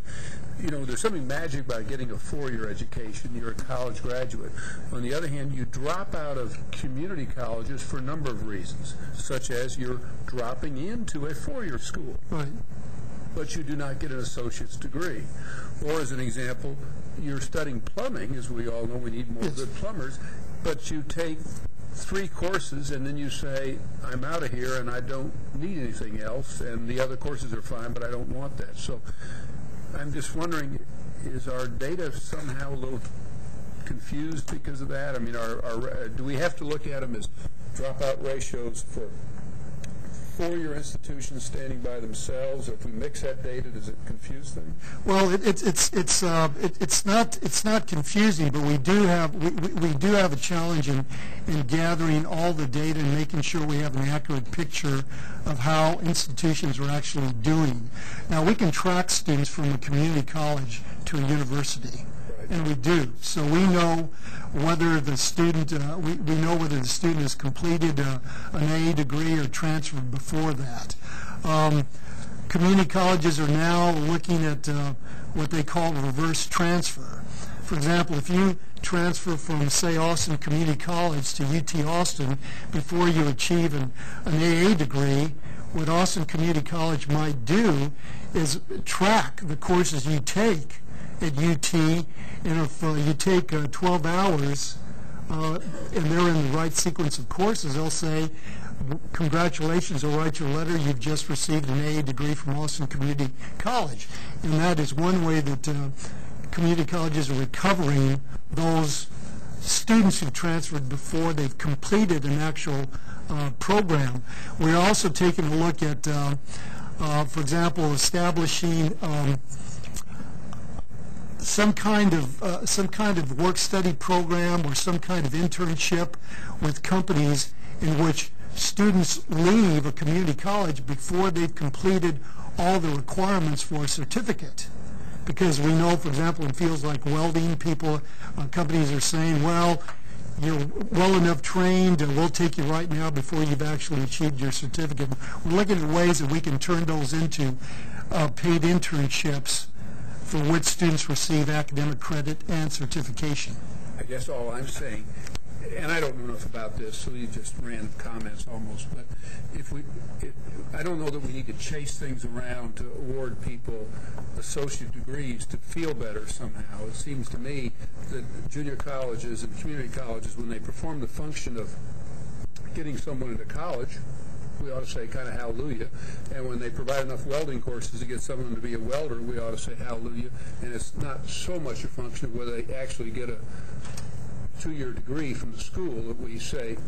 there's something magic about getting a 4-year education. You're a college graduate. On the other hand, you drop out of community colleges for a number of reasons, such as you're dropping into a 4-year school. Right. But you do not get an associate's degree. Or, as an example, you're studying plumbing. As we all know, we need more good plumbers, but you take 3 courses and then you say, I'm out of here and I don't need anything else, and the other courses are fine, but I don't want that. So I'm just wondering, is our data somehow a little confused because of that? I mean, do we have to look at them as dropout ratios for 4-year institutions standing by themselves? Or if we mix that data, does it confuse things? Well, it's not confusing, but we do have a challenge in gathering all the data and making sure we have an accurate picture of how institutions are actually doing. Now, we can track students from a community college to a university. And we do. So we know whether the student we know whether the student has completed an AA degree or transferred before that. Community colleges are now looking at what they call reverse transfer. For example, if you transfer from, say, Austin Community College to UT Austin before you achieve an AA degree, what Austin Community College might do is track the courses you take at UT, and if you take 12 hours and they're in the right sequence of courses, they'll say, congratulations, they'll write your letter, you've just received an AA degree from Austin Community College. And that is one way that community colleges are recovering those students who transferred before they've completed an actual program. We're also taking a look at, for example, establishing some kind of work-study program or some kind of internship with companies in which students leave a community college before they've completed all the requirements for a certificate. Because we know, for example, in fields like welding, companies are saying, well, you're well enough trained, we'll take you right now before you've actually achieved your certificate. We're looking at ways that we can turn those into paid internships for which students receive academic credit and certification. I guess all I'm saying, and I don't know enough about this, so you just ran comments almost, but I don't know that we need to chase things around to award people associate degrees to feel better somehow. It seems to me that junior colleges and community colleges, when they perform the function of getting someone into college, we ought to say kind of hallelujah. And when they provide enough welding courses to get someone to be a welder, we ought to say hallelujah. And it's not so much a function of whether they actually get a 2-year degree from the school that we say,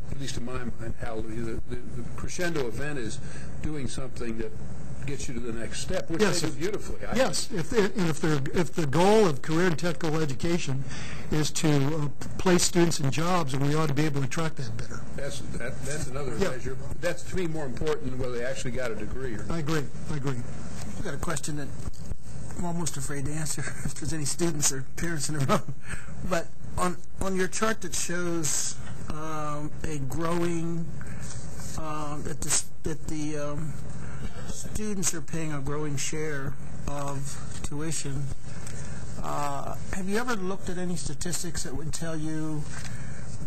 at least in my mind, hallelujah. The crescendo event is doing something that gets you to the next step, which they do beautifully. Yes, if the goal of career and technical education is to place students in jobs, and we ought to be able to track that better. That's another measure. That's, to me, more important than whether they actually got a degree or not. I agree. I've got a question that I'm almost afraid to answer if there's any students or parents in the room. But on your chart that shows a growing, that the students are paying a growing share of tuition, have you ever looked at any statistics that would tell you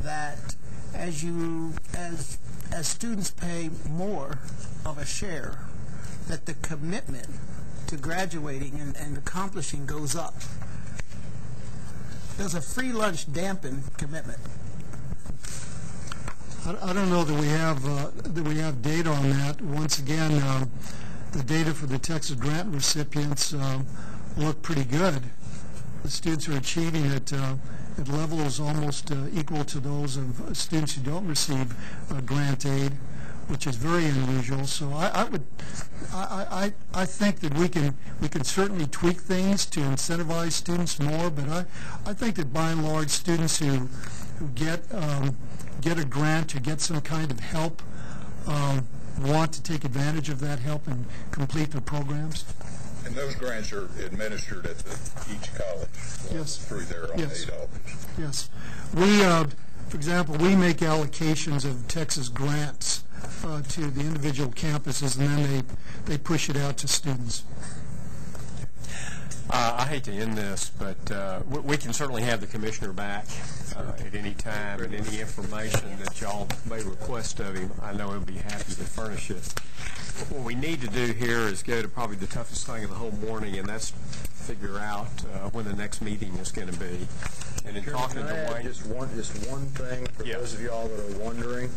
that as students pay more of a share, that the commitment to graduating and accomplishing goes up? Does a free lunch dampen commitment? I don't know that we have data on that. Once again, the data for the Texas grant recipients look pretty good. The students are achieving at levels almost equal to those of students who don't receive grant aid, which is very unusual. So I think that we can certainly tweak things to incentivize students more, but I think that by and large students who get a grant, who get some kind of help, want to take advantage of that help and complete their programs. And those grants are administered at each college through their own aid office. Yes. We, for example, we make allocations of Texas grants to the individual campuses, and then they push it out to students. I hate to end this, but we can certainly have the commissioner back at any time, and any information that y'all may request of him, I know he'll be happy to furnish it. What we need to do here is go to probably the toughest thing of the whole morning, and that's figure out when the next meeting is going to be. And in talking to Wayne, just one thing for those of y'all that are wondering.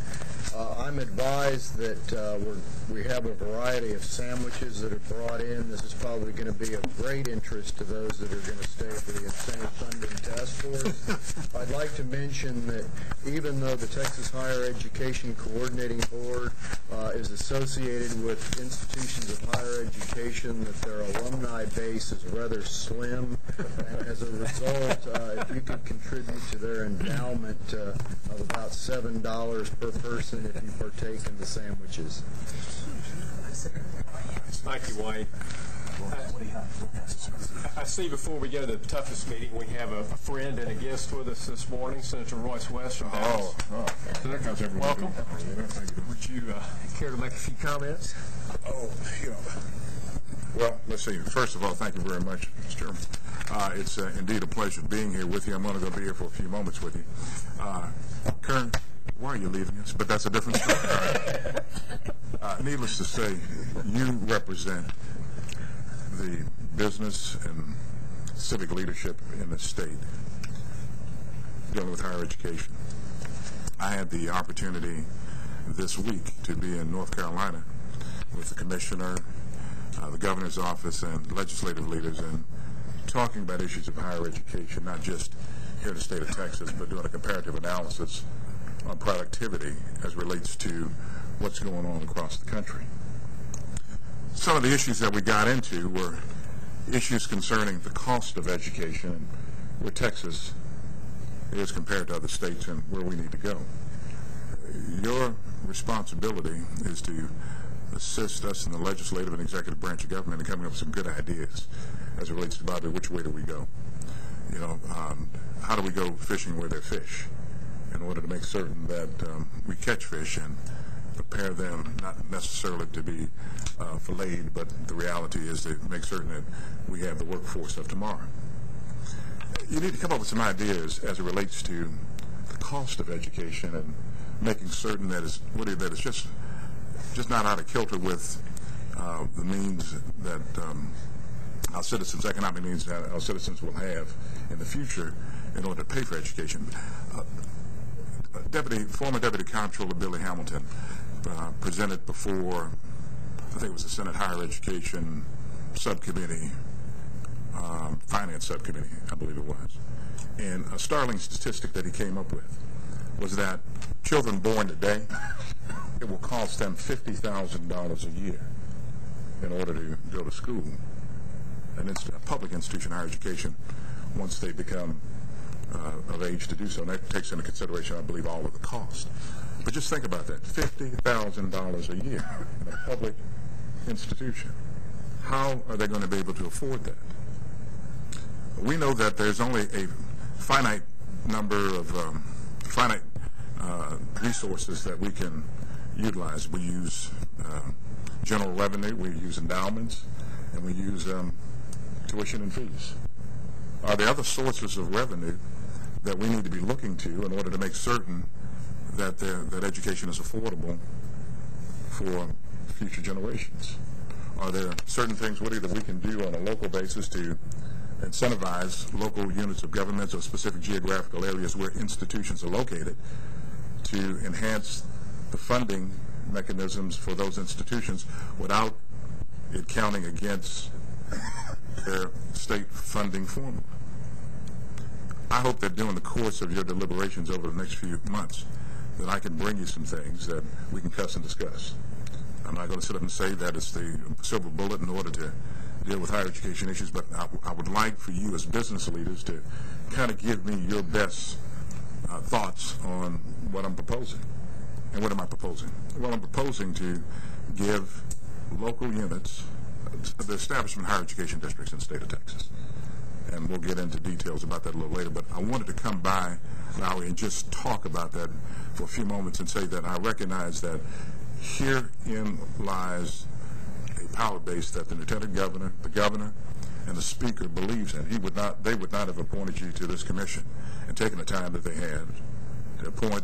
I'm advised that we have a variety of sandwiches that are brought in. This is probably going to be of great interest to those that are going to stay for the Incentive Funding Task Force. I'd like to mention that even though the Texas Higher Education Coordinating Board is associated with institutions of higher education, that their alumni base is rather slim, and as a result, if you could contribute to their endowment of about $7 per person if you partake in the sandwiches. thank you, Wayne. I see before we go to the toughest meeting, we have a friend and a guest with us this morning, Senator Royce West from Dallas. So there comes everyone. Welcome. Would you care to make a few comments? Well, let's see. First of all, thank you very much, Mr. Chairman. It's indeed a pleasure being here with you. I'm going to be here for a few moments with you. Kern, why are you leaving us? But that's a different story. Needless to say, you represent the business and civic leadership in the state dealing with higher education. I had the opportunity this week to be in North Carolina with the commissioner, the governor's office, and legislative leaders, and talking about issues of higher education, not just here in the state of Texas, but doing a comparative analysis on productivity as relates to what's going on across the country. Some of the issues that we got into were issues concerning the cost of education, where Texas is compared to other states and where we need to go. Your responsibility is to assist us in the legislative and executive branch of government in coming up with some good ideas as it relates to, Bobby, which way do we go? You know, how do we go fishing where there fish in order to make certain that we catch fish and prepare them not necessarily to be filleted, but the reality is to make certain that we have the workforce of tomorrow. You need to come up with some ideas as it relates to the cost of education and making certain that it's just not out of kilter with the means that our citizens, economic means that our citizens will have in the future in order to pay for education. Former Deputy Comptroller Billy Hamilton presented before, I think it was the Senate Higher Education Subcommittee, Finance Subcommittee, I believe it was. And a startling statistic that he came up with was that children born today, it will cost them $50,000 a year in order to go to school. And it's a public institution, higher education, once they become of age to do so. And that takes into consideration, I believe, all of the cost. But just think about that, $50,000 a year in a public institution. How are they going to be able to afford that? We know that there's only a finite number of resources that we can utilize. We use general revenue, we use endowments, and we use tuition and fees. Are there other sources of revenue that we need to be looking to in order to make certain that that education is affordable for future generations? Are there certain things, Woody, that we can do on a local basis to incentivize local units of government or specific geographical areas where institutions are located to enhance the funding mechanisms for those institutions without it counting against their state funding formula? I hope that during the course of your deliberations over the next few months that I can bring you some things that we can cuss and discuss. I'm not going to sit up and say that it's the silver bullet in order to deal with higher education issues, but I would like for you as business leaders to kind of give me your best thoughts on what I'm proposing. And what am I proposing? Well, I'm proposing to give local units, the establishment of higher education districts in the state of Texas. And we'll get into details about that a little later, but I wanted to come by, Lowry, and just talk about that for a few moments and say that I recognize that herein lies a power base that the lieutenant governor, the governor, and the speaker believes in. They would not have appointed you to this commission and taken the time that they had to appoint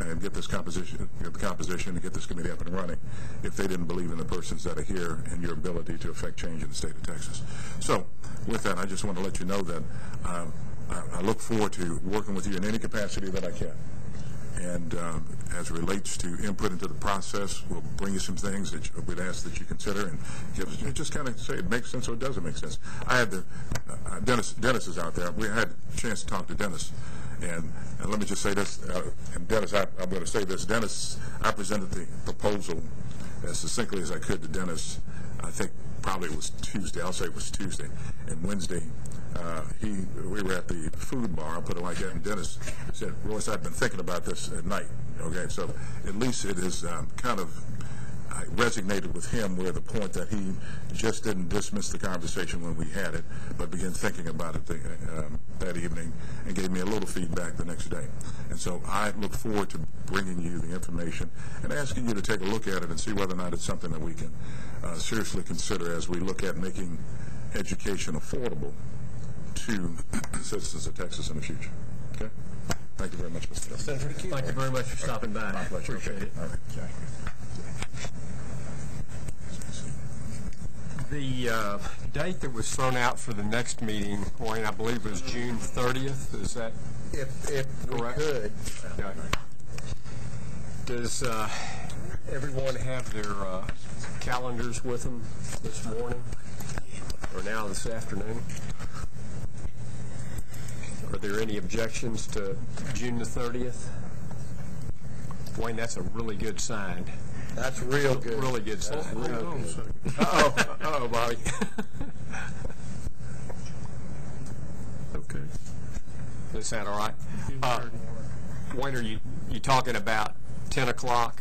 and get this composition, and get this committee up and running if they didn't believe in the persons that are here and your ability to affect change in the state of Texas. So with that, I just want to let you know that I look forward to working with you in any capacity that I can. And as it relates to input into the process, we'll bring you some things that we'd ask that you consider and just kind of say it makes sense or it doesn't make sense. I had Dennis is out there. We had a chance to talk to Dennis. And let me just say this, and Dennis, I'm going to say this. Dennis, I presented the proposal as succinctly as I could to Dennis. I think probably it was Tuesday. I'll say it was Tuesday. And Wednesday, we were at the food bar. I'll put it like that. And Dennis said, Royce, I've been thinking about this at night. Okay, so at least it is kind of I resonated with him where the point that he just didn't dismiss the conversation when we had it, but began thinking about it that evening and gave me a little feedback the next day. And so I look forward to bringing you the information and asking you to take a look at it and see whether or not it's something that we can seriously consider as we look at making education affordable to citizens of Texas in the future. Okay? Thank you very much, Mr. Governor. Thank you very much for stopping by. My pleasure. Appreciate it. All right. Okay. The date that was thrown out for the next meeting, Wayne, I believe was June 30th. Is that if correct? We could. Okay. Does everyone have their calendars with them this morning or now this afternoon? Are there any objections to June the 30th? Wayne, that's a really good sign. That's real good. Really good sign. Real good. Uh-oh, Bobby. Does that sound all right? Wayne, are you talking about 10 o'clock?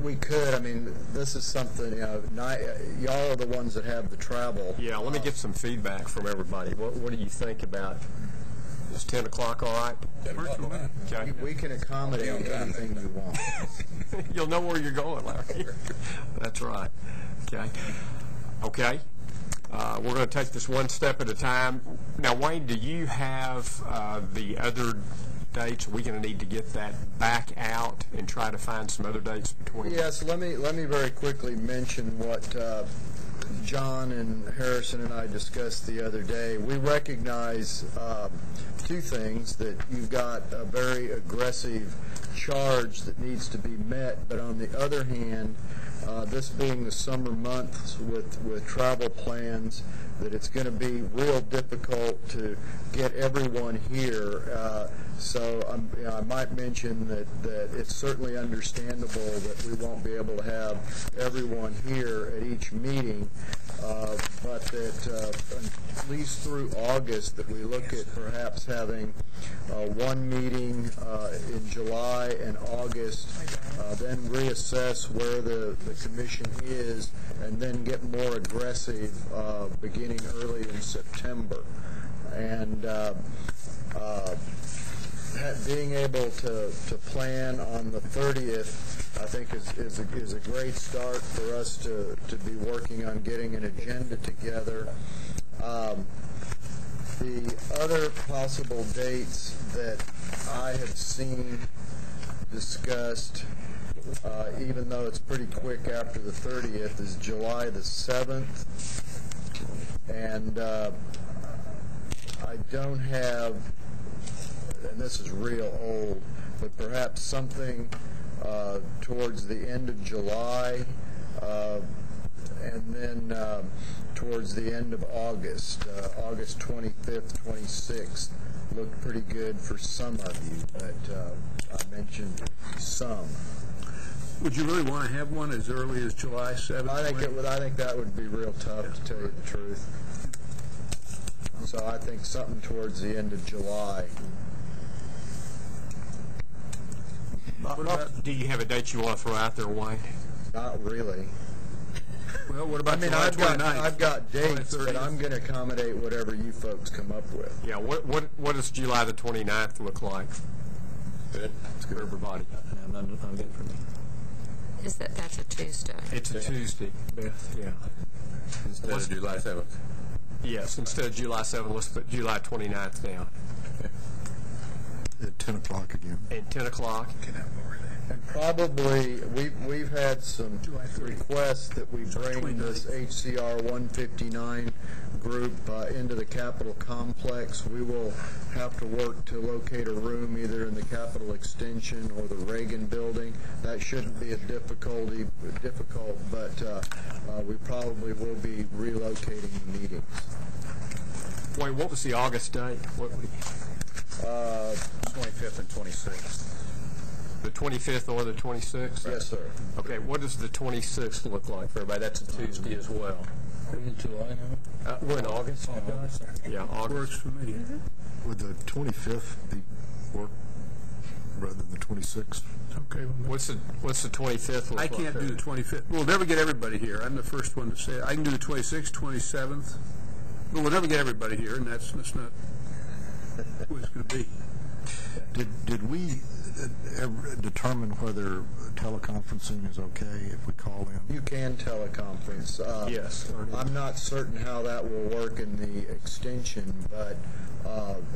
We could. I mean, this is something, y'all are the ones that have the travel. Yeah, let me get some feedback from everybody. What do you think about, is 10 o'clock all right? Okay. We can accommodate anything you want. You'll know where you're going, Larry. That's right. Okay. We're going to take this one step at a time. Now, Wayne, do you have the other dates? Are we going to need to get that back out and try to find some other dates between? Yes, let me very quickly mention what John and Harrison and I discussed the other day. We recognize two things: that you've got a very aggressive charge that needs to be met, but on the other hand, this being the summer months with travel plans, that it's going to be real difficult to get everyone here. So I might mention that it's certainly understandable that we won't be able to have everyone here at each meeting, but that at least through August that we look at perhaps having one meeting in July and August, then reassess where the commission is, and then get more aggressive beginning early in September. And being able to plan on the 30th, I think is a great start for us to be working on getting an agenda together. The other possible dates that I have seen discussed, even though it's pretty quick after the 30th, is July the 7th. And I don't have, and this is real old, but perhaps something towards the end of July, and then towards the end of August, August 25th, 26th, looked pretty good for some of you, but I mentioned some. Would you really want to have one as early as July 7th? I think that would be real tough, to tell you the truth. So I think something towards the end of July. Do you have a date you want to throw out there, Wayne? Not really. Well, what about July 29th? I've got dates, but 30th? I'm going to accommodate whatever you folks come up with. Yeah, what does July the 29th look like? Good. It's good for everybody. I'm good for me. That's a Tuesday? It's a Tuesday, Beth, yeah. Instead of July 7th. Yes, instead of July 7th, let's put July 29th down. At 10 o'clock again. And 10 o'clock. And probably, we've had some requests that we bring this HCR 159 group into the Capitol complex. We will have to work to locate a room either in the Capitol Extension or the Reagan building. That shouldn't be a difficult, but we probably will be relocating the meetings. Wait, what was the August date? 25th and 26th. The 25th or the 26th? Yes, sir. Okay, what does the 26th look like for everybody? That's a Tuesday as well. Are we in July now? We're in August. Yeah, August. Works for me. Would the 25th be work rather than the 26th? Okay. What's the 25th look I like? can't do the 25th. We'll never get everybody here. I'm the first one to say it. I can do the 26th, 27th. But we'll never get everybody here, and that's not what it's going to be. Did we ever determine whether teleconferencing is okay if we call in? You can teleconference. Yes. I'm not certain how that will work in the extension, but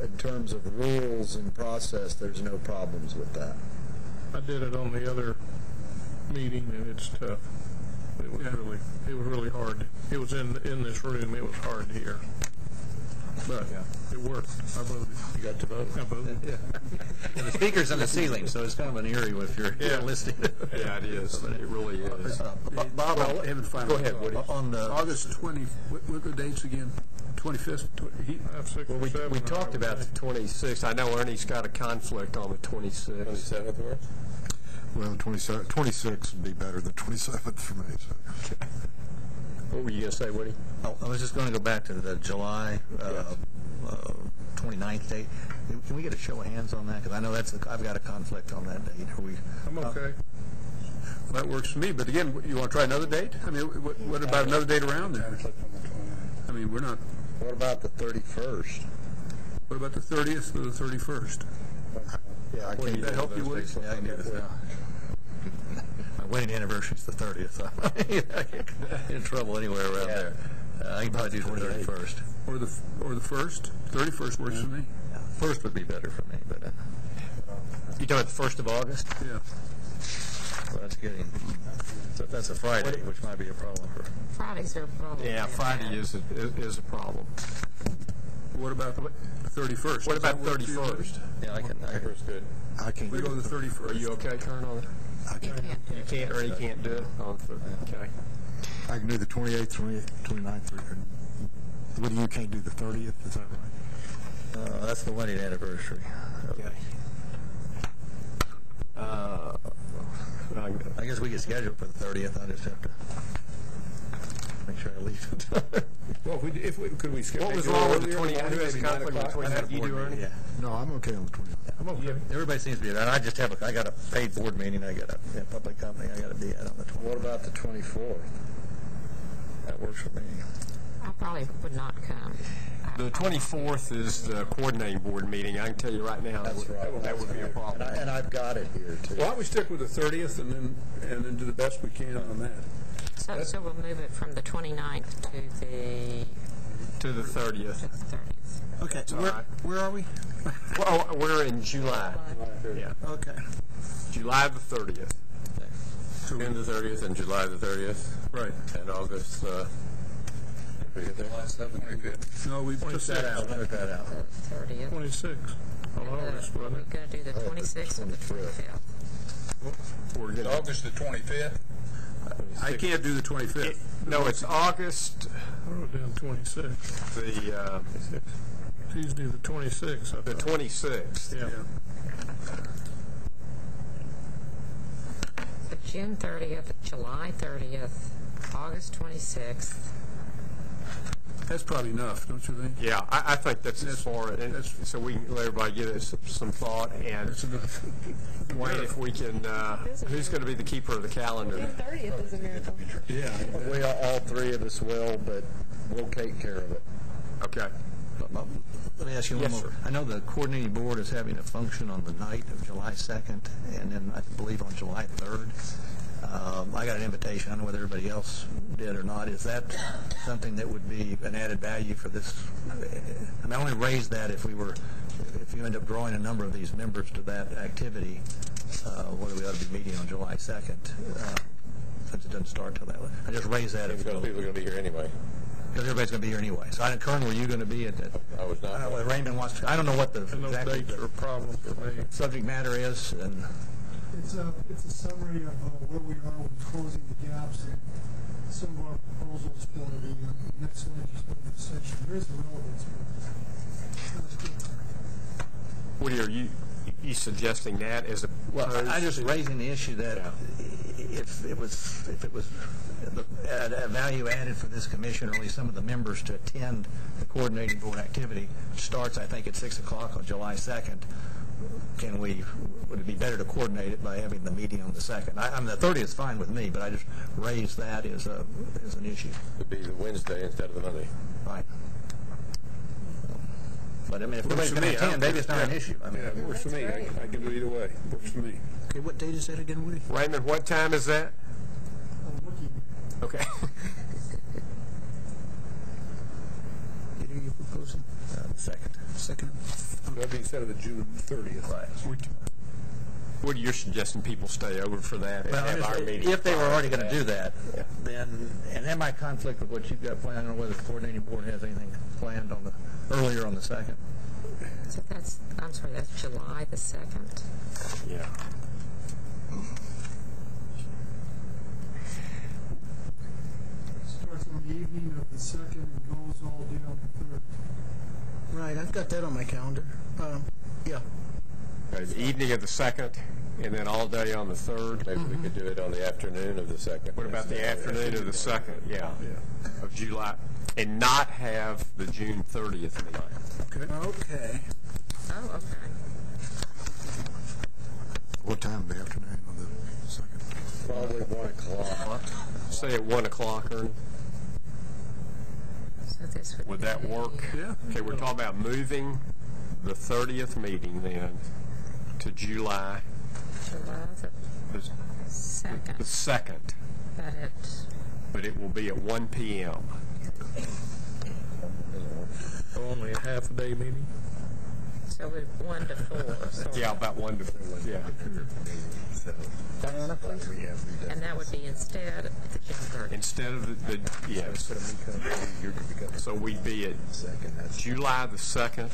in terms of rules and process, there's no problems with that. I did it on the other meeting, and it's tough. It was really hard. It was in this room. It was hard to hear. But it worked. I voted. You got to vote? I voted. Yeah. And the speaker's in the ceiling, so it's kind of an eerie if you're listening. Yeah, it is. It really is. Bob, I haven't found Go ahead, Woody. On the August 20, what are the dates again? 25th? Well, we talked about the 26th. I know Ernie's got a conflict on the 26th. 27th works? Well, 26 would be better than 27th for me. So. What were you going to say, Woody? Oh, I was just going to go back to the July 29th date. Can we get a show of hands on that? Because I know I've got a conflict on that date. I'm okay. That works for me. But again, you want to try another date? I mean, what about another date around there? I mean, we're not. What about the 31st? What about the 30th or the 31st? Yeah, I can't. That help you, Woody? Yeah, I can do this now. My wedding anniversary is the 30th. So I get in trouble anywhere around there. I can probably do the 31st. Or the 1st? 31st works for me. First would be better for me, but You doing the 1st of August? Yeah. well, that's getting. So that's a Friday, which might be a problem for. Fridays are a problem. Yeah, Friday is a problem. What about the 31st? What about 31st? Yeah, I can. 31st good. I can't. We go to the 31st. Are you okay, Colonel? I can't. You can't, or you can't do it on okay. I can do the 28th, 28th, 29th. What do you can't do the 30th? Is that right? That's the wedding anniversary. Okay. I guess we get scheduled for the 30th. I just have to make sure I leave it. Well, could we schedule? What was wrong with the 28th? Who has conflict with the 28th? You do, Ernie? Yeah. No, I'm okay on the 29th. I'm okay. Everybody seems to be there. I just have I got a paid board meeting. I got a public company. I got to be at on the 20th. What about the 24th? That works for me. I probably would not come. The 24th is the coordinating board meeting. I can tell you right now that would be a problem. And I've got it here too. Why don't we stick with the 30th and then do the best we can on that? So we'll move it from the 29th to the 30th. Okay, where are we? Well, we're in July. Yeah. Okay. July the 30th. June the 30th and July the 30th. Right. And August, we get there? July 7th. No, we took that out. Took that out. 30th. 26th of August, wasn't We're it? going to do the 26th and the 25th. August the 25th? I can't do the 25th. No, it's August. I wrote down 26th. Tuesday the 26th. The 26th. Yeah. So June 30th, July 30th, August 26th. That's probably enough, don't you think? Yeah, I think that's as far so we can let everybody get some thought. And That's enough. Wayne, if we can, who's going to be the keeper of the calendar? June 30th is a miracle. Yeah. We all three of us will, but we'll take care of it. Okay. Let me ask you one more. Sir. I know the coordinating board is having a function on the night of July 2nd, and then I believe on July 3rd. I got an invitation. I don't know whether everybody else did or not. Is that something that would be an added value for this? I mean, I only raised that if you end up drawing a number of these members to that activity, whether we ought to be meeting on July 2nd, since it doesn't start till that way. I just raised that. People are going to be here anyway. Because everybody's going to be here anyway. So, Kern, were you going to be at that? I was not. Raymond wants to. I don't know what the And those exactly dates are a problem for me. subject matter is, and It's a summary of where we are with closing the gaps and some of our proposals for the next legislative session. There is a relevance. Woody, are you suggesting that as a I'm just raising the issue that if it was a value added for this commission, or at least some of the members to attend the coordinating board activity, which starts I think at 6 o'clock on July 2nd. Would it be better to coordinate it by having the meeting on the 2nd? I mean, the 30th is fine with me, but I just raised that as an issue. It'd be the Wednesday instead of the Monday. Right. But I mean, if everybody's going to attend, maybe it's not an issue. I mean, Yeah, it works for me. I can do it either way. Works for me. Okay, what date is that again, Woody? Raymond, what time is that? Okay. What are you proposing? Second. That'd be instead of the June 30th. Right. Woody, you're suggesting people stay over for that and have our meeting. If they were already going to do that, then, and that might conflict with what you've got planned. I don't know whether the coordinating board has anything planned earlier on the 2nd. So that's July the 2nd. Yeah. Starts on the evening of the 2nd and goes all down the 3rd. Right, I've got that on my calendar. Yeah. Okay, the evening of the 2nd. and then all day on the 3rd. Maybe we could do it on the afternoon of the 2nd. What about the afternoon of the 2nd? Yeah, of July, and not have the June 30th meeting. Okay. Oh, okay. What time of the afternoon on the 2nd? Probably 1 o'clock. Say at 1 o'clock, Ernie. So this Would that work? Yeah. Okay, we're talking about moving the 30th meeting then to July the second. the 2nd, but it will be at 1 p.m. Only a half-a-day meeting? So we're 1 to 4. So Yeah, about 1 to 4, yeah. Diana, please. And that would be instead of the June 30th. Instead of the yes. So we'd be at July the 2nd,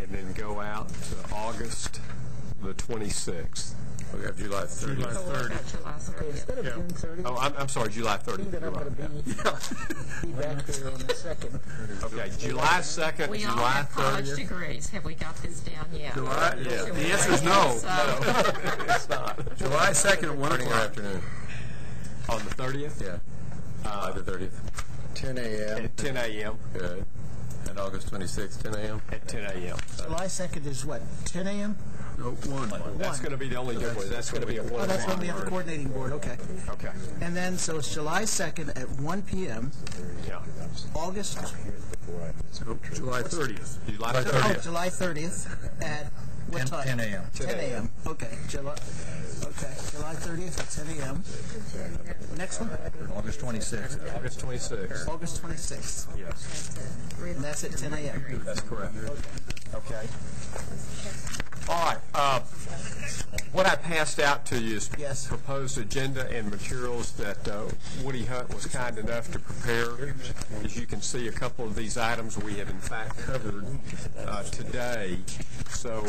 and then go out to August the 26th. We have July 30th. July 30. July 30th. Instead of June 30th, Oh, I'm sorry, July 30th. that You're I'm right, going to be back there on the 2nd. Okay, July 2nd, We all July have college 30th. degrees. Have we got this down yet? July, Yeah. the answer is no. It's not. July 2nd at 1 Morning or o'clock. afternoon? On the 30th? Yeah. July the 30th. 10 a.m. At 10 a.m. Good. And August 26th, 10 a.m.? At 10 a.m. July 2nd is what, 10 a.m.? No, 1. That's going to be the only difference. That's going to be at 1 Oh, that's o'clock. when we have the coordinating board, okay. Okay. And then, so it's July 2nd at 1 p.m., Yeah. August, So July 30th. July oh, 30th. July 30th at what time? 10 a.m. 10 a.m., okay. July 30th at 10 a.m. Next one? August 26th. August 26th. August 26th, Yes. and that's at 10 a.m. That's correct. Okay. All right. What I passed out to you is Yes. proposed agenda and materials that Woody Hunt was kind enough to prepare. As you can see, a couple of these items we have in fact covered today. So,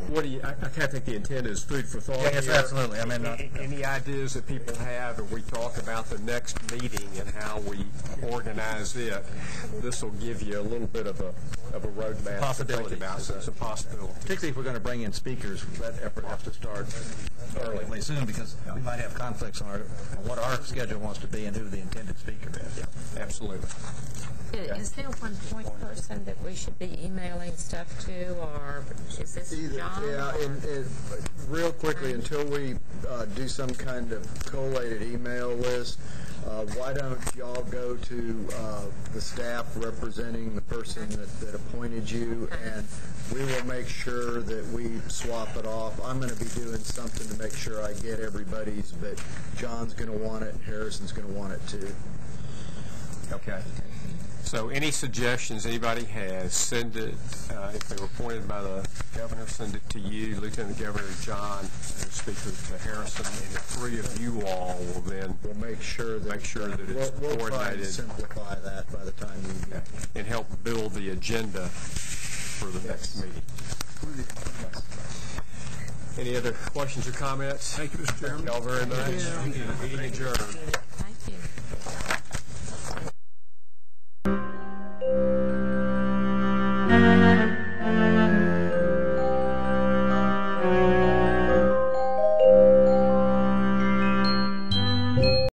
Woody, I kind of think the intent is food for thought. Yes, here. absolutely. I mean, Any ideas that people have, and we talk about the next meeting and how we organize it, this will give you a little bit of a roadmap to think Possibilities. about. So it's a possibility. particularly if we're going to bring in speakers, that effort has to start relatively soon because we might have conflicts on what our schedule wants to be and who the intended speaker is. Yeah, absolutely. Is there one point person that we should be emailing stuff to, or is this John? Yeah, and real quickly, until we do some kind of collated email list, why don't y'all go to the staff representing the person that appointed you, and we will make sure that we swap it off. I'm going to be doing something to make sure I get everybody's, but John's going to want it, and Harrison's going to want it too. Okay. So any suggestions anybody has, send it, if they were appointed by the governor, send it to you, Lieutenant Governor John, and Speaker to Harrison, and the three of you all will then We'll make sure that it's we'll try to coordinated simplify that by the time you get. and help build the agenda for the next meeting. Any other questions or comments? Thank you, Mr. Chairman. Thank you all very much. Meeting adjourned. Thank you.